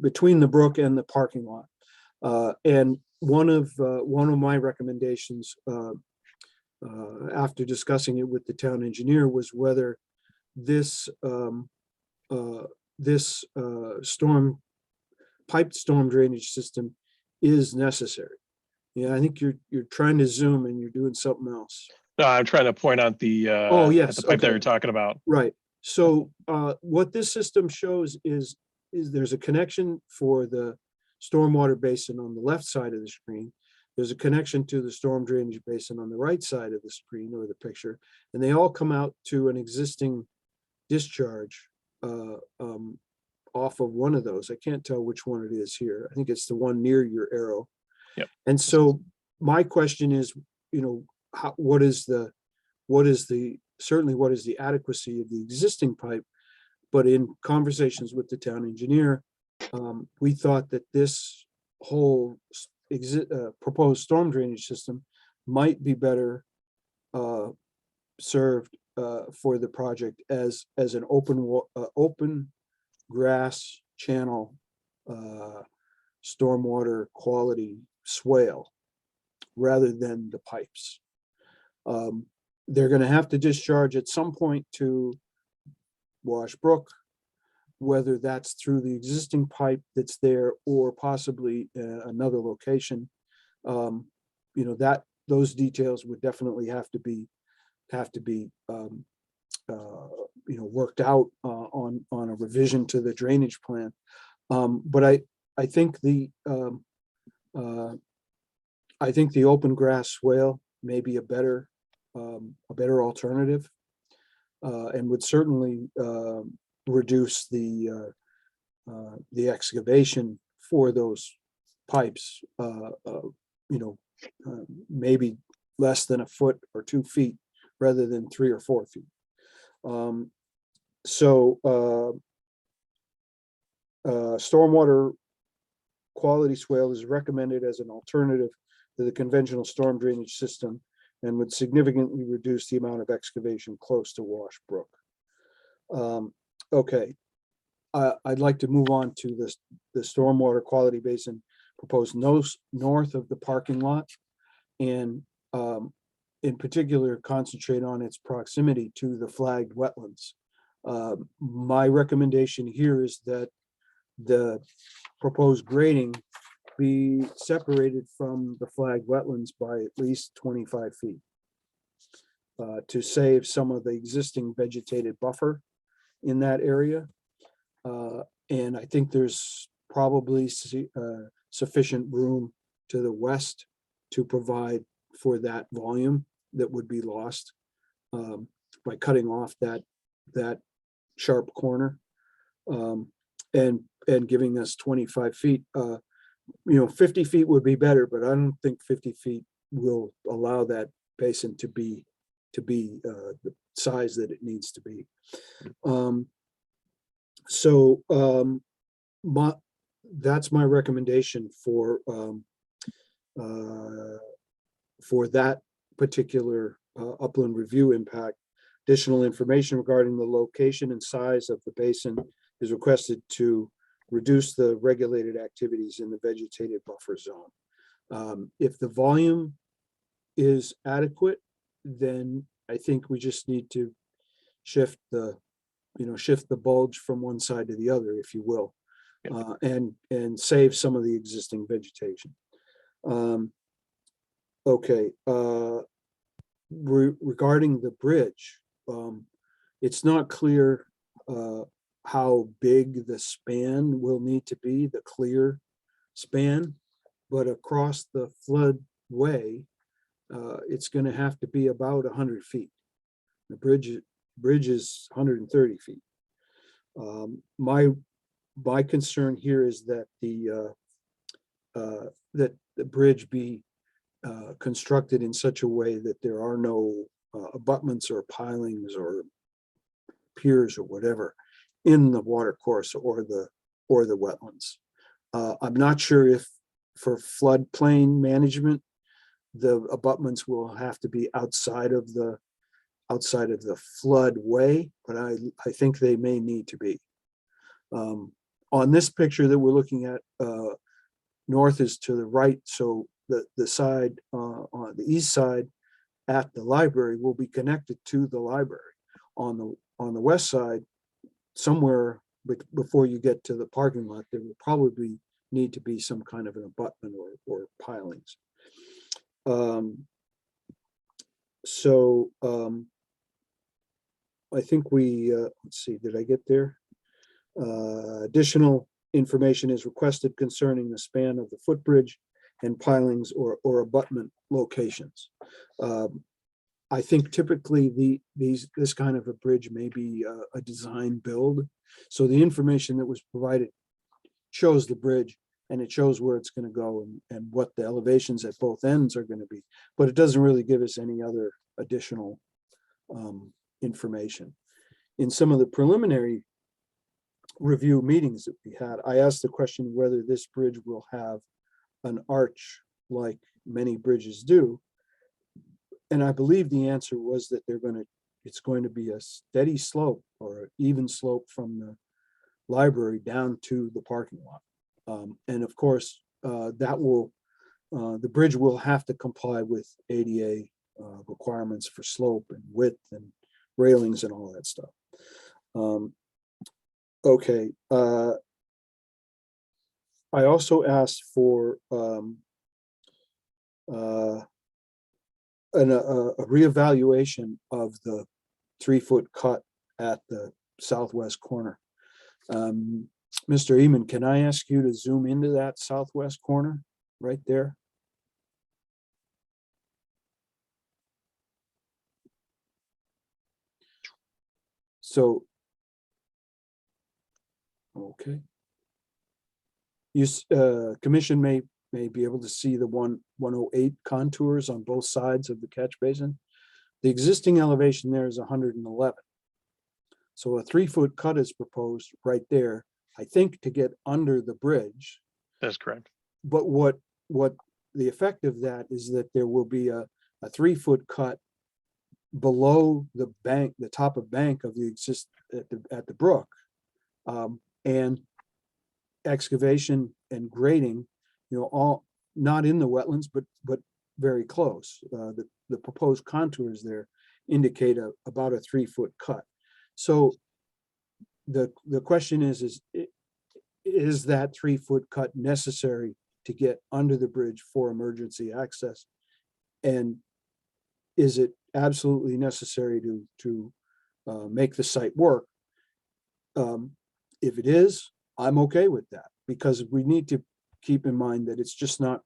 between the brook and the parking lot. And one of my recommendations after discussing it with the town engineer was whether this piped storm drainage system is necessary. Yeah, I think you're trying to zoom and you're doing something else. No, I'm trying to point out the Oh, yes, the pipe that okay. you're talking about. Right. So what this system shows is there's a connection for the stormwater basin on the left side of the screen. There's a connection to the storm drainage basin on the right side of the screen or the picture, and they all come out to an existing discharge off of one of those. I can't tell which one it is here. I think it's the one near your arrow. Yep. And so my question is, what is the adequacy of the existing pipe? But in conversations with the town engineer, we thought that this whole proposed storm drainage system might be better served for the project as an open grass channel stormwater quality swale rather than the pipes. they're gonna have to discharge at some point to Wash Brook, whether that's through the existing pipe that's there or possibly another location. You know, that those details would definitely have to be you know, worked out on a revision to the drainage plan. But I think the open grass swale may be a better alternative, and would certainly reduce the excavation for those pipes. You know, maybe less than a foot or 2 feet rather than 3 or 4 feet. Stormwater quality swale is recommended as an alternative to the conventional storm drainage system and would significantly reduce the amount of excavation close to Wash Brook. Okay, I'd like to move on to the stormwater quality basin proposed north of the parking lot, and in particular concentrate on its proximity to the flagged wetlands. My recommendation here is that the proposed grading be separated from the flagged wetlands by at least 25 feet to save some of the existing vegetated buffer in that area. And I think there's probably sufficient room to the west to provide for that volume that would be lost by cutting off that sharp corner, and giving us 25 feet. You know, 50 feet would be better, but I don't think 50 feet will allow that basin to be the size that it needs to be. That's my recommendation for that particular upland review impact. Additional information regarding the location and size of the basin is requested to reduce the regulated activities in the vegetated buffer zone. If the volume is adequate, then I think we just need to shift the bulge from one side to the other, if you will, and save some of the existing vegetation. Okay, regarding the bridge, it's not clear how big the span will need to be, the clear span, but across the floodway, it's going to have to be about 100 feet. The bridge is 130 feet. My concern here is that the bridge be constructed in such a way that there are no abutments or pilings or piers or whatever in the watercourse or the wetlands. I'm not sure if for floodplain management, the abutments will have to be outside of the floodway, but I think they may need to be. On this picture that we're looking at, north is to the right, so the side on the east side at the library will be connected to the library. On the west side, somewhere before you get to the parking lot, there will probably need to be some kind of an abutment or pilings. I think let's see, did I get there? Additional information is requested concerning the span of the footbridge and pilings or abutment locations. I think typically this kind of a bridge may be a design build. So the information that was provided shows the bridge and it shows where it's going to go and what the elevations at both ends are going to be, but it doesn't really give us any other additional information. In some of the preliminary review meetings that we had, I asked the question whether this bridge will have an arch like many bridges do. And I believe the answer was that it's going to be a steady slope or even slope from the library down to the parking lot. And of course, the bridge will have to comply with ADA requirements for slope and width and railings and all that stuff. Okay. I also asked for a reevaluation of the 3-foot cut at the southwest corner. Mr. Eman, can I ask you to zoom into that southwest corner right there? So, okay. You, commission may be able to see the 108 contours on both sides of the catch basin. The existing elevation there is 111. So a 3-foot cut is proposed right there, I think, to get under the bridge. That's correct. But what the effect of that is that there will be a 3-foot cut below the bank, the top of bank of the at the brook, and excavation and grading, all not in the wetlands, but very close. The proposed contours there indicate about a 3-foot cut. So the question is that 3-foot cut necessary to get under the bridge for emergency access? And is it absolutely necessary to make the site work? If it is, I'm okay with that, because we need to keep in mind that it's just not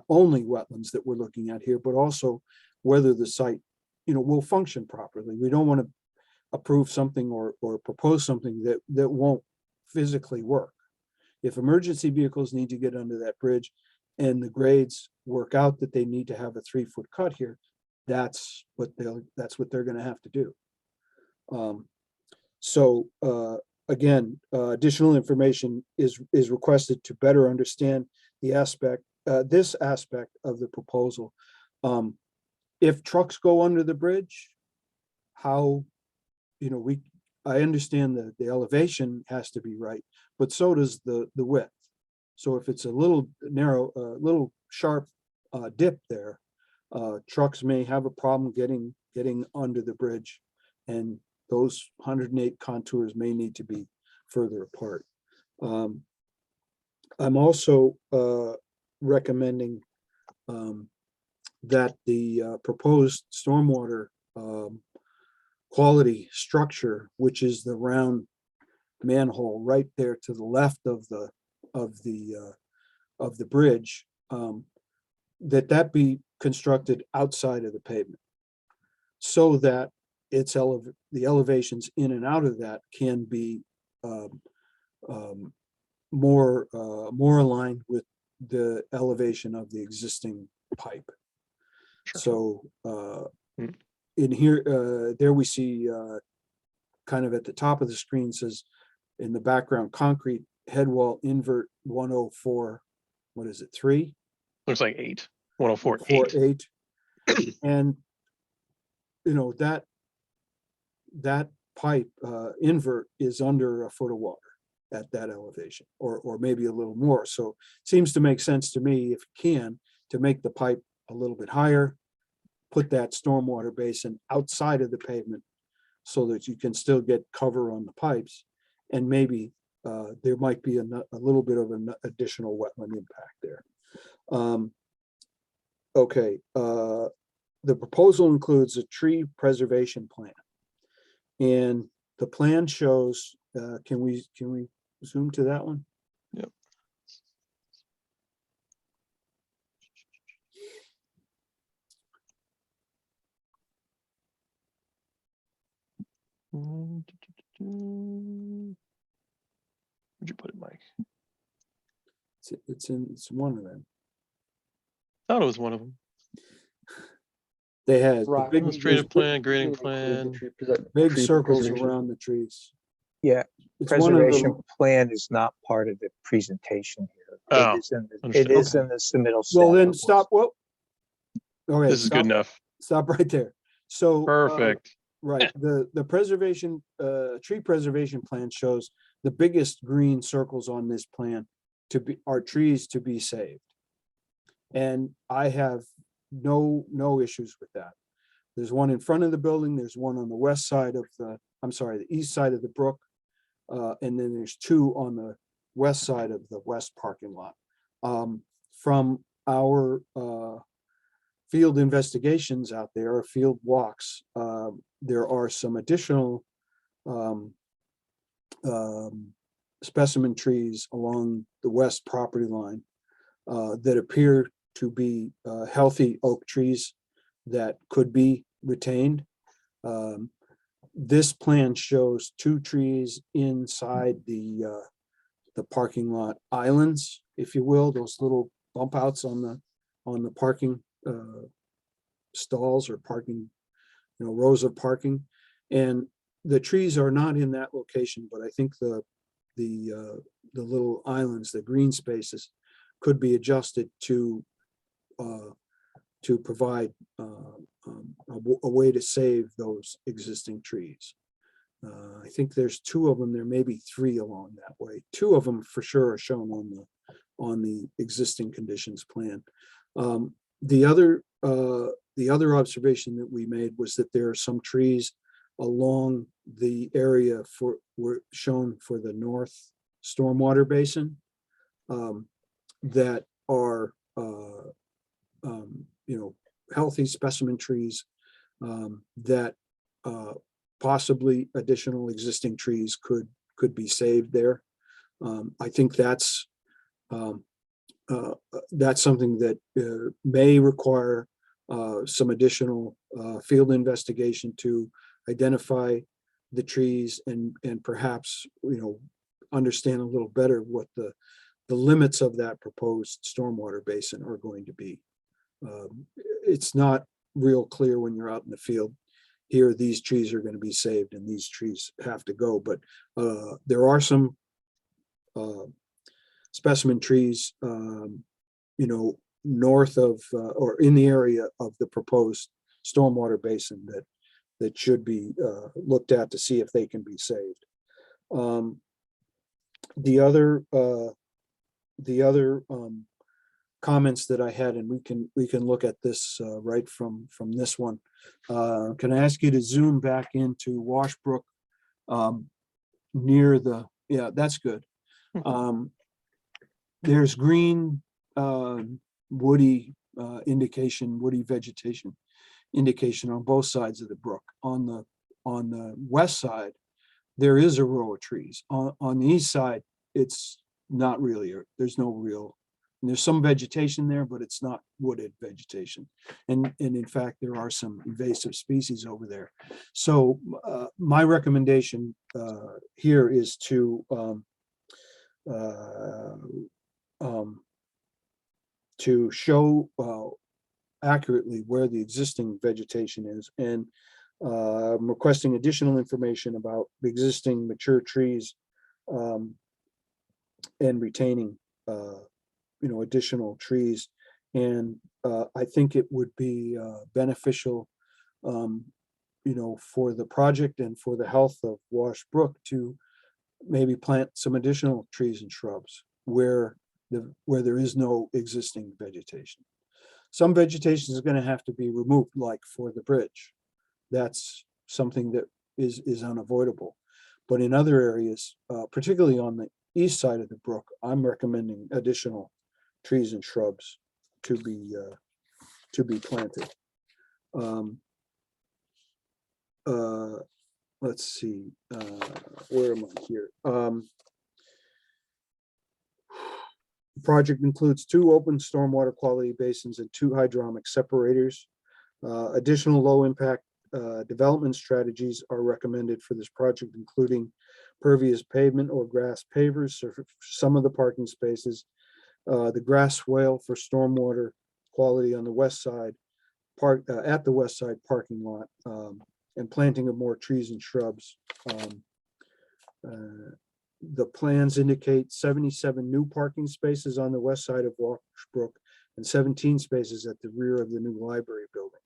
only wetlands that we're looking at here, but also whether the site, will function properly. We don't want to approve something or propose something that won't physically work. If emergency vehicles need to get under that bridge and the grades work out that they need to have a 3-foot cut here, that's what they're going to have to do. Again, additional information is requested to better understand the this aspect of the proposal. If trucks go under the bridge, how, I understand that the elevation has to be right, but so does the width. So if it's a little narrow, little sharp dip there, trucks may have a problem getting under the bridge, and those 108 contours may need to be further apart. I'm also recommending that the proposed stormwater quality structure, which is the round manhole right there to the left of the bridge, that be constructed outside of the pavement, so that the elevations in and out of that can be more aligned with the elevation of the existing pipe. So in here, there we see kind of at the top of the screen says in the background, concrete head wall invert 104, what is it, 3? Looks like 8, 104, 8. And that pipe invert is under a foot of water at that elevation, or maybe a little more. So it seems to make sense to me, if you can, to make the pipe a little bit higher, put that stormwater basin outside of the pavement so that you can still get cover on the pipes, and maybe there might be a little bit of an additional wetland impact there. Okay, the proposal includes a tree preservation plan, and the plan shows. Can we zoom to that one? Yep. Where'd you put it, Mike? It's one of them. Thought it was one of them. They had the Rock, big, Illustrative plan, grading include the plan. big tree circles preservation. around the trees. Yeah, It's one of preservation the, plan is not part of the presentation here. Oh, It is in understood. it is in the submittal. well, staff then report. stop. Well, okay, This is good enough. Stop right there. So Perfect. right, the preservation tree preservation plan shows the biggest green circles on this plan are trees to be saved, and I have no issues with that. There's one in front of the building, there's one on the west side of the east side of the brook. And then there's two on the west side of the west parking lot. From our field investigations out there, or field walks, there are some additional specimen trees along the west property line that appear to be healthy oak trees that could be retained. This plan shows two trees inside the parking lot islands, if you will, those little bump outs on the parking stalls or parking, rows of parking. And the trees are not in that location, but I think the little islands, the green spaces, could be adjusted to provide a way to save those existing trees. I think there's two of them. There may be three along that way. Two of them for sure are shown on the existing conditions plan. The other observation that we made was that there are some trees along the area were shown for the north stormwater basin that are healthy specimen trees that possibly additional existing trees could be saved there. I think that's something that may require some additional field investigation to identify the trees and perhaps understand a little better what the limits of that proposed stormwater basin are going to be. It's not real clear when you're out in the field. Here, these trees are going to be saved and these trees have to go. But there are some specimen trees, north of or in the area of the proposed stormwater basin that should be looked at to see if they can be saved. The other comments that I had, and we can look at this right from this one. Can I ask you to zoom back into Washbrook near the, yeah, that's good. There's green woody indication, woody vegetation indication on both sides of the brook. On the west side, there is a row of trees. On the east side, it's not really, there's no real, there's some vegetation there, but it's not wooded vegetation. And in fact, there are some invasive species over there. So my recommendation here is to show accurately where the existing vegetation is, and I'm requesting additional information about the existing mature trees and retaining additional trees. And I think it would be beneficial for the project and for the health of Washbrook to maybe plant some additional trees and shrubs where there is no existing vegetation. Some vegetation is going to have to be removed, like for the bridge. That's something that is unavoidable. But in other areas, particularly on the east side of the brook, I'm recommending additional trees and shrubs to be planted. Let's see, where am I here? The project includes 2 open stormwater quality basins and 2 hydromic separators. Additional low impact development strategies are recommended for this project, including pervious pavement or grass pavers for some of the parking spaces, the grass swale for stormwater quality on the west side, at the west side parking lot, and planting of more trees and shrubs. The plans indicate 77 new parking spaces on the west side of Washbrook and 17 spaces at the rear of the new library building.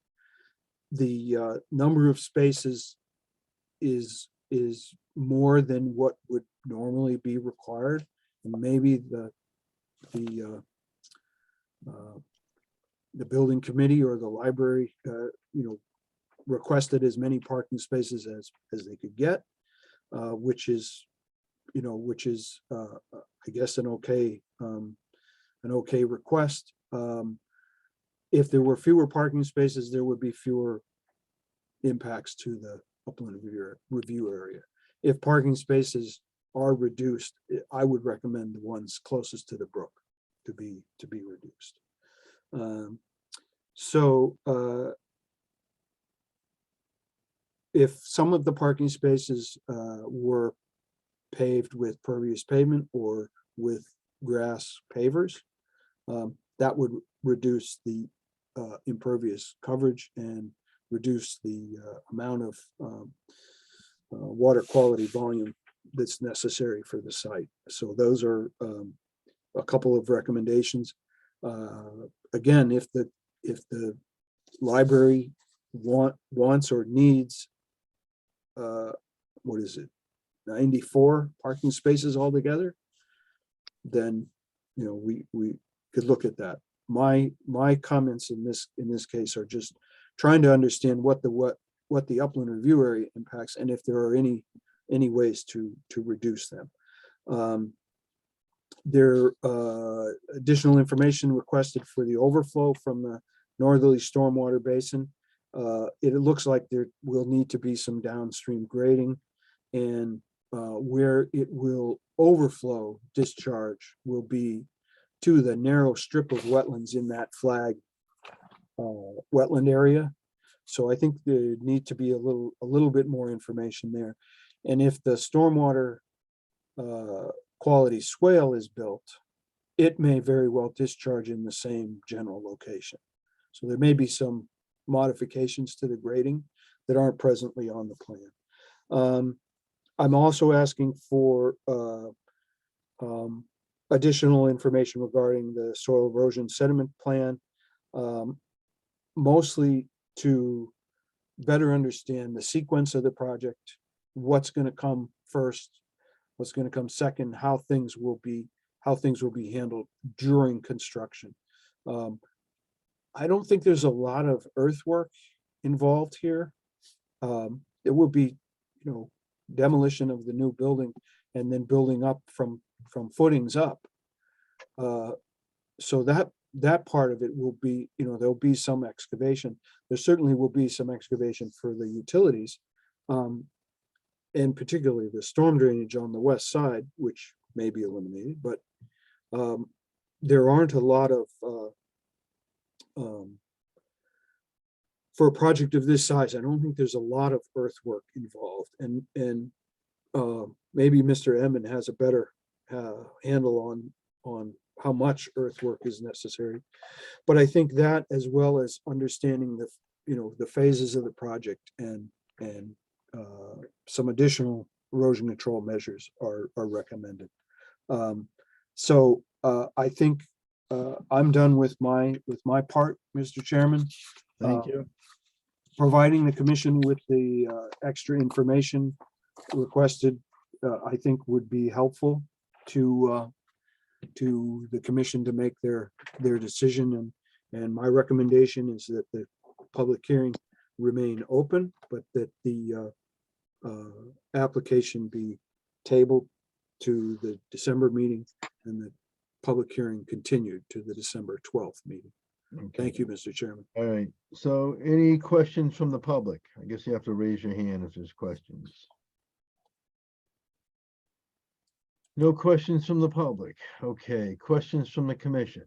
The number of spaces is more than what would normally be required, and maybe the the building committee or the library, requested as many parking spaces as they could get, which is, I guess, an okay request. If there were fewer parking spaces, there would be fewer impacts to the upland review area. If parking spaces are reduced, I would recommend the ones closest to the brook to be reduced. If some of the parking spaces were paved with pervious pavement or with grass pavers, that would reduce the impervious coverage and reduce the amount of water quality volume that's necessary for the site. So those are a couple of recommendations. Again, if the library wants or needs, 94 parking spaces altogether, then we could look at that. My comments in this case are just trying to understand what the upland review area impacts and if there are any ways to reduce them. There additional information requested for the overflow from the northerly stormwater basin. It looks like there will need to be some downstream grading, and where it will overflow discharge will be to the narrow strip of wetlands in that flag wetland area. So I think there need to be a little bit more information there. And if the stormwater quality swale is built, it may very well discharge in the same general location. So there may be some modifications to the grading that aren't presently on the plan. I'm also asking for additional information regarding the soil erosion sediment plan, mostly to better understand the sequence of the project, what's going to come first, what's going to come second, how things will be handled during construction. I don't think there's a lot of earthwork involved here. It will be, demolition of the new building and then building up from footings up. So that part of it will be, there'll be some excavation. There certainly will be some excavation for the utilities, and particularly the storm drainage on the west side, which may be eliminated, but there aren't a lot of, for a project of this size, I don't think there's a lot of earthwork involved, and maybe Mr. Emmett has a better handle on how much earthwork is necessary. But I think that, as well as understanding the phases of the project and some additional erosion control measures are recommended. So I think I'm done with my part, Mr. Chairman. Thank you. Providing the commission with the extra information requested, I think would be helpful to the commission to make their decision. And my recommendation is that the public hearing remain open, but that the application be tabled to the December meeting and the public hearing continued to the December 12th meeting. Thank you, Mr. Chairman. All right, so any questions from the public? I guess you have to raise your hand if there's questions. No questions from the public. Okay, questions from the commission.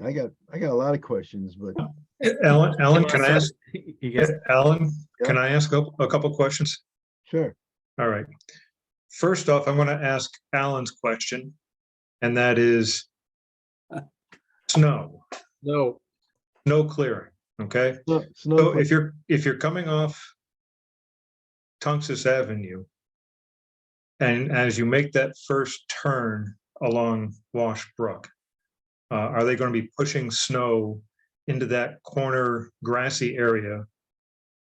I got a lot of questions, but Alan, can I ask, Alan, Yeah. can I ask a couple questions? sure. All right. First off, I want to ask Alan's question, and that is snow. No. No clearing, okay? Snow So if you're coming off Tungus Avenue, and as you make that first turn along Wash Brook, are they going to be pushing snow into that corner grassy area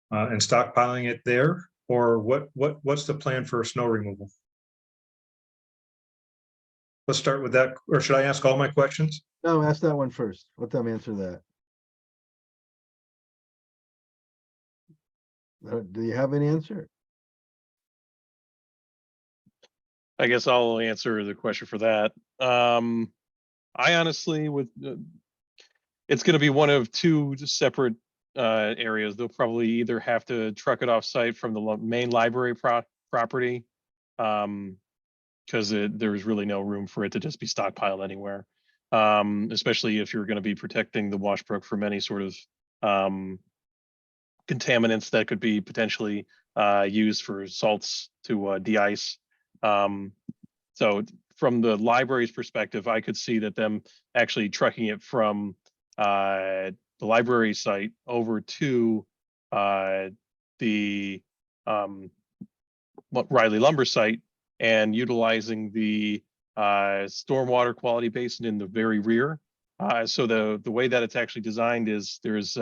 and stockpiling it there, or what's the plan for snow removal? let's start with that, or should I ask all my questions? No, ask that one first. Let them answer that. Do you have an answer? I guess I'll answer the question for that. I honestly it's going to be one of two separate areas. They'll probably either have to truck it off site from the main library property, because there's really no room for it to just be stockpiled anywhere. Especially if you're going to be protecting the Washbrook from any sort of contaminants that could be potentially used for salts to de-ice. So from the library's perspective, I could see that them actually trucking it from the library site over to the Riley Lumber site and utilizing the stormwater quality basin in the very rear. So the way that it's actually designed is there's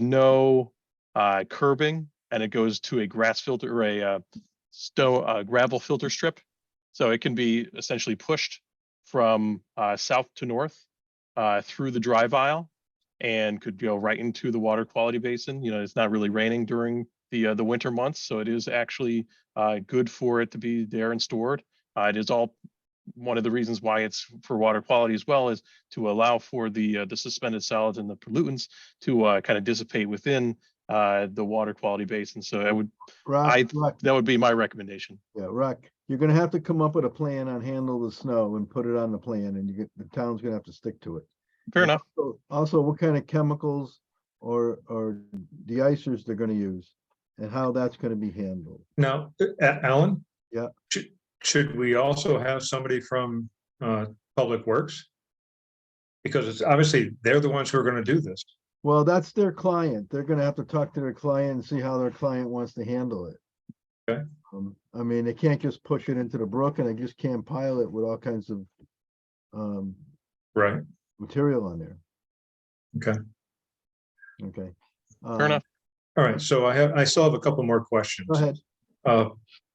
no curbing, and it goes to a grass filter or a gravel filter strip. So it can be essentially pushed from south to north through the drive aisle and could go right into the water quality basin. You know, it's not really raining during the winter months, so it is actually good for it to be there and stored. It is all one of the reasons why it's for water quality as well, is to allow for the suspended solids and the pollutants to kind of dissipate within the water quality basin. So that would be my recommendation. Yeah, Rock, you're gonna have to come up with a plan on handle the snow and put it on the plan, and the town's gonna have to stick to it. Fair enough. Also, what kind of chemicals or de-icers they're gonna use and how that's gonna be handled. Now, Alan? Yeah. Should we also have somebody from Public Works? Because it's obviously they're the ones who are going to do this. Well, that's their client. They're gonna have to talk to their client and see how their client wants to handle it. Okay. I mean, they can't just push it into the brook, and they just can't pile it with all kinds of Right. material on there. Okay. Okay. Fair enough. All right. So I still have a couple more questions. Go ahead.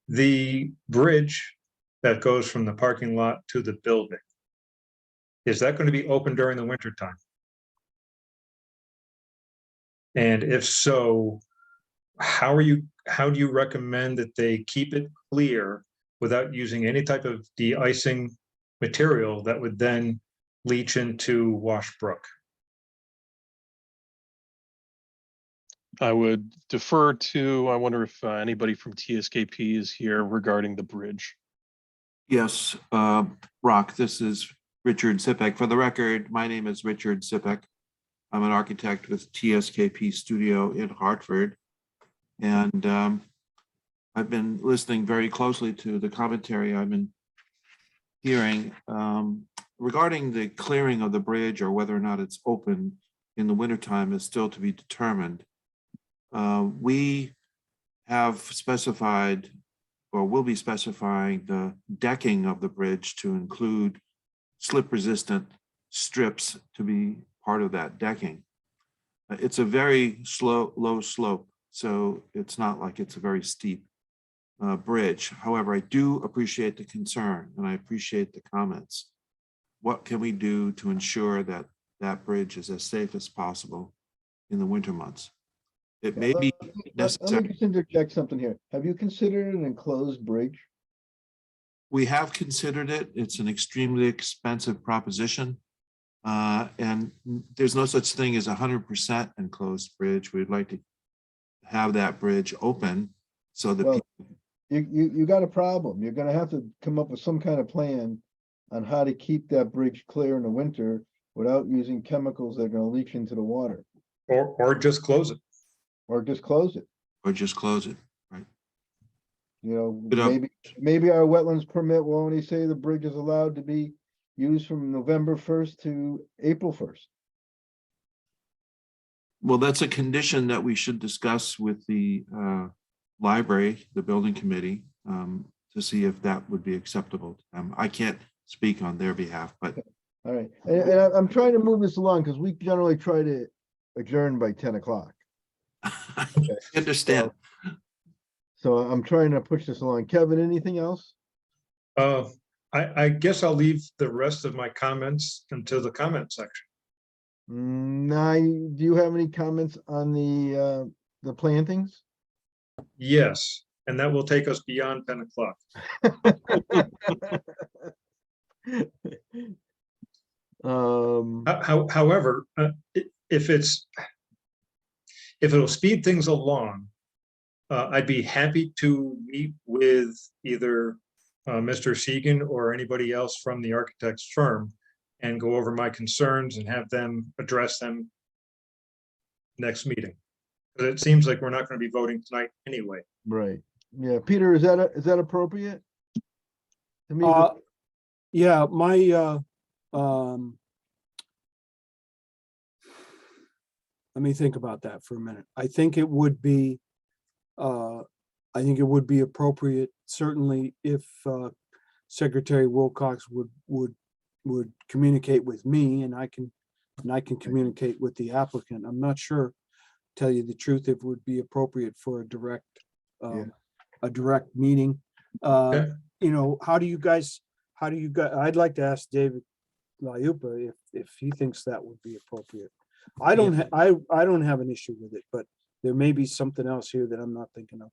The bridge that goes from the parking lot to the building, is that going to be open during the winter time? And if so, how do you recommend that they keep it clear without using any type of de-icing material that would then leach into Washbrook? I would defer to, I wonder if anybody from TSKP is here regarding the bridge. Yes, Rock, this is Richard Sipek. For the record, my name is Richard Sipek. I'm an architect with TSKP Studio in Hartford. And I've been listening very closely to the commentary I've been hearing regarding the clearing of the bridge, or whether or not it's open in the wintertime is still to be determined. We have specified, or will be specifying, the decking of the bridge to include slip-resistant strips to be part of that decking. It's a very low slope, so it's not like it's a very steep bridge. However, I do appreciate the concern and I appreciate the comments. What can we do to ensure that that bridge is as safe as possible in the winter months? It may be necessary. Let me just interject something here. Have you considered an enclosed bridge? We have considered it. It's an extremely expensive proposition. And there's no such thing as 100% enclosed bridge. We'd like to have that bridge open so that Well, you got a problem. You're gonna have to come up with some kind of plan on how to keep that bridge clear in the winter without using chemicals that are gonna leach into the water. Or just close it. Or just close it. or just close it, right? You know, But, maybe our wetlands permit will only say the bridge is allowed to be used from November 1st to April 1st. Well, that's a condition that we should discuss with the library, the building committee, to see if that would be acceptable. I can't speak on their behalf, but. All right, and I'm trying to move this along because we generally try to adjourn by 10 o'clock. I understand. So I'm trying to push this along. Kevin, anything else? I guess I'll leave the rest of my comments until the comment section. Now, do you have any comments on the plantings? Yes, and that will take us beyond 10 o'clock. However, if it'll speed things along, I'd be happy to meet with either Mr. Segan or anybody else from the architect's firm and go over my concerns and have them address them next meeting. But it seems like we're not going to be voting tonight anyway. Right, yeah, Peter, is that appropriate? To meet with- Yeah, my, let me think about that for a minute. I think it would be appropriate, certainly if Secretary Wilcox would communicate with me, and I can communicate with the applicant. I'm not sure, tell you the truth, if it would be appropriate for a direct meeting. Okay. You know, how do you guys, I'd like to ask David Liupa if he thinks that would be appropriate. I don't have an issue with it, but there may be something else here that I'm not thinking of.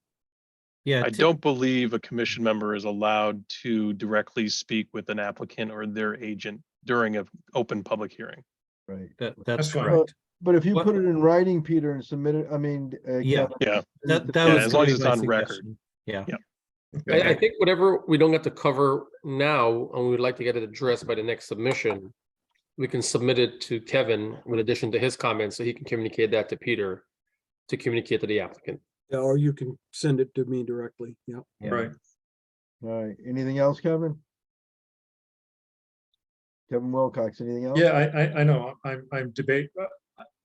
Yeah, I don't believe a commission member is allowed to directly speak with an applicant or their agent during an open public hearing. Right. that's fine. correct. But if you What- put it in writing, Peter, and submit it, I mean. Yeah. Kevin, Yeah. That Yeah, was as long gonna as be it's my on record. suggestion. Yeah. Yeah. I think whatever we don't get to cover now, and we'd like to get it addressed by the next submission, we can submit it to Kevin with addition to his comments, so he can communicate that to Peter to communicate to the applicant. Yeah, or you can send it to me directly. Yeah. Yeah. Right. All right, anything else, Kevin? Kevin Wilcox, anything else? Yeah, I know. I'm debate.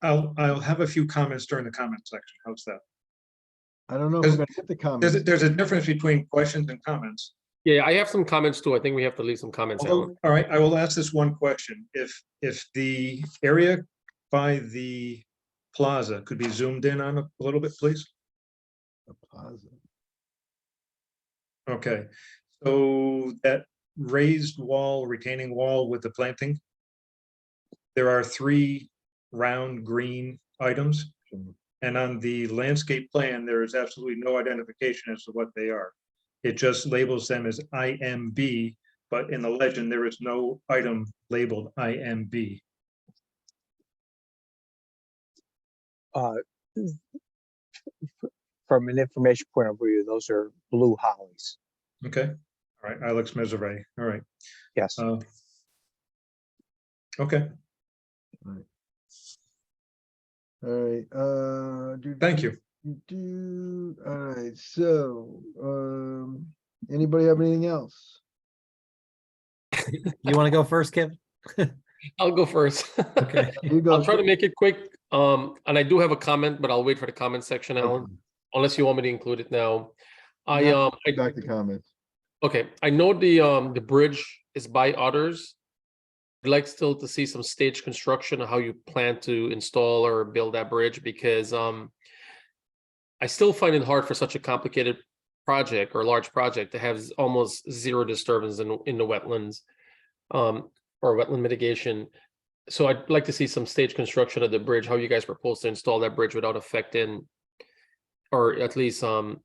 I'll have a few comments during the comment section. How's that? I don't know if we're gonna get the comments. There's a difference between questions and comments. Yeah, I have some comments too. I think we have to leave some comments out. All right, I will ask this one question. If the area by the plaza could be zoomed in on a little bit, please? The plaza. Okay, so that raised wall, retaining wall with the planting, there are 3 round green items. And on the landscape plan, there is absolutely no identification as to what they are. It just labels them as IMB, but in the legend, there is no item labeled IMB. From an information point of view, those are blue hollies. Okay, all right, Ilex Mesorae, all right. Yes. Okay, All right, thank you. All right, so, anybody have anything else? You want to go first, Kevin? I'll go first. Okay. You go. I'll try to make it quick. And I do have a comment, but I'll wait for the comment section, Alan, unless you want me to include it now. I Back to comments. Okay, I know the bridge is by others. I'd like still to see some stage construction of how you plan to install or build that bridge, because I still find it hard for such a complicated project or large project to have almost zero disturbance in the wetlands or wetland mitigation. So I'd like to see some stage construction of the bridge, how you guys propose to install that bridge without affecting, or at least tapping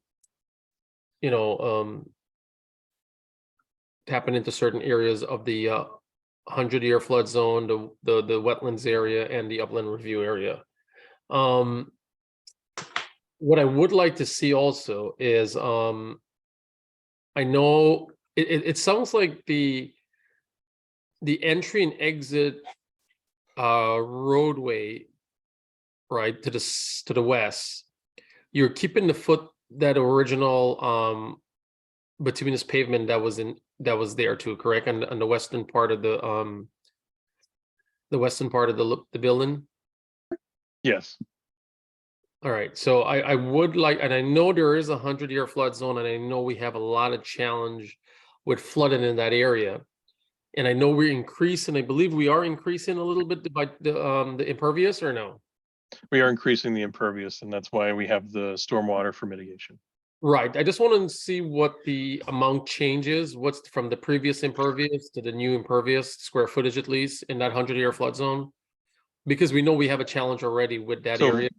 into certain areas of the 100-year flood zone, the wetlands area, and the upland review area. What I would like to see also is, I know it sounds like the entry and exit roadway, right, to the west, you're keeping that original bituminous pavement that was there too, correct? On the western part of the building. Yes. All right, so I would like, and I know there is a 100-year flood zone, and I know we have a lot of challenge with flooding in that area. And I know we're increasing, I believe we are increasing a little bit by the impervious, or no? We are increasing the impervious, and that's why we have the stormwater for mitigation. Right, I just want to see what the amount changes, what's from the previous impervious to the new impervious, square footage at least, in that 100-year flood zone. Because we know we have a challenge already with that So area.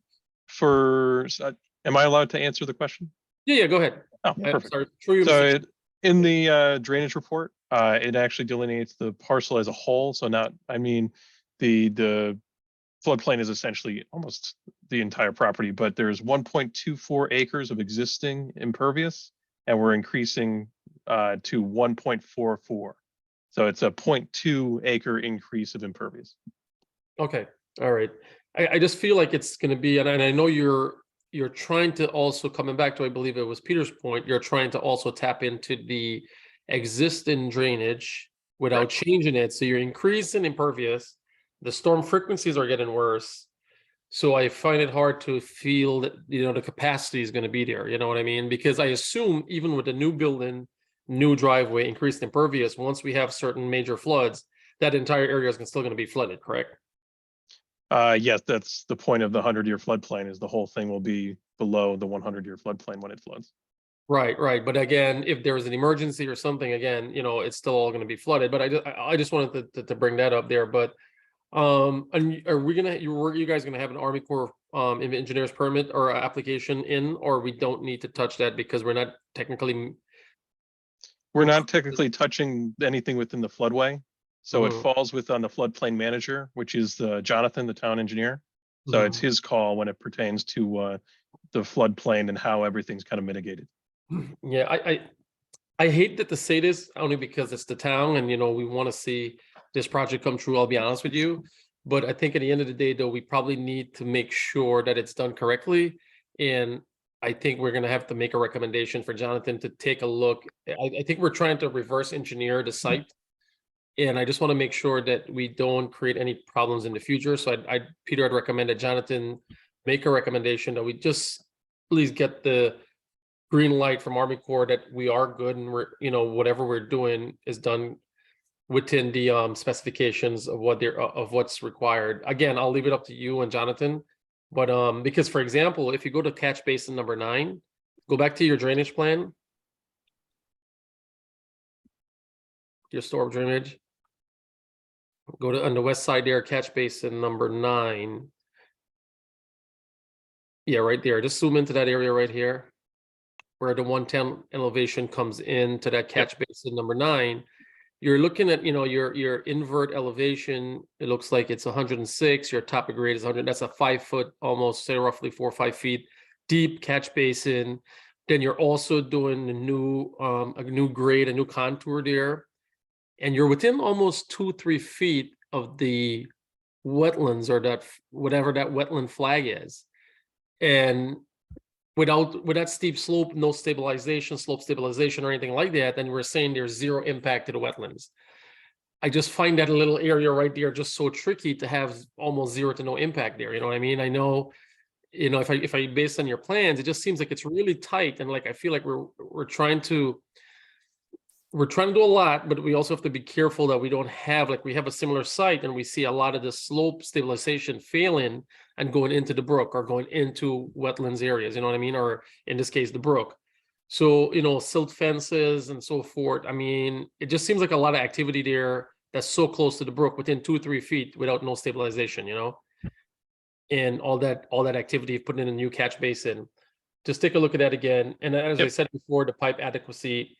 am I allowed to answer the question? Yeah, go ahead. Oh, I'm perfect. sorry, through you, So Mr. in the drainage report, it actually delineates the parcel as a whole. So not, I mean, the floodplain is essentially almost the entire property, but there's 1.24 acres of existing impervious, and we're increasing to 1.44. So it's a 0.2 acre increase of impervious. Okay, all right. I just feel like it's gonna be, and I know you're trying to also, coming back to, I believe it was Peter's point, you're trying to also tap into the existing drainage without changing it, so you're increasing impervious. The storm frequencies are getting worse. So I find it hard to feel that, the capacity is gonna be there, you know what I mean? Because I assume even with the new building, new driveway, increased impervious, once we have certain major floods, that entire area is still gonna be flooded, correct? Yes, that's the point of the 100-year floodplain, is the whole thing will be below the 100-year floodplain when it floods. Right. But again, if there was an emergency or something, again, it's still all gonna be flooded. But I just wanted to bring that up there. But and are we gonna, you guys gonna have an Army Corps engineer's permit or application in, or we don't need to touch that because we're not technically. We're not technically touching anything within the floodway. So it Mhm. falls within the floodplain manager, which is Jonathan, the town engineer. So it's his call when it pertains to the floodplain and how everything's kind of mitigated. Yeah, I hate that to say this only because it's the town and we want to see this project come true, I'll be honest with you. But I think at the end of the day, though, we probably need to make sure that it's done correctly. And I think we're gonna have to make a recommendation for Jonathan to take a look. I think we're trying to reverse engineer the site. And I just want to make sure that we don't create any problems in the future. So Peter, I'd recommend that Jonathan make a recommendation that we just please get the green light from Army Corps that we are good and we're, whatever we're doing is done within the specifications of of what's required. Again, I'll leave it up to you and Jonathan. But because for example, if you go to catch basin number 9, go back to your drainage plan. Your storm drainage. Go to on the west side there, catch basin number 9. Yeah, right there. Just zoom into that area right here, where the 110 elevation comes into that catch basin number 9. You're looking at, your invert elevation. It looks like it's 106. Your top of grade is 100. That's a 5 foot, almost say roughly 4 or 5 feet deep catch basin. Then you're also doing a new grade, a new contour there. And you're within almost 2-3 feet of the wetlands or that whatever that wetland flag is. And with that steep slope, no stabilization, slope stabilization or anything like that, then we're saying there's zero impact to the wetlands. I just find that a little area right there just so tricky to have almost zero to no impact there. You know what I mean? I know, if I based on your plans, it just seems like it's really tight. And like, I feel like we're trying to do a lot, but we also have to be careful that we don't have, like, we have a similar site and we see a lot of the slope stabilization failing and going into the brook or going into wetlands areas, you know what I mean? Or in this case, the brook. So, silt fences and so forth. I mean, it just seems like a lot of activity there that's so close to the brook within 2-3 feet without no stabilization, and all that activity of putting in a new catch basin. Just take a look at that again. And as I said before, the pipe adequacy.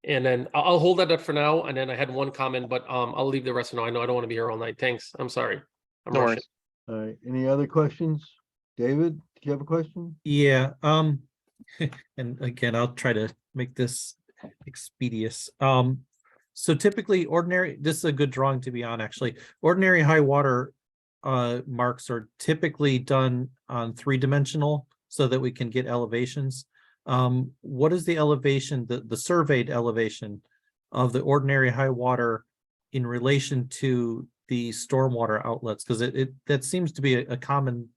And then I'll hold that up for now. And then I had one comment, but I'll leave the rest for now. I know I don't want to be here all night. Thanks. I'm sorry. I'm No rushing. worries. All right, any other questions? David, do you have a question? Yeah, and again, I'll try to make this expeditious. So typically this is a good drawing to be on, actually. Ordinary high water marks are typically done on 3-dimensional so that we can get elevations. What is the elevation, the surveyed elevation of the ordinary high water in relation to the stormwater outlets? Because that seems to be a common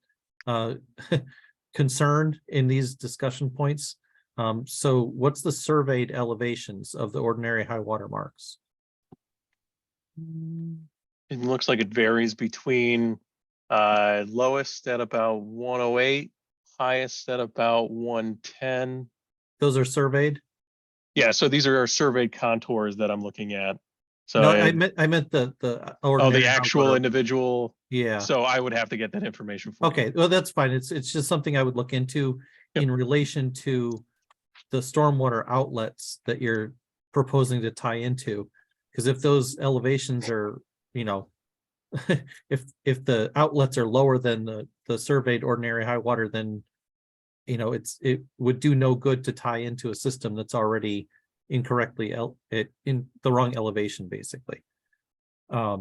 concern in these discussion points. So what's the surveyed elevations of the ordinary high water marks? It looks like it varies between lowest at about 108, highest at about 110. those are surveyed? Yeah, so these are our surveyed contours that I'm looking at. So No, I meant the oh, ordinary the high actual water. individual. Yeah. So I would have to get that information for you. Okay, well, that's fine. It's just something I would look into Yep. in relation to the stormwater outlets that you're proposing to tie into. Because if those elevations are, you know, if the outlets are lower than the surveyed ordinary high water, then you know, it would do no good to tie into a system that's already incorrectly in the wrong elevation, basically. Back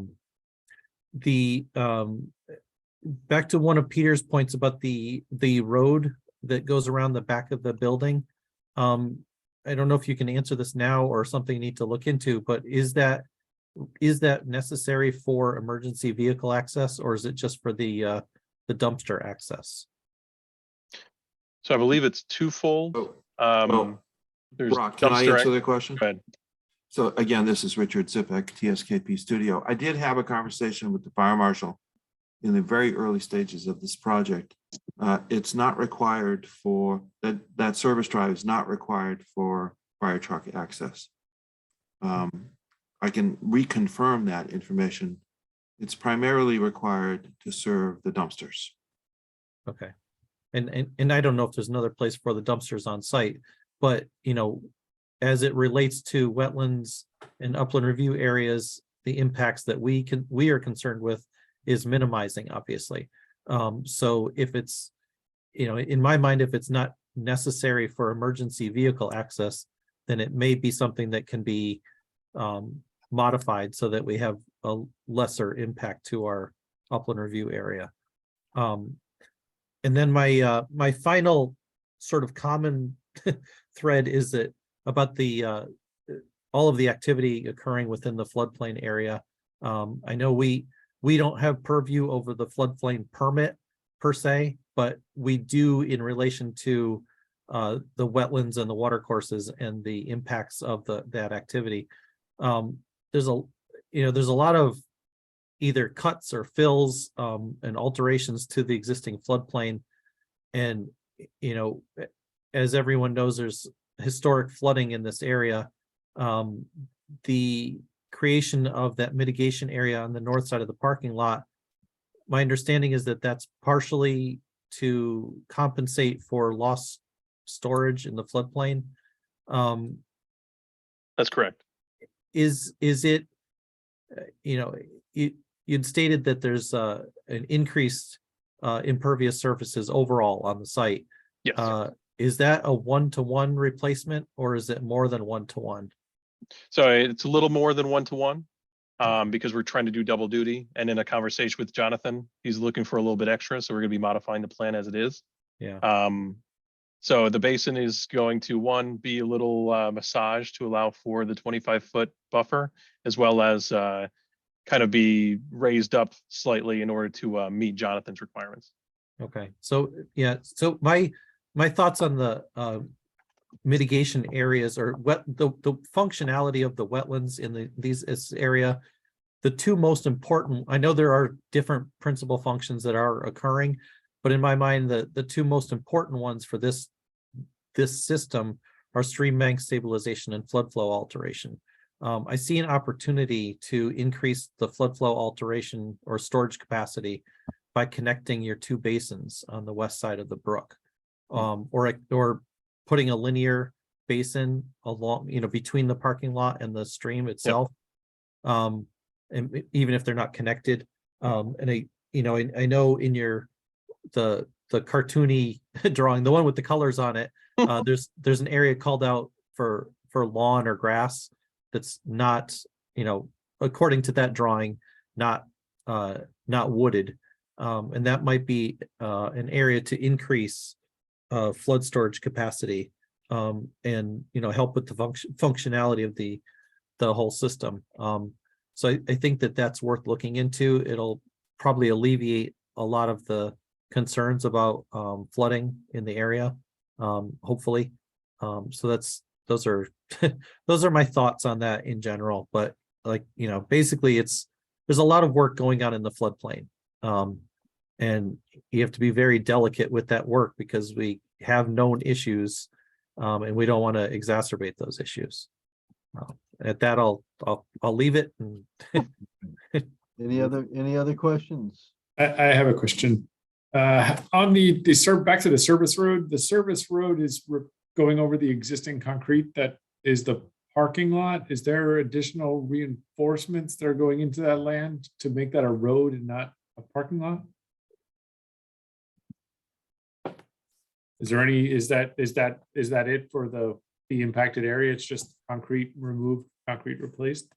to one of Peter's points about the road that goes around the back of the building. I don't know if you can answer this now or something you need to look into, but is that necessary for emergency vehicle access, or is it just for the dumpster access? So I believe it's twofold. There's Brock, can I dumpster answer the question? Go ahead. So again, this is Richard Zipek, TSKP Studio. I did have a conversation with the fire marshal in the very early stages of this project. It's not required for, that service drive is not required for fire truck access. I can reconfirm that information. It's primarily required to serve the dumpsters. Okay. And I don't know if there's another place for the dumpsters on site, but you know, as it relates to wetlands and upland review areas, the impacts that we are concerned with is minimizing, obviously. So if it's, you know, in my mind, if it's not necessary for emergency vehicle access, then it may be something that can be modified so that we have a lesser impact to our upland review area. And then my final sort of common thread is that about the all of the activity occurring within the floodplain area. I know we don't have purview over the floodplain permit per se, but we do in relation to the wetlands and the watercourses and the impacts of that activity. There's a lot of either cuts or fills and alterations to the existing floodplain. And, you know, as everyone knows, there's historic flooding in this area. The creation of that mitigation area on the north side of the parking lot, my understanding is that that's partially to compensate for lost storage in the floodplain. That's correct. Is it, you know, you'd stated that there's an increased impervious surfaces overall on the site. Yes. Is that a one-to-one replacement, or is it more than one-to-one? So it's a little more than one-to-one because we're trying to do double duty. And in a conversation with Jonathan, he's looking for a little bit extra. So we're going to be modifying the plan as it is. Yeah. So the basin is going to be a little massage to allow for the 25-foot buffer, as well as kind of be raised up slightly in order to meet Jonathan's requirements. Okay, so yeah, so my thoughts on the mitigation areas or the functionality of the wetlands in this area. The two most important, I know there are different principal functions that are occurring, but in my mind, the two most important ones for this system are stream bank stabilization and flood flow alteration. I see an opportunity to increase the flood flow alteration or storage capacity by connecting your two basins on the west side of the brook, or putting a linear basin along, you know, between the parking lot and the stream itself. Yep. And even if they're not connected, and I know in the cartoony drawing, the one with the colors on it, there's an area called out for lawn or grass that's not, you know, according to that drawing, not wooded, and that might be an area to increase flood storage capacity, and you know, help with the functionality of the whole system. So I think that's worth looking into. It'll probably alleviate a lot of the concerns about flooding in the area, hopefully. So those are those are my thoughts on that in general. But like, you know, basically there's a lot of work going on in the floodplain, and you have to be very delicate with that work because we have known issues And we don't want to exacerbate those issues. At that, I'll leave it. And Any other questions? I have a question. On back to the service road is going over the existing concrete that is the parking lot. Is there additional reinforcements that are going into that land to make that a road and not a parking lot? Is there any, is that it for the impacted area? It's just concrete removed, concrete replaced?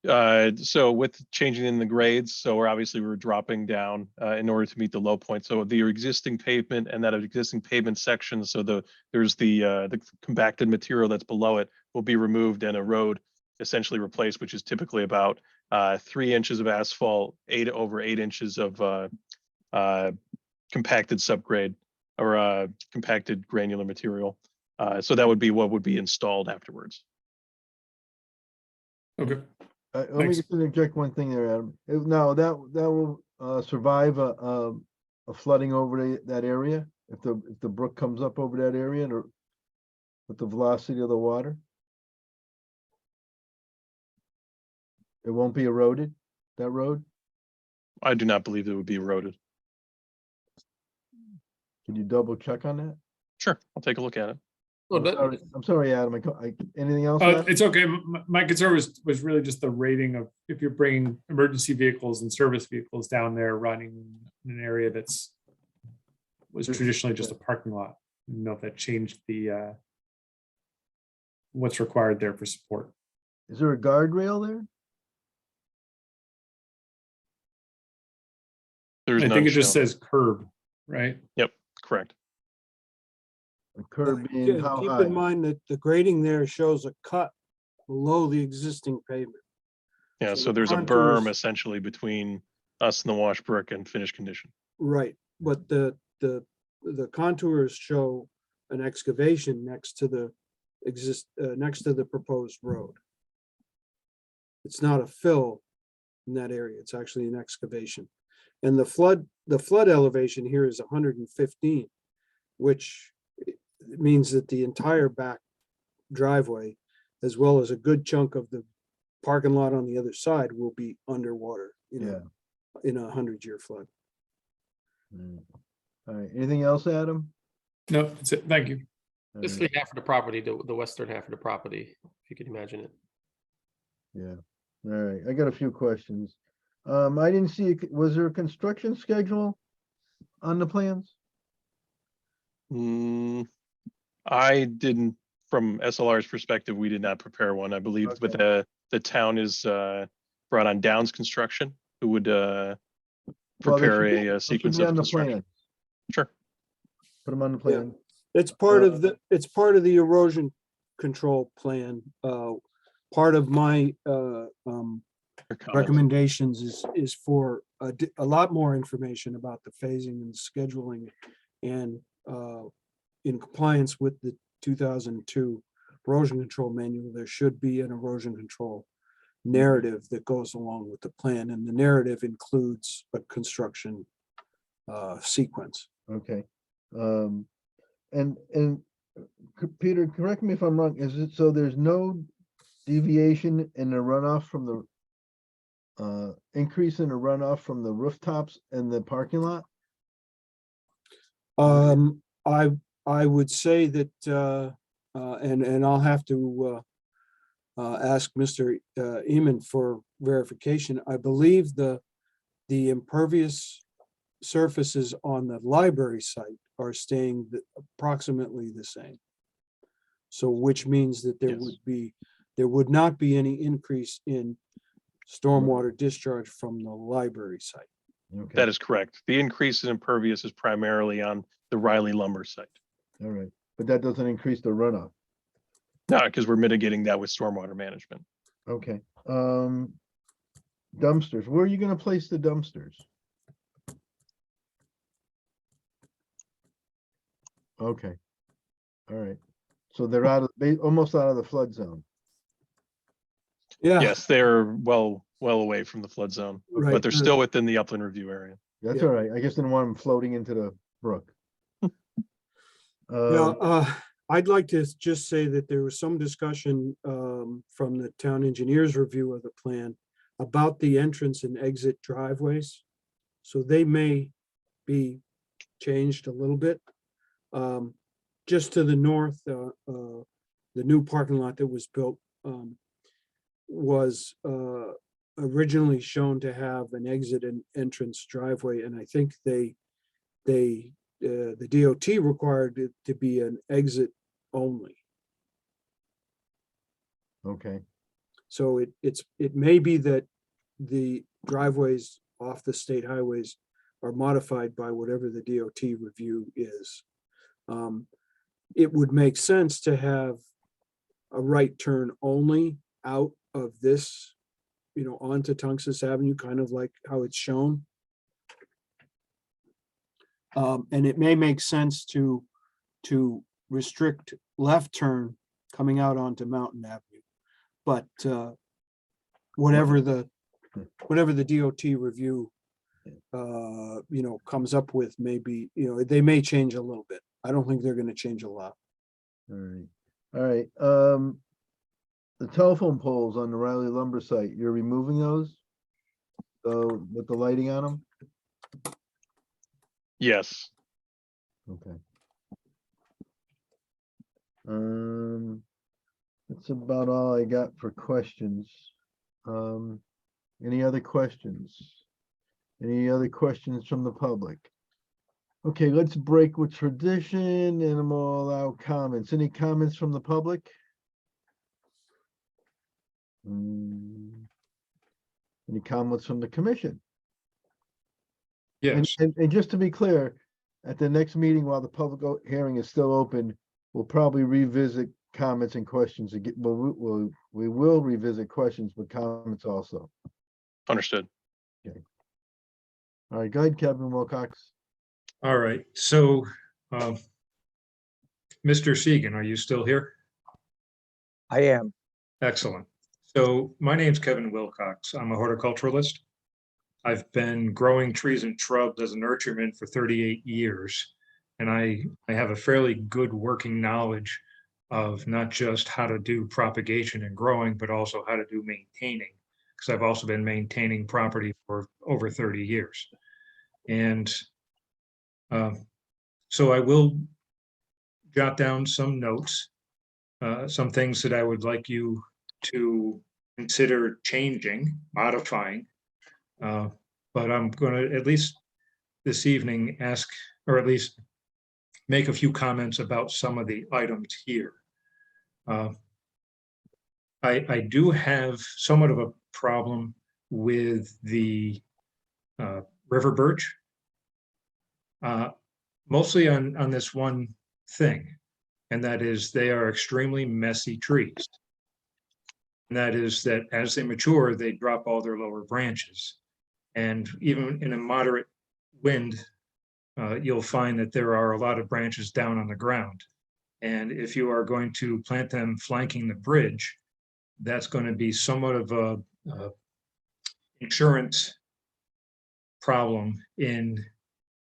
So with changing in the grades, so we're dropping down in order to meet the low point. So the existing pavement and that existing pavement section, so there's the compacted material that's below it will be removed and a road essentially replaced, which is typically about 3 inches of asphalt, 8 inches of compacted subgrade or compacted granular material. So that would be what would be installed afterwards. Okay. Let me just interject one thing there, Adam. Now that will survive a flooding over that area if the brook comes up over that area and with the velocity of the water. It won't be eroded, that road? I do not believe it would be eroded. Can you double check on that? Sure, I'll take a look at it. I'm sorry, Adam. Anything else? Adam? It's okay. My concern was really just the rating of if you're bringing emergency vehicles and service vehicles down there running in an area was traditionally just a parking lot. I don't know if that changed the what's required there for support. Is there a guardrail there? There's I none think it just shown. says curb, right? Yep, correct. A curb being how Keep high? in mind that the grading there shows a cut below the existing pavement. Yeah, So so the there's a contours- berm essentially between us and the wash brick and finished condition. Right, but the contours show an excavation next to the proposed road. It's not a fill in that area, it's actually an excavation. And the flood elevation here is 115, which means that the entire back driveway, as well as a good chunk of the parking lot on the other side, will be underwater, in a 100-year flood. All right, anything else, Adam? No, that's it. Thank you. Basically half of the property, the western half of the property, if you can imagine it. Yeah, all right, I got a few questions. I didn't see, was there a construction schedule on the plans? I didn't, from SLR's perspective, we did not prepare one. I believe Okay. with the town is brought on Downs Construction, who would Well, prepare they should a sequence be of on the construction. plan. Sure. Put them on the plan. It's part of the erosion control plan. Part of my Your comments. recommendations is for a lot more information about the phasing and scheduling, and in compliance with the 2002 erosion control manual, there should be an erosion control narrative that goes along with the plan, and the narrative includes a construction sequence. Okay. And Peter, correct me if I'm wrong, is it so there's no deviation in the runoff from the increase in the runoff from the rooftops and the parking lot? I would say that, and I'll have to ask Mr. Eman for verification. I believe the impervious surfaces on the library site are staying approximately the same. So which means that there would not be any increase in stormwater discharge from the library site. Okay, That is correct. The increase in impervious is primarily on the Riley lumber site. all right, but that doesn't increase the runoff. No, because we're mitigating that with stormwater management. Okay, dumpsters, where are you gonna place the dumpsters? Okay, all right, so they're almost out of the flood zone. Yeah. Yes, they're well away from the flood zone, Right. but they're still within the upland review area. That's Yeah. all right, I just didn't want them floating into the brook. Yeah, I'd like to just say that there was some discussion from the town engineer's review of the plan about the entrance and exit driveways. So they may be changed a little bit. Just to the north, the new parking lot that was built was originally shown to have an exit and entrance driveway, and I think the DOT required it to be an exit only. Okay, So it may be that the driveways off the state highways are modified by whatever the DOT review is. It would make sense to have a right turn only out of this, onto Tungus Avenue, kind of like how it's shown. And it may make sense to restrict left turn coming out onto Mountain Avenue. But whatever the DOT review comes up with, maybe, they may change a little bit. I don't think they're gonna change a lot. all right, all right. The telephone poles on the Riley lumber site, you're removing those? So with the lighting on them? Yes. Okay. That's about all I got for questions. Any other questions? Any other questions from the public? Okay, let's break with tradition and I'm all out comments. Any comments from the public? Any comments from the commission? Yes, And just to be clear, at the next meeting, while the public hearing is still open, we'll probably revisit comments and questions again. We will revisit questions, but comments also. Understood. All right, go ahead, Kevin Wilcox. all right, so, Mr. Seegan, are you still here? I am. Excellent. So my name's Kevin Wilcox. I'm a horticulturalist. I've been growing trees and shrubs as a nurtureman for 38 years. And I have a fairly good working knowledge of not just how to do propagation and growing, but also how to do maintaining. Because I've also been maintaining property for over 30 years. And so I will jot down some notes, some things that I would like you to consider changing, modifying. But I'm going to, at least this evening, ask, or at least make a few comments about some of the items here. I do have somewhat of a problem with the river birch, mostly on this one thing, and that is they are extremely messy trees. And that is that as they mature, they drop all their lower branches. And even in a moderate wind, you'll find that there are a lot of branches down on the ground. And if you are going to plant them flanking the bridge, that's going to be somewhat of a insurance problem in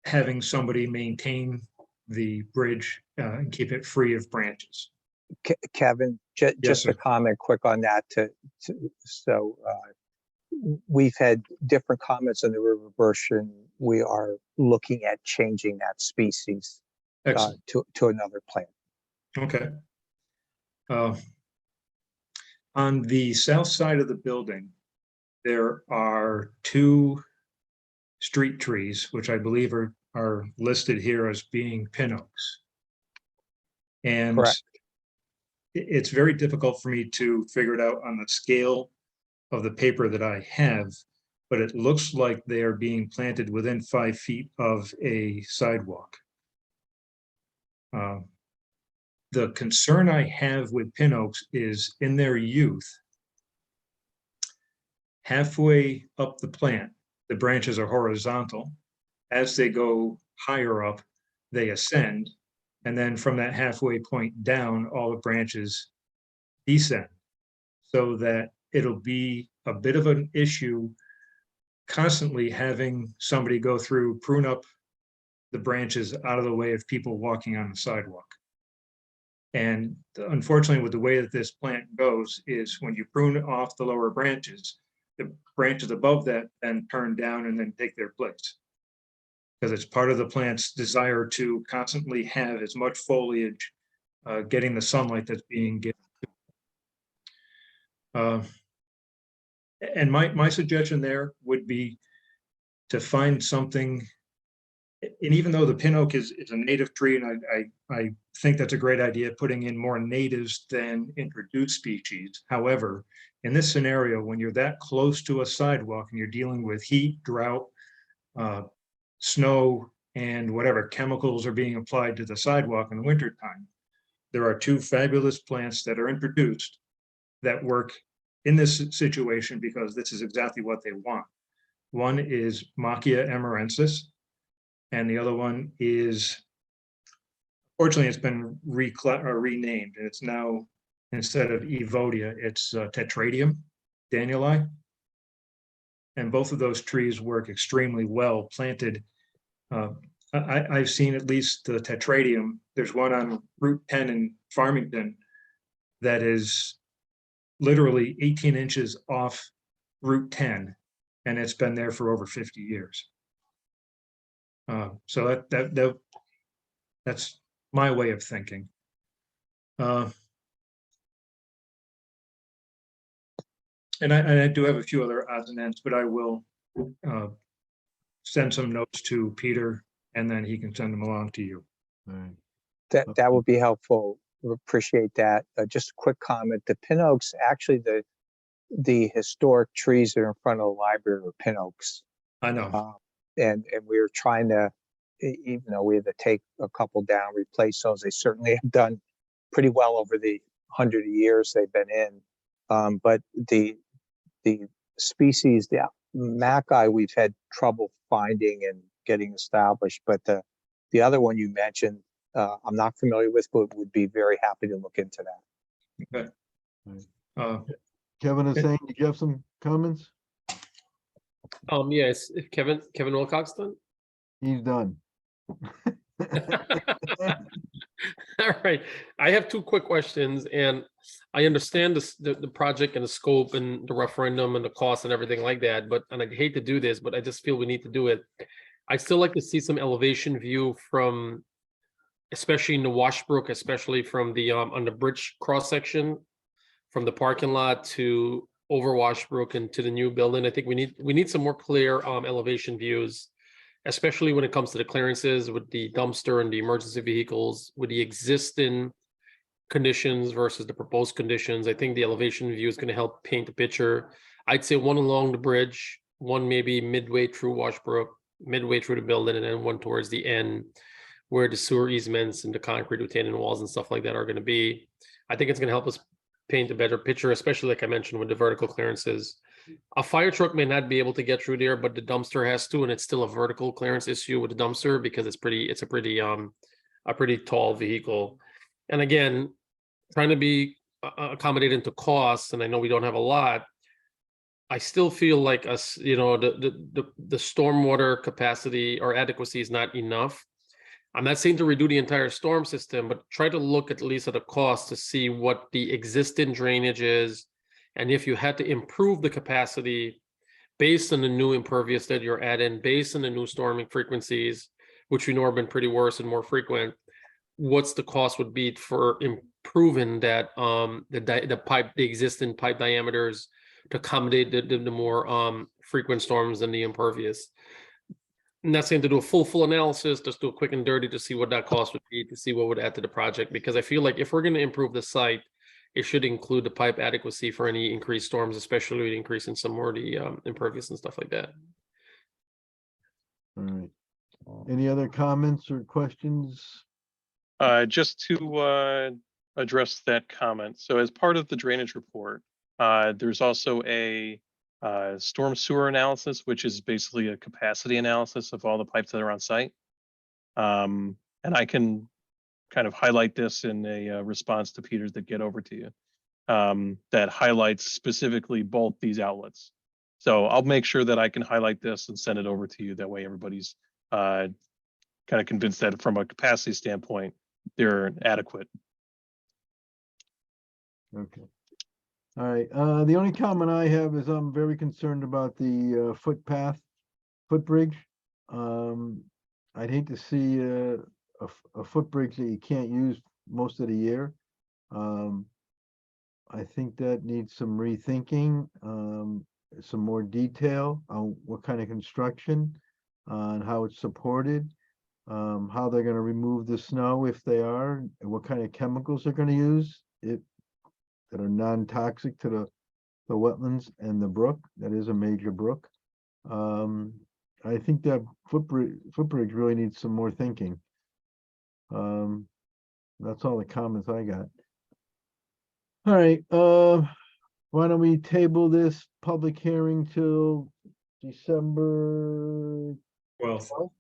having somebody maintain the bridge and keep it free of branches. Kevin, just sir. a comment quick on that. We've had different comments on the river birch, and we are looking at changing that species to another plant. Okay. On the south side of the building, there are two street trees, which I believe are listed here as being pin oaks. And Correct. It's very difficult for me to figure it out on the scale of the paper that I have, but it looks like they are being planted within 5 feet of a sidewalk. The concern I have with pin oaks is in their youth, halfway up the plant, the branches are horizontal. As they go higher up, they ascend. And then from that halfway point down, all the branches descend. So that it'll be a bit of an issue constantly having somebody go through, prune up the branches out of the way of people walking on the sidewalk. And unfortunately, with the way that this plant goes is when you prune off the lower branches, the branches above that then turn down and then take their place. Because it's part of the plant's desire to constantly have as much foliage getting the sunlight that's being given. And my suggestion there would be to find something, and even though the pin oak is a native tree, and I think that's a great idea, putting in more natives than introduced species. However, in this scenario, when you're that close to a sidewalk and you're dealing with heat, drought, snow, and whatever chemicals are being applied to the sidewalk in the wintertime, there are two fabulous plants that are introduced that work in this situation because this is exactly what they want. One is Machia amarensis, and the other one is, fortunately, it's been renamed. It's now, instead of Evodia, it's Tetradium danieli. And both of those trees work extremely well planted. I've seen at least the Tetradium. There's one on Route 10 in Farmington that is literally 18 inches off Route 10, and it's been there for over 50 years. So that's my way of thinking. And I do have a few other odds and ends, but I will send some notes to Peter, and then he can send them along to you. That would be helpful. We appreciate that. Just a quick comment. The pin oaks, actually, the historic trees that are in front of the library are pin oaks. I know. And we were trying to, even though we had to take a couple down, replace those. They certainly have done pretty well over the 100 years they've been in. But the species, the Mackay, we've had trouble finding and getting established. But the other one you mentioned, I'm not familiar with, but would be very happy to look into that. Okay. Kevin is saying, did you have some comments? Yes, if Kevin Wilcox done? He's done. All right, I have two quick questions, and I understand the project and the scope and the referendum and the cost and everything like that, but, and I hate to do this, but I just feel we need to do it. I still like to see some elevation view from, especially in the Washbrook, especially from the on the bridge cross section, from the parking lot to over Washbrook and to the new building. I think we need some more clear elevation views, especially when it comes to the clearances with the dumpster and the emergency vehicles, with the existing conditions versus the proposed conditions. I think the elevation view is going to help paint the picture. I'd say one along the bridge, one maybe midway through Washbrook, midway through the building, and then one towards the end where the sewer easements and the concrete retaining walls and stuff like that are going to be. I think it's going to help us paint a better picture, especially like I mentioned with the vertical clearances. A fire truck may not be able to get through there, but the dumpster has to, and it's still a vertical clearance issue with the dumpster because it's a pretty tall vehicle. And again, trying to be accommodating to costs, and I know we don't have a lot. I still feel like us, the stormwater capacity or adequacy is not enough. I'm not saying to redo the entire storm system, but try to look at least at a cost to see what the existing drainage is. And if you had to improve the capacity based on the new impervious that you're adding, based on the new storming frequencies, which we know have been pretty worse and more frequent, what's the cost would be for improving that the existing pipe diameters to accommodate the more frequent storms than the impervious. I'm not saying to do a full analysis, just do a quick and dirty to see what that cost would be, to see what would add to the project, because I feel like if we're going to improve the site, it should include the pipe adequacy for any increased storms, especially with increasing some more of the impervious and stuff like that. All right. Any other comments or questions? Just to address that comment. So as part of the drainage report, there's also a storm sewer analysis, which is basically a capacity analysis of all the pipes that are on site. And I can kind of highlight this in a response to Peter's that get over to you, that highlights specifically both these outlets. So I'll make sure that I can highlight this and send it over to you. That way everybody's kind of convinced that from a capacity standpoint, they're adequate. Okay. All right, the only comment I have is I'm very concerned about the footbridge. I'd hate to see a footbridge that you can't use most of the year. I think that needs some rethinking, some more detail on what kind of construction, on how it's supported, how they're gonna remove the snow if they are, and what kind of chemicals they're gonna use that are non-toxic to the wetlands and the brook. That is a major brook. I think that footbridge really needs some more thinking. That's all the comments I got. All right, why don't we table this public hearing till December Well, 12th?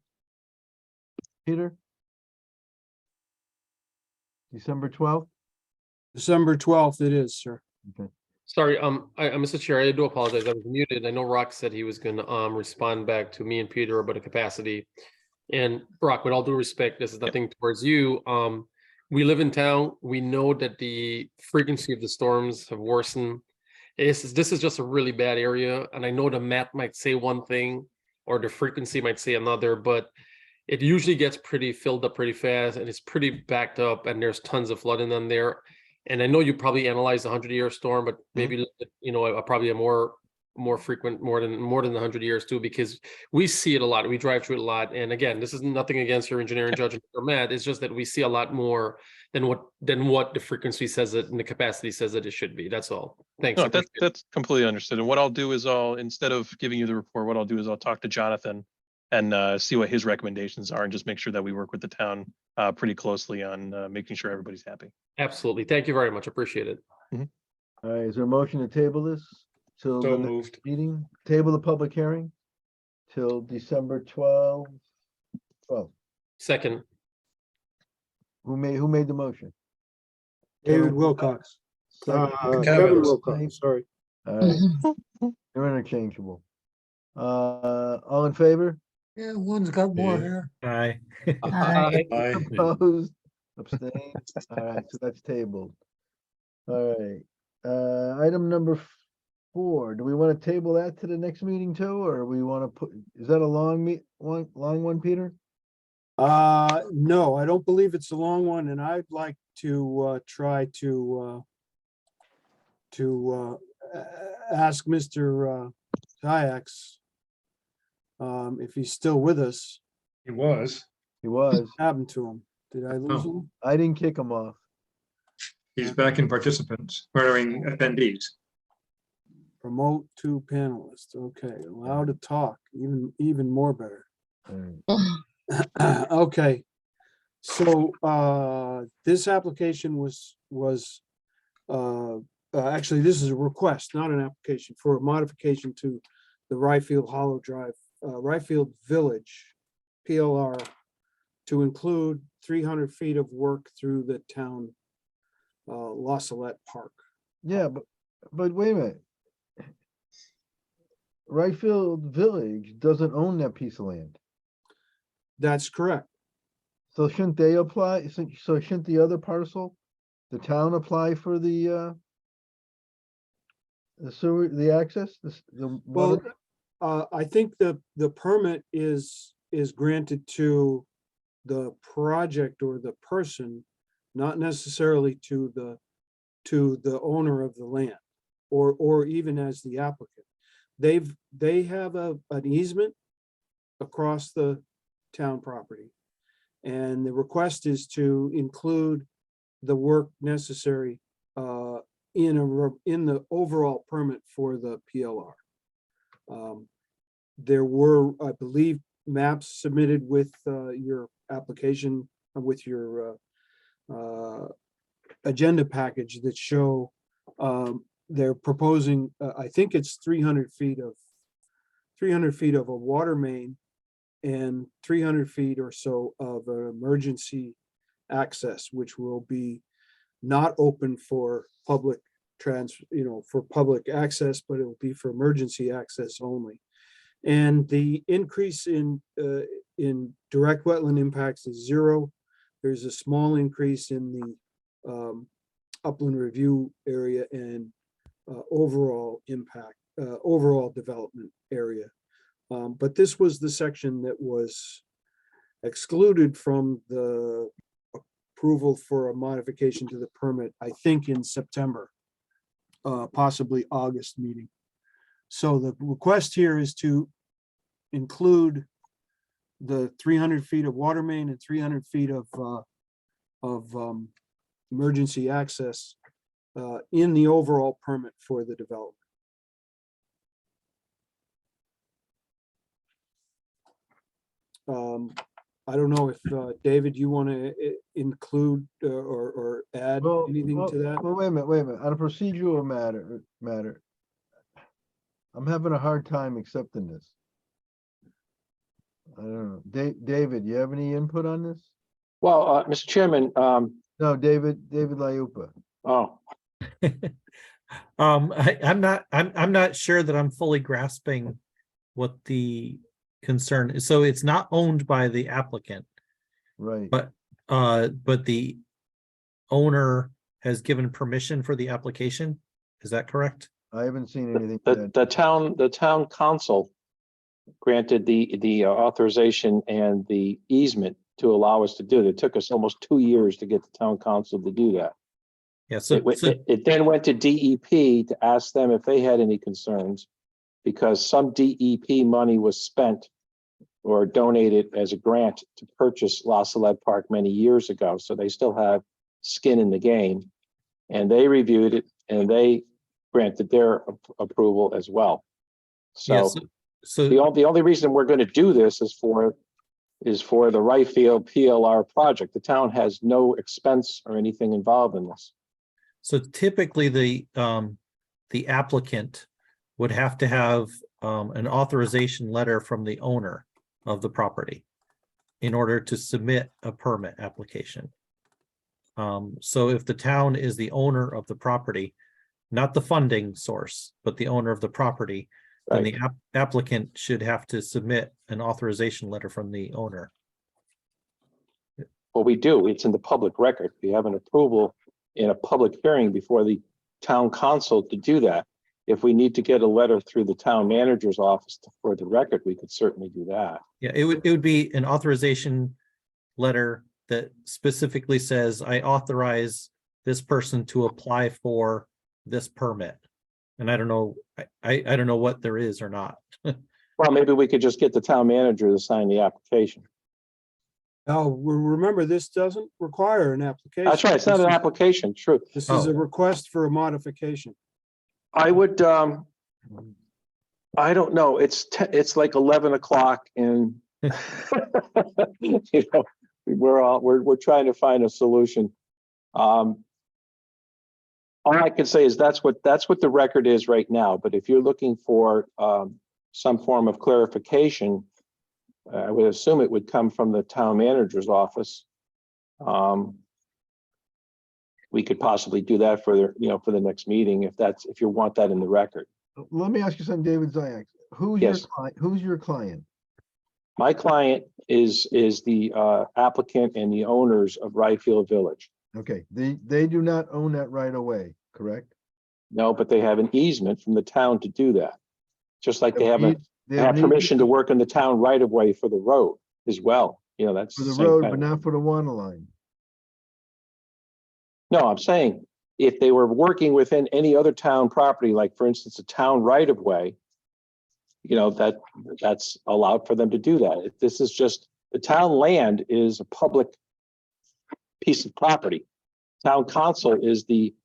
Peter? December 12th? December 12th it is, sir. Okay. Sorry, Mr. Chair, I do apologize. I was muted. I know Rock said he was gonna respond back to me and Peter about a capacity. And Brock, with all due respect, this is nothing towards you. We live in town. We know that the frequency of the storms have worsened. This is just a really bad area, and I know the map might say one thing or the frequency might say another, but it usually gets pretty filled up pretty fast and it's pretty backed up and there's tons of flooding on there. And I know you probably analyzed a 100-year storm, but maybe probably a more frequent, more than 100 years too, because we see it a lot. We drive through it a lot. And again, this is nothing against your engineering judgment or Matt. It's just that we see a lot more than what the frequency says it and the capacity says that it should be. That's all. Thanks. No, that's completely understood. And what I'll do is instead of giving you the report, what I'll do is I'll talk to Jonathan and see what his recommendations are and just make sure that we work with the town pretty closely on making sure everybody's happy. Absolutely. Thank you very much. Appreciate it. All right, is there a motion to table this till So the next moved. meeting? Table the public hearing till December 12th. Second. Who made the motion? David Wilcox. Second. Kevin Wilcox, sorry. All right, they're interchangeable. All in favor? Yeah, one's got more here. Aye. Aye. Opposed, abstained. All right, so that's tabled. All right, item number 4. Do we want to table that to the next meeting too, or we want to put? Is that a long one, Peter? No, I don't believe it's a long one, and I'd like to try to ask Mr. Kayaks if he's still with us. He was. He was. What happened to him? Did I lose Oh. him? I didn't kick him off. He's back in participants, or in attendees. Promote to panelists. Okay, allow to talk, even more better. All right. Okay, so this application was actually, this is a request, not an application, for a modification to the Ryfield Hollow Drive, Ryfield Village PLR to include 300 feet of work through the town La Salette Park. Yeah, but wait a minute. Ryfield Village doesn't own that piece of land. That's correct. So shouldn't they apply? So shouldn't the other parcel, the town apply for the sewer, the access, the Well, water? I think the permit is granted to the project or the person, not necessarily to the owner of the land, or even as the applicant. They have an easement across the town property, and the request is to include the work necessary in the overall permit for the PLR. There were, I believe, maps submitted with your application, with your agenda package that show they're proposing, I think it's 300 feet of a water main and 300 feet or so of an emergency access, which will be not open for public for public access, but it will be for emergency access only. And the increase in direct wetland impacts is 0. There's a small increase in the upland review area and overall impact, overall development area. But this was the section that was excluded from the approval for a modification to the permit, I think in September, possibly August meeting. So the request here is to include the 300 feet of water main and 300 feet of emergency access in the overall permit for the development. I don't know if David, you want to include or add anything to that? Well, wait a minute. On a procedural matter, I'm having a hard time accepting this. I don't know. David, you have any input on this? Well, Mr. Chairman, No, David Liupa. oh, I'm not sure that I'm fully grasping what the concern is. So it's not owned by the applicant, Right. but the owner has given permission for the application. Is that correct? I haven't seen anything. the town council granted the authorization and the easement to allow us to do it. It took us almost 2 years to get the town council to do that. Yeah. So, It then went to DEP to ask them if they had any concerns, because some DEP money was spent or donated as a grant to purchase La Salette Park many years ago. So they still have skin in the game, and they reviewed it and they granted their approval as well. So, the only reason we're going to do this is for the right field PLR project. The town has no expense or anything involved in this. So typically the applicant would have to have an authorization letter from the owner of the property in order to submit a permit application. So if the town is the owner of the property, not the funding source, but the owner of the property, then the applicant should have to submit an authorization letter from the owner. Well, we do. It's in the public record. We have an approval in a public hearing before the town council to do that. If we need to get a letter through the town manager's office for the record, we could certainly do that. Yeah, it would be an authorization letter that specifically says, I authorize this person to apply for this permit. And I don't know, I don't know what there is or not. Well, maybe we could just get the town manager to sign the application. Now, remember, this doesn't require an application. That's right. It's not an application. True. This is a request for a modification. I would, I don't know. It's like 11 o'clock and you know, we're trying to find a solution. All I can say is that's what the record is right now. But if you're looking for some form of clarification, I would assume it would come from the town manager's office. We could possibly do that for the next meeting if you want that in the record. Let me ask you something, David Ziyak. Who's Yes. your client? Who's your client? My client is the applicant and the owners of Ryfield Village. Okay, they do not own that right away, correct? No, but they have an easement from the town to do that. Just like they have They permission to work in the town right of way for the road as well. You know, that's for the same road, kind but of- not for the water line. No, I'm saying if they were working within any other town property, like for instance, a town right of way, you know, that's allowed for them to do that. If this is just, the town land is a public piece of property. Town council is the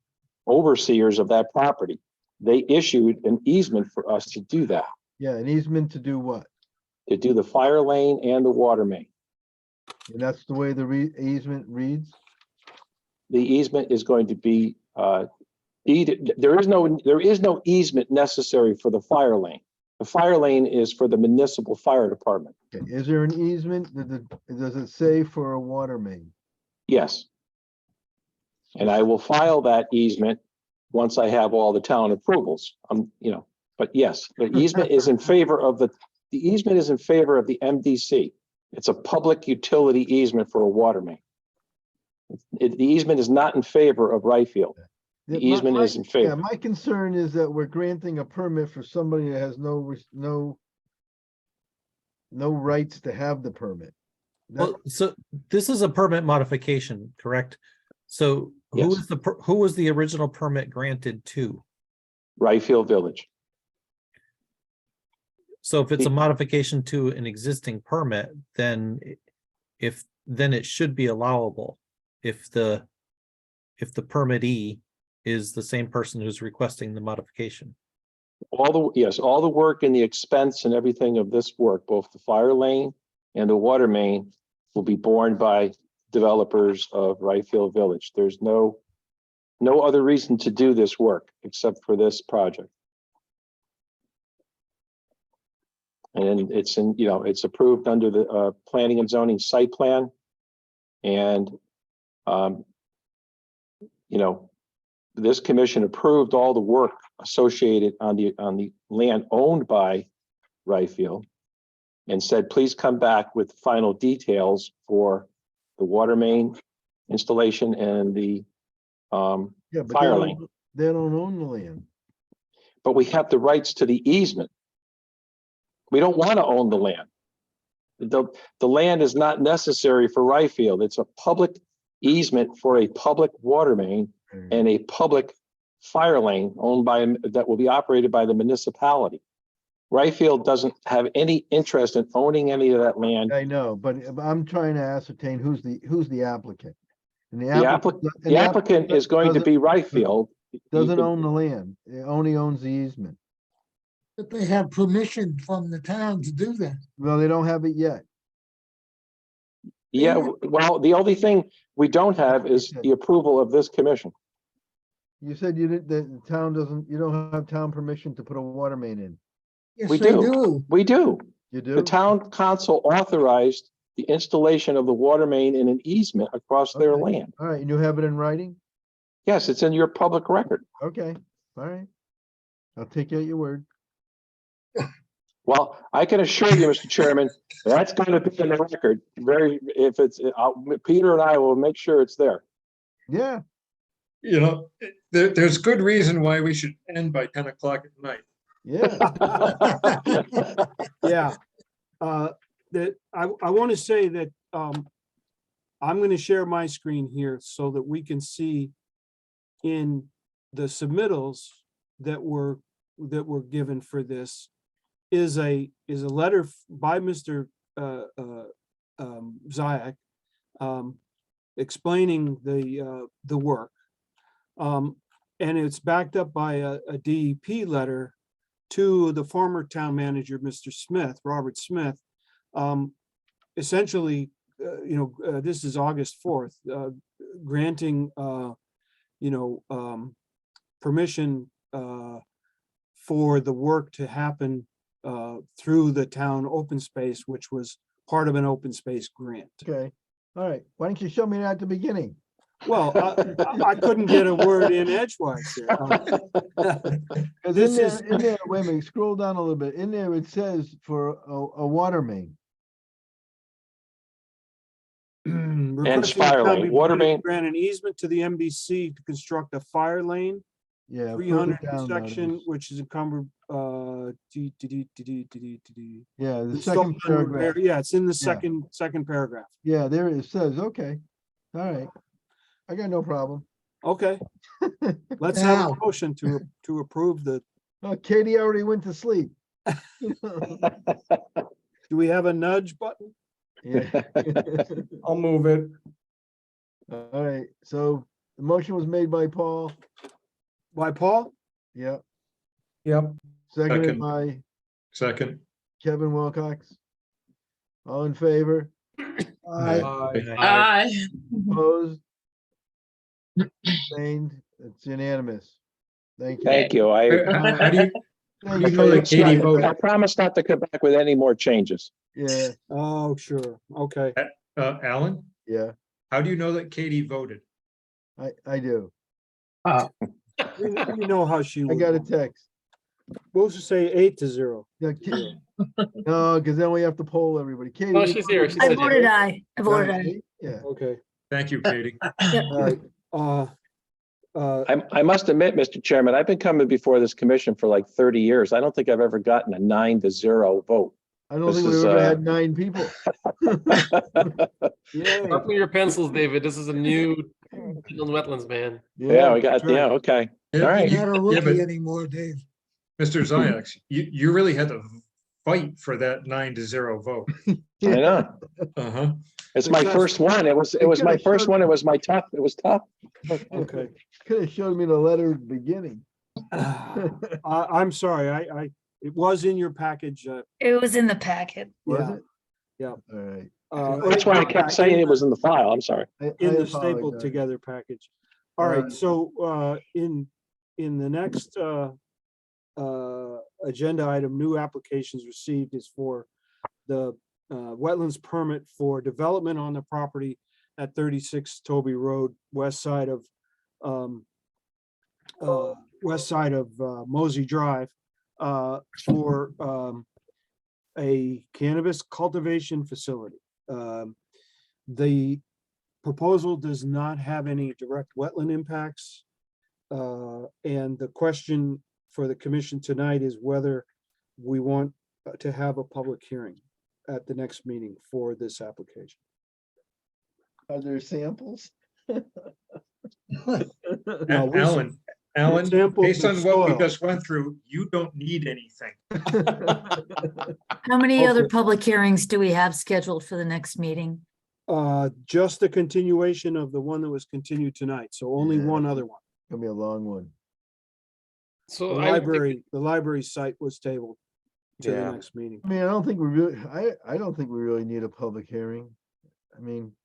overseers of that property. They issued an easement for us to do that, Yeah, an easement to do what? to do the fire lane and the water main. And that's the way the easement reads? The easement is going to be deeded. There is no easement necessary for the fire lane. The fire lane is for the municipal fire department. Okay, is there an easement? Does it say for a water main? Yes. And I will file that easement once I have all the town approvals. But yes, the easement is in favor of the easement is in favor of the MDC. It's a public utility easement for a water main. The easement is not in favor of Ryfield. Yeah, The easement is in Yeah, favor. my concern is that we're granting a permit for somebody that has no rights to have the permit. Well, so this is a permit modification, correct? So who Yes. was who was the original permit granted to? Ryfield Village. So if it's a modification to an existing permit, then then it should be allowable if the permittee is the same person who's requesting the modification. All the work and the expense and everything of this work, both the fire lane and the water main, will be borne by developers of Ryfield Village. There's no other reason to do this work except for this project. And it's it's approved under the planning and zoning site plan. And, this commission approved all the work associated on the land owned by Ryfield and said, please come back with final details for the water main installation and the Yeah, but fire lane. they don't own the land. But we have the rights to the easement. We don't want to own the land. The land is not necessary for Ryfield. It's a public easement for a public water main and a public fire lane that will be operated by the municipality. Ryfield doesn't have any interest in owning any of that land. I know, but I'm trying to ascertain who's the applicant. And The applicant is going to be Ryfield. Doesn't own the land. It only owns the easement. But they have permission from the town to do that. Well, they don't have it yet. Yeah, well, the only thing we don't have is the approval of this commission. You said the town you don't have town permission to put a water main in. Yes, We they do. We do. You do? The town council authorized the installation of the water main in an easement across their Okay. land. All right, and you have it in writing? Yes, it's in your public record. Okay, all right. I'll take you at your word. Well, I can assure you, Mr. Chairman, that's going to be in the record. Peter and I will make sure it's there. Yeah. There's good reason why we should end by 10 o'clock at night. Yeah. Yeah. That I want to say that I'm going to share my screen here so that we can see in the submittals that were given for this is a letter by Mr. Ziak explaining the work. And it's backed up by a DEP letter to the former town manager, Mr. Smith, Robert Smith. Essentially, this is August 4th, granting, permission for the work to happen through the town open space, which was part of an open space grant. Okay, all right. Why don't you show me that at the beginning? Well, I couldn't get a word in edgewise there. This In there, wait a minute, scroll down a little bit. In there, it says for a water main. requesting the fire town lane, be water permitted to main. grant an easement to the MBC to construct a fire lane, Yeah. 300 further down section, notice. which is encumbered. Yeah, the Installed second and paragraph. repaired- Yeah, it's in the Yeah. second paragraph. Yeah, there it says, okay. All right. I got no problem. Okay, let's have Now. a motion to approve the, Oh, Katie already went to sleep. do we have a nudge button? Yeah. I'll move it. All right, so the motion was made by Paul. By Paul? Yeah, Yep. seconded Second. by Second. Kevin Wilcox. All in favor? Aye. Opposed? Abstained? It's unanimous. Thank you. Thank you. How do you, Thank you you. know that Katie voted? I promise not to come back with any more changes. Yeah, Oh, sure, okay. Alan, yeah, how do you know that Katie voted? I do. We know how she I would. got a text. We'll just say 8-0. Yeah, no, because then we have to poll everybody. Katie. No, did she's you here. vote She I said yes? voted aye. I voted aye. Right? Yeah. Okay, Thank you, Katie. all right. I must admit, Mr. Chairman, I've been coming before this commission for like 30 years. I don't think I've ever gotten a 9-0 vote. I don't This think we've is, ever had 9 people. Yay. Sharpen your pencils, David. This is a new inland wetlands, man. Yeah, we got, that's right. yeah, okay. Yeah, All right. You're not a Yeah, but- rookie anymore, Dave. Mr. Ziyax, you really had to fight for that 9-0 vote. I know. Uh-huh. It's my Success. first one. It was my first one. It was tough. Okay. Could have showed me the letter at the beginning. I'm sorry, it was in your package. It was in the packet. Was Yeah. it? Yeah. All right. That's why I kept saying it was in the file. I'm sorry. In I the stapled apologize. together package. All right, so in the next agenda item, new applications received is for the wetlands permit for development on the property at 36 Toby Road, west side of Mosey Drive, for a cannabis cultivation facility. The proposal does not have any direct wetland impacts. And the question for the commission tonight is whether we want to have a public hearing at the next meeting for this application. Are there samples? Now, we- Alan, sampled based the on what we soil. just went through, you don't need anything. How many other Okay. public hearings do we have scheduled for the next meeting? Just a continuation of the one that was continued tonight, so only Yeah. one other one. Gonna be a long one. The So I would think- library site was tabled to the Yeah. next meeting. I mean, I don't think we really, I don't think we really need a public hearing. I mean,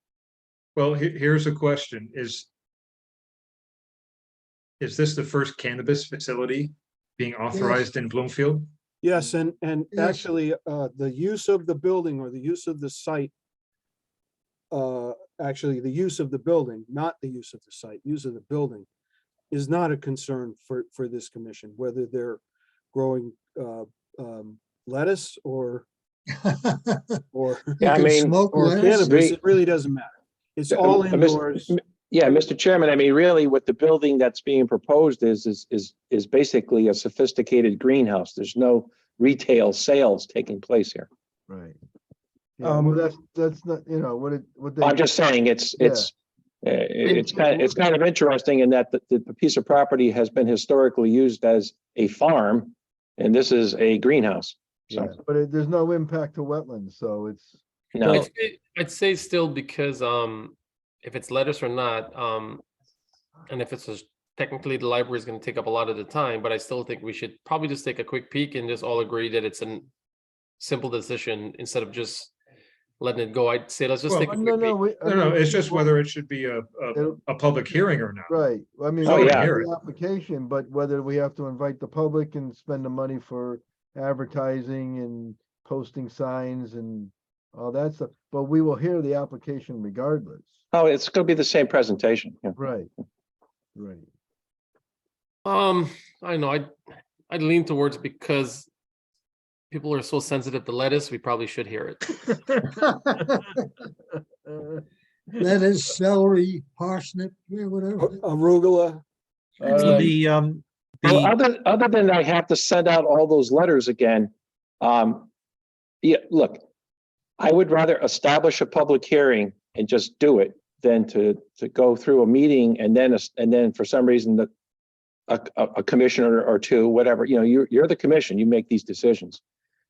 Well, here's a question. Is this the first cannabis facility being authorized in Bloomfield? Yes, and Yes. actually, the use of the building or the use of the site, actually, the use of the building, not the use of the site, use of the building is not a concern for this commission, whether they're growing lettuce or Yeah, I can mean, smoke or lettuce? cannabis, it really doesn't matter. It's all indoors. Yeah, Mr. Chairman, I mean, really what the building that's being proposed is basically a sophisticated greenhouse. There's no retail sales taking place here. right. Yeah, well, that's not, what they. I'm just saying it's kind of interesting in that the piece of property has been historically used as a farm, and this is a greenhouse. Yeah, So, but there's no impact to wetlands, so it's. no, I'd say still because if it's lettuce or not, and if it's technically the library is going to take up a lot of the time, but I still think we should probably just take a quick peek and just all agree that it's a simple decision instead of just letting it go. I'd say let's just Well, take a No, quick no, peek. No, it's just whether it should be a public hearing or not. Right, I mean. Oh, we yeah. have the application, but whether we have to invite the public and spend the money for advertising and posting signs and all that stuff, but we will hear the application regardless. oh, it's going to be the same presentation. Yeah. Right. Right. I know I'd lean towards because people are so sensitive to lettuce, we probably should hear it. Lettuce, celery, parsnip, yeah, whatever. Arugula. So the Well, other than I have to send out all those letters again, yeah, look, I would rather establish a public hearing and just do it than to go through a meeting and then for some reason that a commissioner or two, whatever, you're the commission, you make these decisions,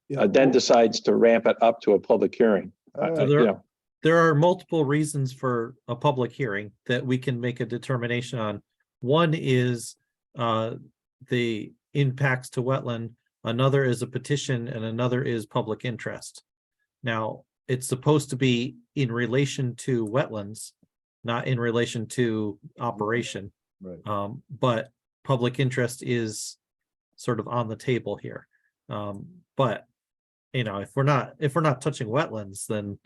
Yeah, then decides to ramp it up to a public hearing. there are multiple reasons for a public hearing that we can make a determination on. One is the impacts to wetland, another is a petition, and another is public interest. Now, it's supposed to be in relation to wetlands, not in relation to operation. Right. But public interest is sort of on the table here. But if we're not touching wetlands, then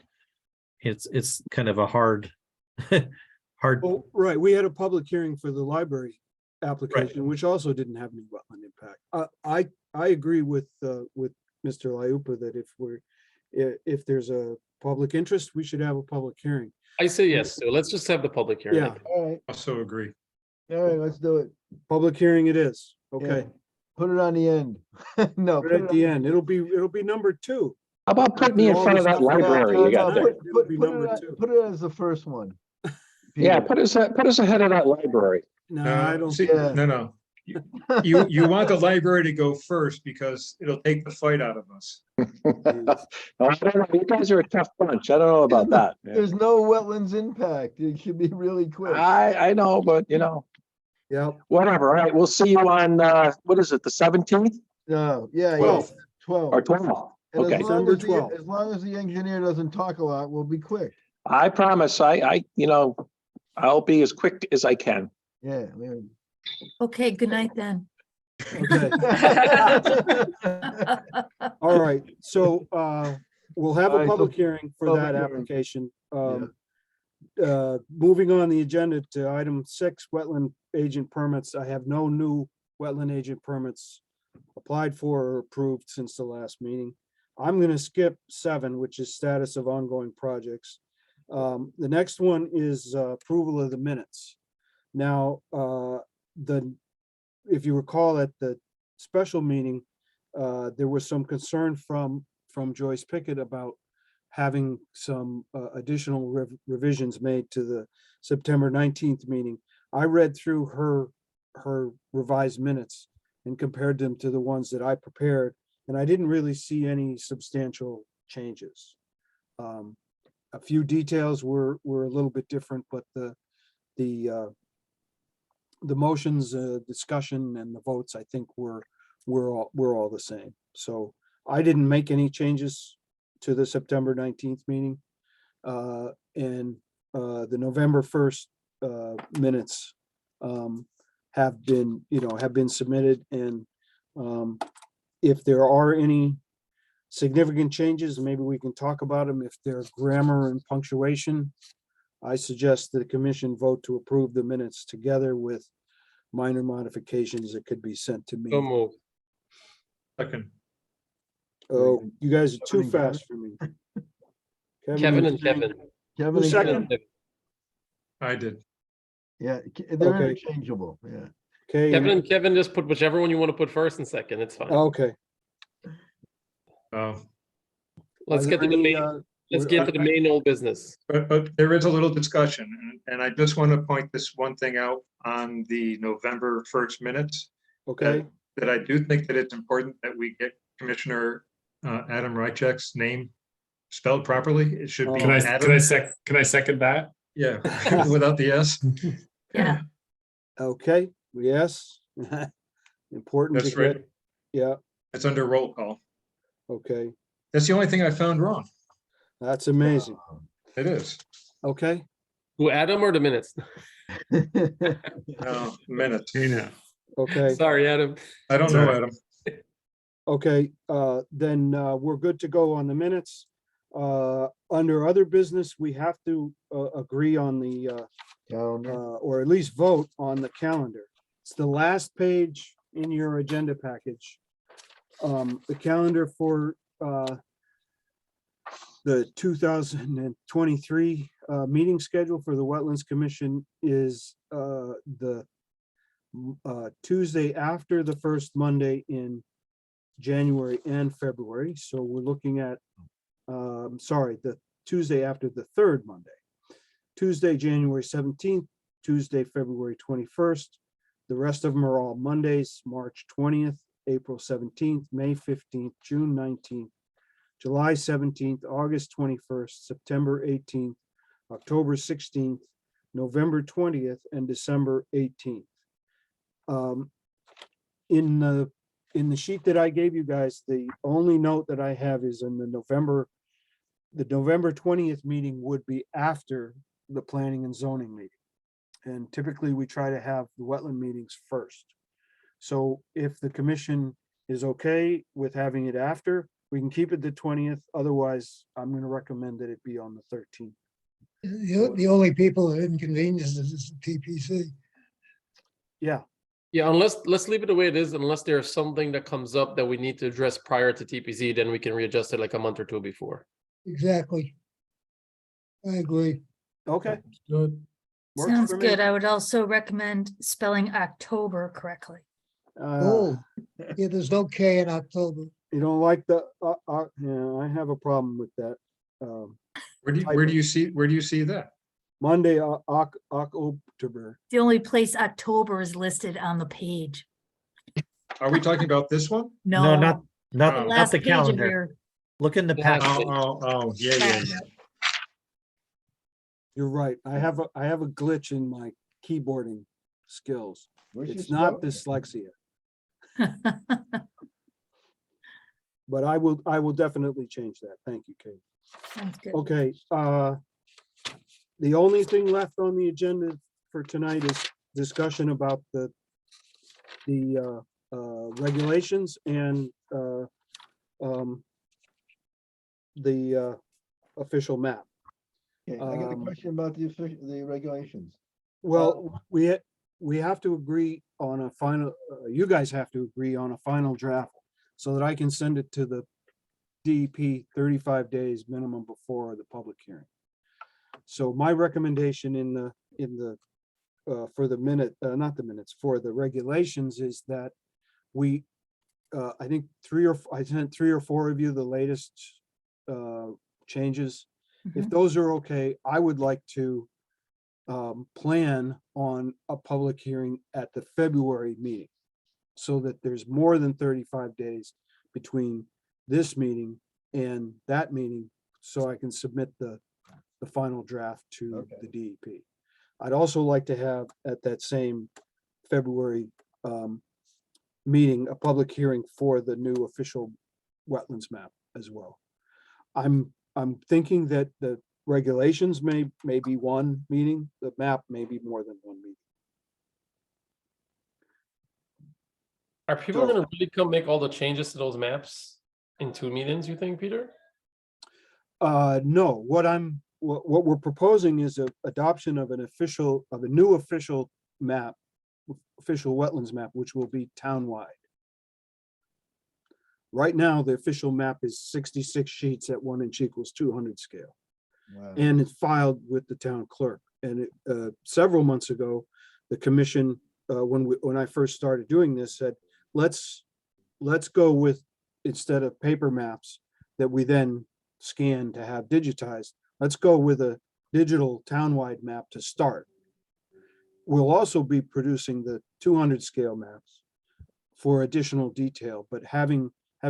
it's kind of a hard. Well, right, we had a public hearing for the library application, which also didn't have any wetland impact. I agree with Mr. Liupa that if there's a public interest, we should have a public hearing. I say yes, so let's just have the public hearing. Yeah. All right. Also agree. All right, let's do it. Public hearing it is. Yeah. Okay, Put it on the end. No. put it at the end. It'll be number 2. How about putting me in All front the of that stuff we got library No, you got no, there? It'll be number 2. put it as the first one. Yeah, Peter. put us ahead of that libraibrary. No, I don't. See, Yeah. no. You want the library to go first because it'll take the fight out of us. I don't know. You guys are a tough bunch. I don't know about that. There's no wetlands impact. It should be really quick. I know, but Yeah, whatever. All right, we'll see you on, what is it, the 17th No, yeah, 12th. 12. or 12th? And Okay, December 12th. as long as the engineer doesn't talk a lot, we'll be quick. I promise. I'll be as quick as I can. Yeah. Okay, good night then. okay. All right, so we'll have All a right, so public hearing for public that hearing. application. Moving on the agenda to item 6, wetland agent permits. I have no new wetland agent permits applied for or approved since the last meeting. I'm gonna skip 7, which is status of ongoing projects. The next one is approval of the minutes. Now, if you recall at the special meeting, there was some concern from Joyce Pickett about having some additional revisions made to the September 19th meeting. I read through her revised minutes and compared them to the ones that I prepared, and I didn't really see any substantial changes. A few details were a little bit different, but the motions, discussion, and the votes, I think were all the same. So I didn't make any changes to the September 19th meeting. And the November 1st minutes have been submitted. And if there are any significant changes, maybe we can talk about them. If they're grammar and punctuation, I suggest that the commission vote to approve the minutes together with minor modifications that could be sent to me. So moved. Second. Oh, you guys are too Kevin and Kevin? fast for me. Kevin and Kevin. Kevin Who and second? Kevin. I did. Yeah, they're Okay. interchangeable. Yeah. Okay. Kevin and Kevin, just put whichever one you want to put first and second. It's fine. Okay. Oh, Let's Are get to there the any, main, let's get to the main old business. but there is a little discussion, and I just want to point this one thing out on the November 1st minutes. Okay, That I do think that it's important that we get Commissioner Adam Rychek's name spelled properly. It should be Can Adam. Can I second that? Yeah, without the S. Yeah, okay, yes. Important to That's right. get, yeah, It's under roll call. okay, That's the only thing I found wrong. that's amazing. It is. Okay, Who, Adam or the minutes? No, minutes. okay, Sorry, Adam. I don't know, Adam. okay, then we're good to go on the minutes. Under other business, we have to agree on the or at least vote on the calendar. It's the last page in your agenda package. The calendar for the 2023 meeting schedule for the Wetlands Commission is the Tuesday after the first Monday in January and February. So we're looking at, the Tuesday after the third Monday. Tuesday, January 17th, Tuesday, February 21st. The rest of them are all Mondays, March 20th, April 17th, May 15th, June 19th, July 17th, August 21st, September 18th, October 16th, November 20th, and December 18th. In the sheet that I gave you guys, the only note that I have is in the November 20th meeting would be after the planning and zoning meeting. And typically we try to have the wetland meetings first. So if the commission is okay with having it after, we can keep it the 20th. Otherwise, I'm going to recommend that it be on the 13th. The only people that inconvenience is the TPC. Yeah, Yeah, let's leave it the way it is, unless there's something that comes up that we need to address prior to TPC, then we can readjust it like a month or two before. Exactly. I agree. okay. Good. Works Sounds for me. good. I would also recommend spelling October correctly. Oh, yeah, there's no K in October. You don't like the, yeah, I have a problem with that. Where do you see that? Monday, October. The only place October is listed on the page. Are we talking about this one? No, not, Oh. not Last the page of calendar. your. Look in the Yeah. packet. Oh, yeah. You're right. I have a glitch in my keyboarding skills. Where's your It's not spell? dyslexia, but I will definitely change that. Thank you, Kate. Sounds good. Okay, the only thing left on the agenda for tonight is discussion about the regulations and the official map. Okay, I got a Um, question about the regulations. Well, we have to agree on a final, you guys have to agree on a final draft so that I can send it to the DEP 35 days minimum before the public hearing. So my recommendation in the for the minute, not the minutes, for the regulations is that we, I think I sent 3 or 4 of you the latest changes. If those are okay, I would like to plan on a public hearing at the February meeting so that there's more than 35 days between this meeting and that meeting, so I can submit the final draft to the DEP. I'd also like to have at that same February meeting, a public hearing for the new official wetlands map as well. I'm thinking that the regulations may be one meeting, the map may be more than one meeting. Are people gonna really come make all the changes to those maps in 2 meetings, you think, Peter? No, what we're proposing is a adoption of a new official map, official wetlands map, which will be townwide. Right now, the official map is 66 sheets at 1 inch equals 200 scale. Wow. And it's filed with the town clerk. And several months ago, the commission, when I first started doing this, said, let's go with, instead of paper maps that we then scan to have digitized, let's go with a digital townwide map to start. We'll also be producing the 200 scale maps for additional detail, but having a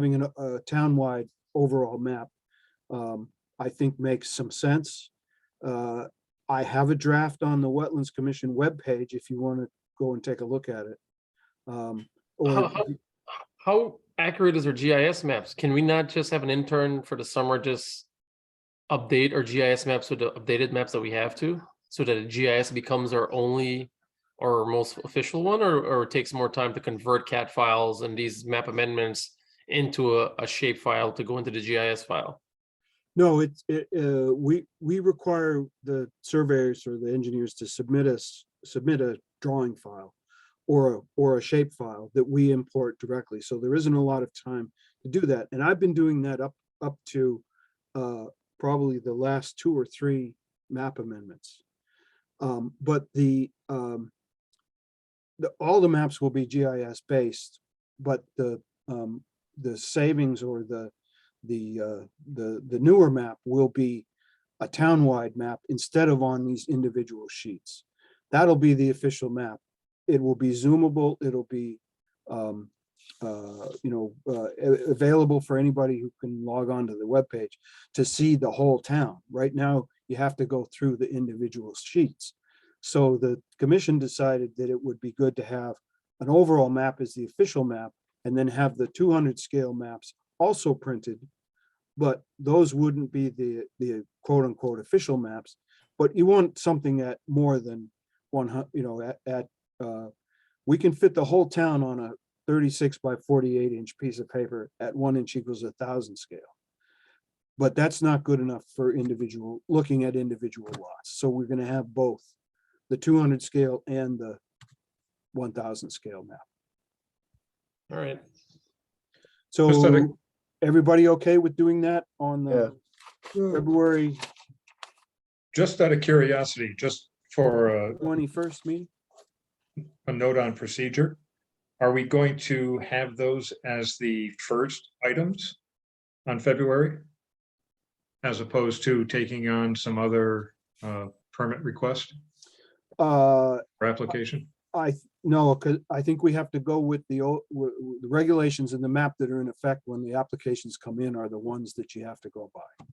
townwide overall map, I think makes some sense. I have a draft on the Wetlands Commission webpage if you want to go and take a look at it. How accurate is our GIS maps? Can we not just have an intern for the summer just update our GIS maps with the updated maps that we have to, so that a GIS becomes our only or most official one, or it takes more time to convert CAT files and these map amendments into a shape file to go into the GIS file? No, we require the surveyors or the engineers to submit a drawing file or a shape file that we import directly. So there isn't a lot of time to do that. And I've been doing that up to probably the last 2 or 3 map amendments. But all the maps will be GIS based, but the savings or the newer map will be a townwide map instead of on these individual sheets. That'll be the official map. It will be zoomable. It'll be available for anybody who can log on to the webpage to see the whole town. Right now, you have to go through the individual sheets. So the commission decided that it would be good to have an overall map as the official map, and then have the 200 scale maps also printed, but those wouldn't be the quote unquote official maps. But you want something at more than 100, we can fit the whole town on a 36 by 48 inch piece of paper at 1 inch equals 1,000 scale. But that's not good enough for looking at individual lots. So we're going to have both the 200 scale and the 1,000 scale map. All right. So everybody okay with doing that on the February? Just out of curiosity, just for 21st meeting? a note on procedure. Are we going to have those as the first items on February? As opposed to taking on some other permit request Uh, or application? no, because I think we have to go with the regulations and the map that are in effect when the applications come in are the ones that you have to go by.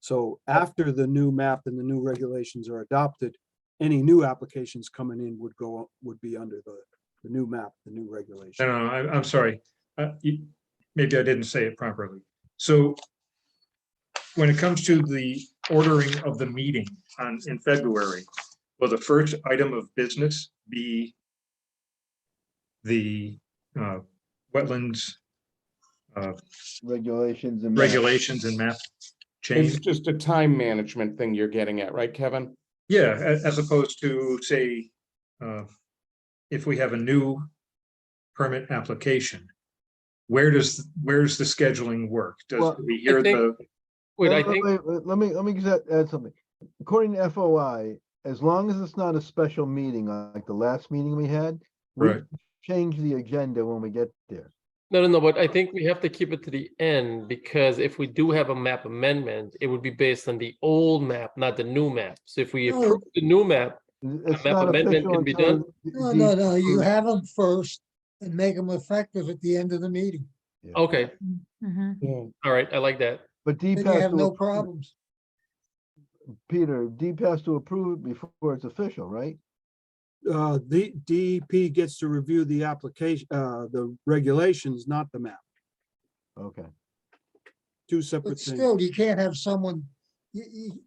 So after the new map and the new regulations are adopted, any new applications coming in would be under the new map, the new regulation. No, I'm sorry. Maybe I didn't say it properly. So when it comes to the ordering of the meeting in February, will the first item of business be the wetlands Regulations and. maps. regulations and map It's change? just a time management thing you're getting at, right, Kevin? Yeah, as opposed to, say, if we have a new permit application, where's the scheduling work? Does Well, we hear think- Wait, I think, Let me just add something. According to FOI, as long as it's not a special meeting like the last meeting we had, we Right. change the agenda when we get there. no, but I think we have to keep it to the end, because if we do have a map amendment, it would be based on the old map, not the new map. So if we No. approve the new map, It's map not amendment official can be until done? No, you approves. have them first and make them effective at the end of the meeting. okay, Mhm. Yeah. all right, I like that. But Deep Then you has have to, no approve- problems. Peter, Deep has to approve it before it's official, right? The DEP gets to review the application, the regulations, not the map. Okay. Two separate But things. still, you can't have someone, you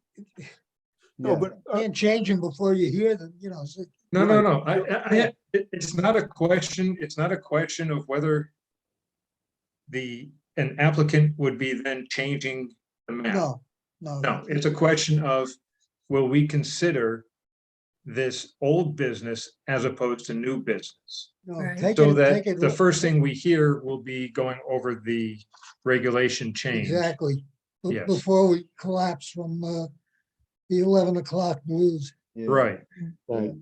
No, Yeah. but can't change them before you hear them, so. No, Right. no. It's not a question, of whether an applicant would be then changing the map. No. No, it's a question of, will we consider this old business as opposed to new business? No, Right. take So it, that take it. the first thing we hear will be going over the regulation change. Exactly. Yes. Before we collapse from the 11 o'clock blues. Yeah. Right. Right.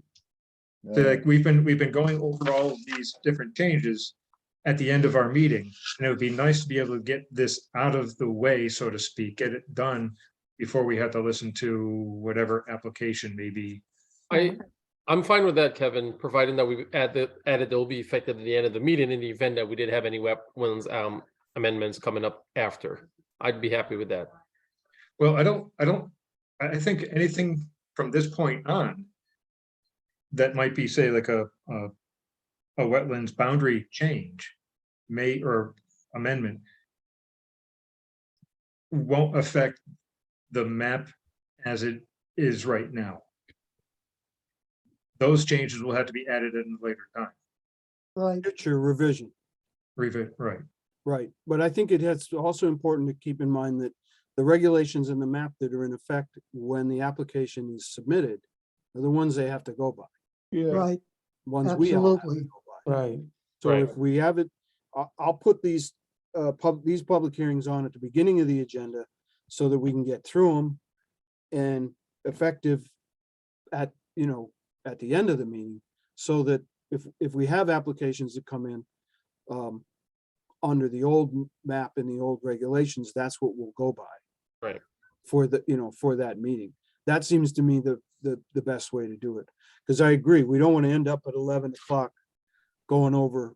So like we've been going over all of these different changes at the end of our meeting, and it would be nice to be able to get this out of the way, so to speak, get it done before we have to listen to whatever application may be. I'm fine with that, Kevin, providing that we added they'll be effective at the end of the meeting in the event that we did have any wetlands amendments coming up after. I'd be happy with that. Well, I think anything from this point on that might be, say, like a wetlands boundary change or amendment won't affect the map as it is right now. Those changes will have to be added in a later time. Right. Future revision. Right. Right, but I think it's also important to keep in mind that the regulations in the map that are in effect when the application is submitted are the ones they have to go by, Right. ones we all have to Absolutely. go by. Right. So Right. if we have it, I'll put these public hearings on at the beginning of the agenda so that we can get through them and effective at the end of the meeting, so that if we have applications that come in under the old map and the old regulations, that's what we'll go by. Right. For that meeting. That seems to me the best way to do it. Because I agree, we don't want to end up at 11 o'clock going over,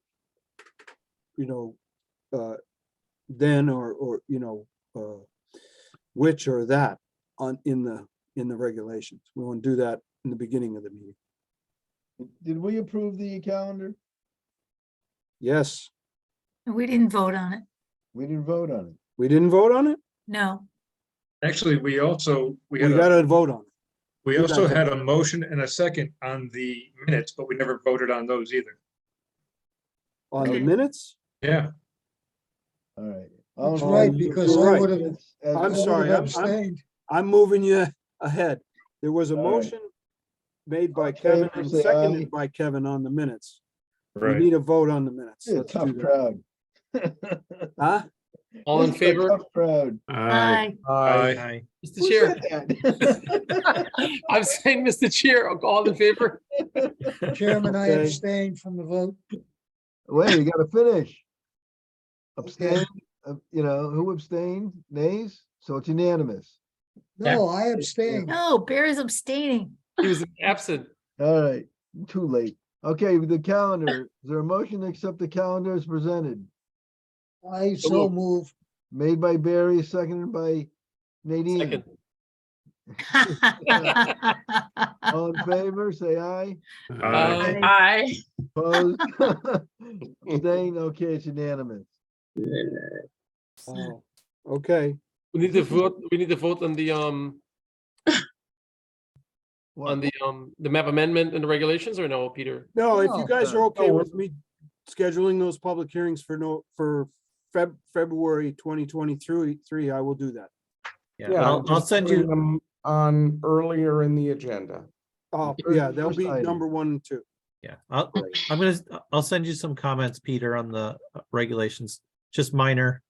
then or which or that in the regulations. We want to do that in the beginning of the meeting. Did we approve the calendar? Yes, We didn't vote on it. We didn't vote on it. we didn't vote on it. No. Actually, we We gotta vote on it. we also had a motion and a second on the minutes, but we never voted on those either. On the minutes? Yeah. All right. That's Oh, right, you're because I right. would have. I'm sorry, I'm moving you ahead. There was a All right. motion made by All in Kevin favor, and say seconded aye. by Kevin on the minutes. We Right. need a vote on the minutes. You're a Let's tough do that. crowd. Huh? All in This is a favor? tough crowd. Aye. Aye. Mr. Who Chair, said that? I'm saying, Mr. Chair, all in favor? Chairman, I Okay. abstain from the vote. Wait, you gotta finish. Okay. Abstain, who abstained? Nays? So it's unanimous. No, I abstain. No, Barry's abstaining. He was absent. All right, too late. Okay, with the calendar, is there a motion to accept the calendar as presented? I so move. Made by Barry, seconded by Nadine. Second. All in favor, say aye. Aye. Aye. Opposed? Abstain, okay, it's unanimous. Oh, okay. We need to vote on the What? the map amendment and the regulations, or no, Peter? No, if you No, guys are okay no, with me scheduling those public hearings for February 2023, I will do that. Yeah, Yeah, I'll just send putting you, them on earlier in the agenda. Oh, First- yeah, they'll first be item. number 1 and 2. yeah, I'll send you some comments, Peter, on the regulations, just minor.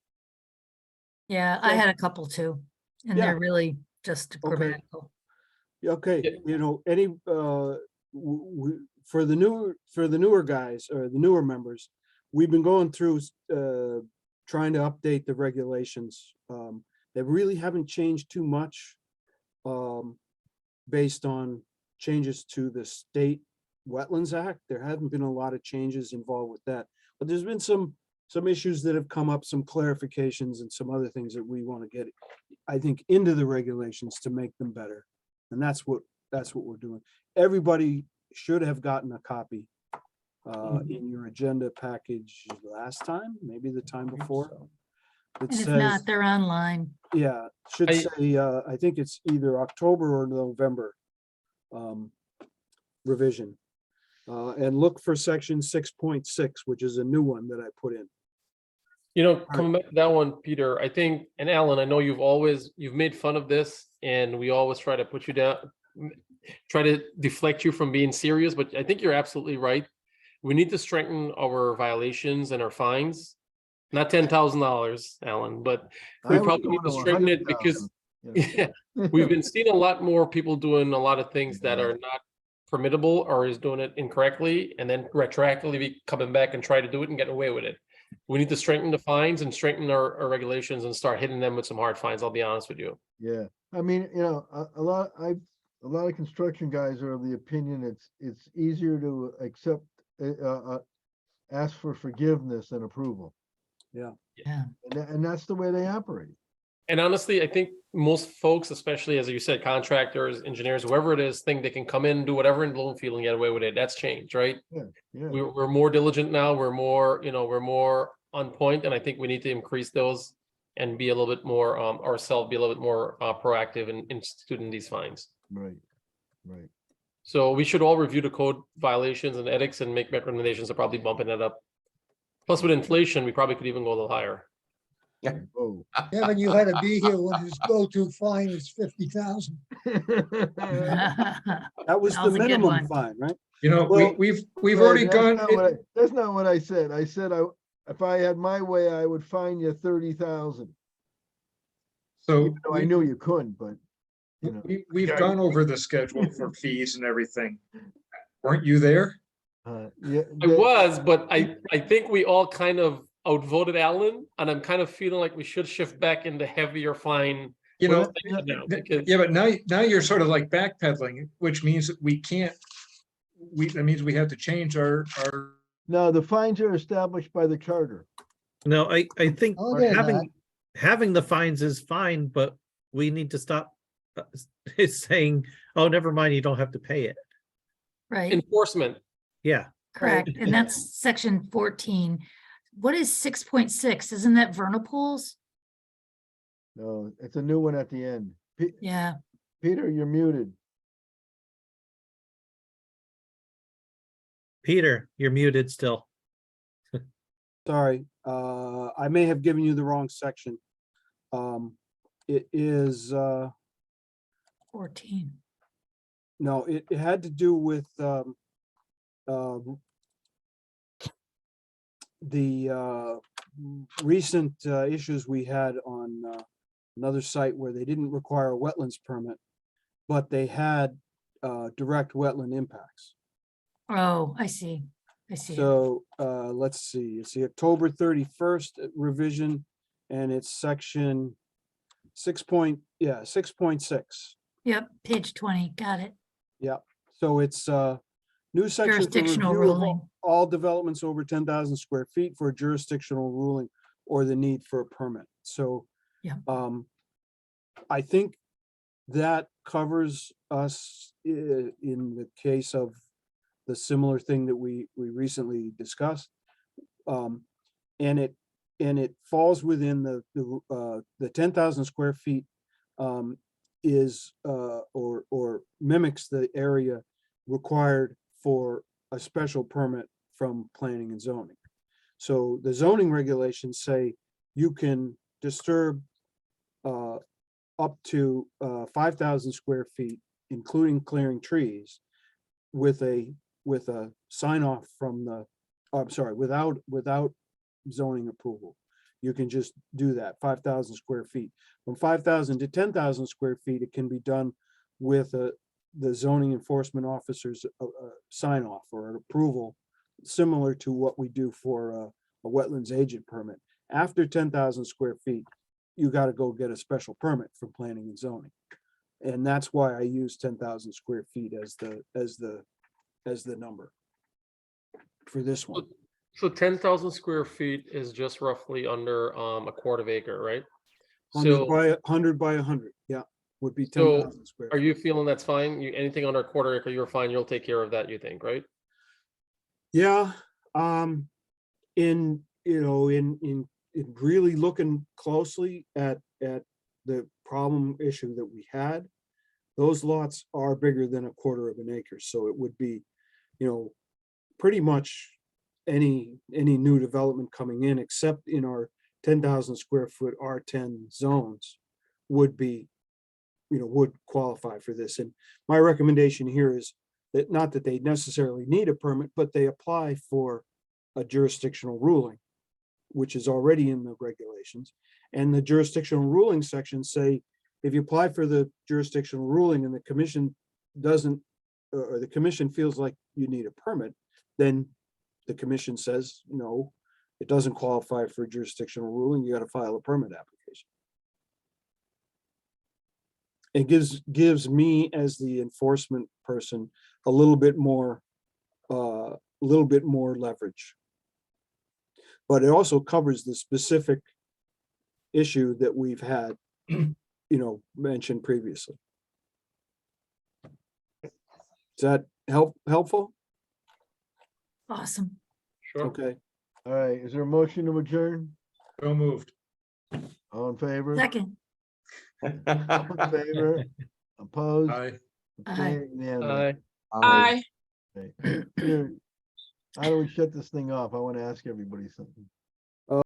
Yeah, I had a couple too, and Yeah. they're really just Okay. grammatical. Yeah, okay, Yeah. any, for the newer guys or the newer members, we've been going through, trying to update the regulations. They really haven't changed too much, based on changes to the State Wetlands Act. There haven't been a lot of changes involved with that, but there's been some issues that have come up, some clarifications and some other things that we want to get, I think, into the regulations to make them better. And that's what we're doing. Everybody should have gotten a copy in your agenda package last time, maybe the time before. It And if says, not, they're online. yeah, should say, I think it's either October or November revision. And look for section 6.6, which is a new one that I put in. Coming back to that one, Peter, I think, and Alan, I know you've made fun of this, and we always try to put you down, try to deflect you from being serious, but I think you're absolutely right. We need to strengthen our violations and our fines. Not $10,000, Alan, but we I was probably need going to to strengthen it because 100,000, we've been seeing a lot more people doing a lot of things that are not permittable or is doing it incorrectly, and then retroactively be coming back and try to do it and get away with it. We need to strengthen the fines and strengthen our regulations and start hitting them with some hard fines. I'll be honest with you. Yeah, I mean, a lot of construction guys are of the opinion it's easier to accept, ask for forgiveness than approval. Yeah. Yeah. And that's the way they operate. And honestly, I think most folks, especially as you said, contractors, engineers, whoever it is, think they can come in and do whatever in Bloomfield and get away with it. That's changed, right? Yeah, yeah. We're more diligent now. We're more on point, and I think we need to increase those and be a little bit more ourselves, be a little bit more proactive in instituting these fines. Right, right. So we should all review the code violations and ethics and make recommendations of probably bumping it up. Plus, with inflation, we probably could even go a little higher. Oh. Kevin, you had to be here when his go-to fine is 50,000. That was That the was a good minimum one. fine, right? Well, we've already gone. That's not what I said. I said, if I had my way, I would fine you 30,000. So I knew you couldn't, but we've gone over the schedule for fees and everything. Weren't you there? yeah, I was, but I think we all kind of outvoted Alan, and I'm kind of feeling like we should shift back into heheavier fine. But because now you're sort of like backpedaling, which means that we can't. That means we have to change our. No, the fines are established by the charter. No, I think Oh, they're not. having the fines is fine, but we need to stop saying, oh, never mind, you don't have to pay it. Right, enforcement. Yeah. correct. And that's section 14. What is 6.6? Isn't that vernal pools? No, it's a new one at the end. Yeah. Peter, you're muted. Peter, you're muted still. Sorry, I may have given you the wrong section. It is, 14. no, it had to do with the recent issues we had on another site where they didn't require a wetlands permit. but they had direct wetland impacts. Oh, I see. I see. it. So let's see, it's the October 31st revision, and it's section 6.6. Yep, page 20, got it. Yeah, so it's new section for Jurisdictional review of ruling. all developments over 10,000 square feet for a jurisdictional ruling or the need for a permit. So Yeah. I think that covers us in the case of the similar thing that we recently discussed. And it falls within the 10,000 square feet is or mimics the area required for a special permit from planning and zoning. So the zoning regulations say you can disturb up to 5,000 square feet, including clearing trees, with a sign off from the, I'm sorry, without zoning approval. You can just do that, 5,000 square feet. From 5,000 to 10,000 square feet, it can be done with the zoning enforcement officer's sign off or an approval, similar to what we do for a wetlands agent permit. After 10,000 square feet, you got to go get a special permit from planning and zoning. And that's why I use 10,000 square feet as the number for this one. So 10,000 square feet is just roughly under a quarter of acre, right? 100 So, by 100 by 100, yeah, would be so 10,000 square. are feet. you feeling that's fine? You, anything under a quarter acre, you're fine, you'll take care of that, you think, right? Yeah, in really looking closely at the problem issue that we had, those lots are bigger than a quarter of an acre, so it would be, pretty much any new development coming in, except in our 10,000 square foot R10 zones, would be, would qualify for this. And my recommendation here is that not that they necessarily need a permit, but they apply for a jurisdictional ruling, which is already in the regulations. And the jurisdictional ruling sections say, if you apply for the jurisdictional ruling and the commission doesn't, or the commission feels like you need a permit, then the commission says, no, it doesn't qualify for a jurisdictional ruling, you got to file a permit application. It gives me, as the enforcement person, a little bit more leverage. But it also covers the specific issue that we've had, mentioned previously. Is that helpful? Awesome. Sure. Okay. All right, is there a motion to adjourn? So moved. All in favor? Second. All in favor? Opposed? Aye. Abstained? Unanimous. Aye. Aye. Okay. Here, how do we shut this thing off? I want to ask everybody something.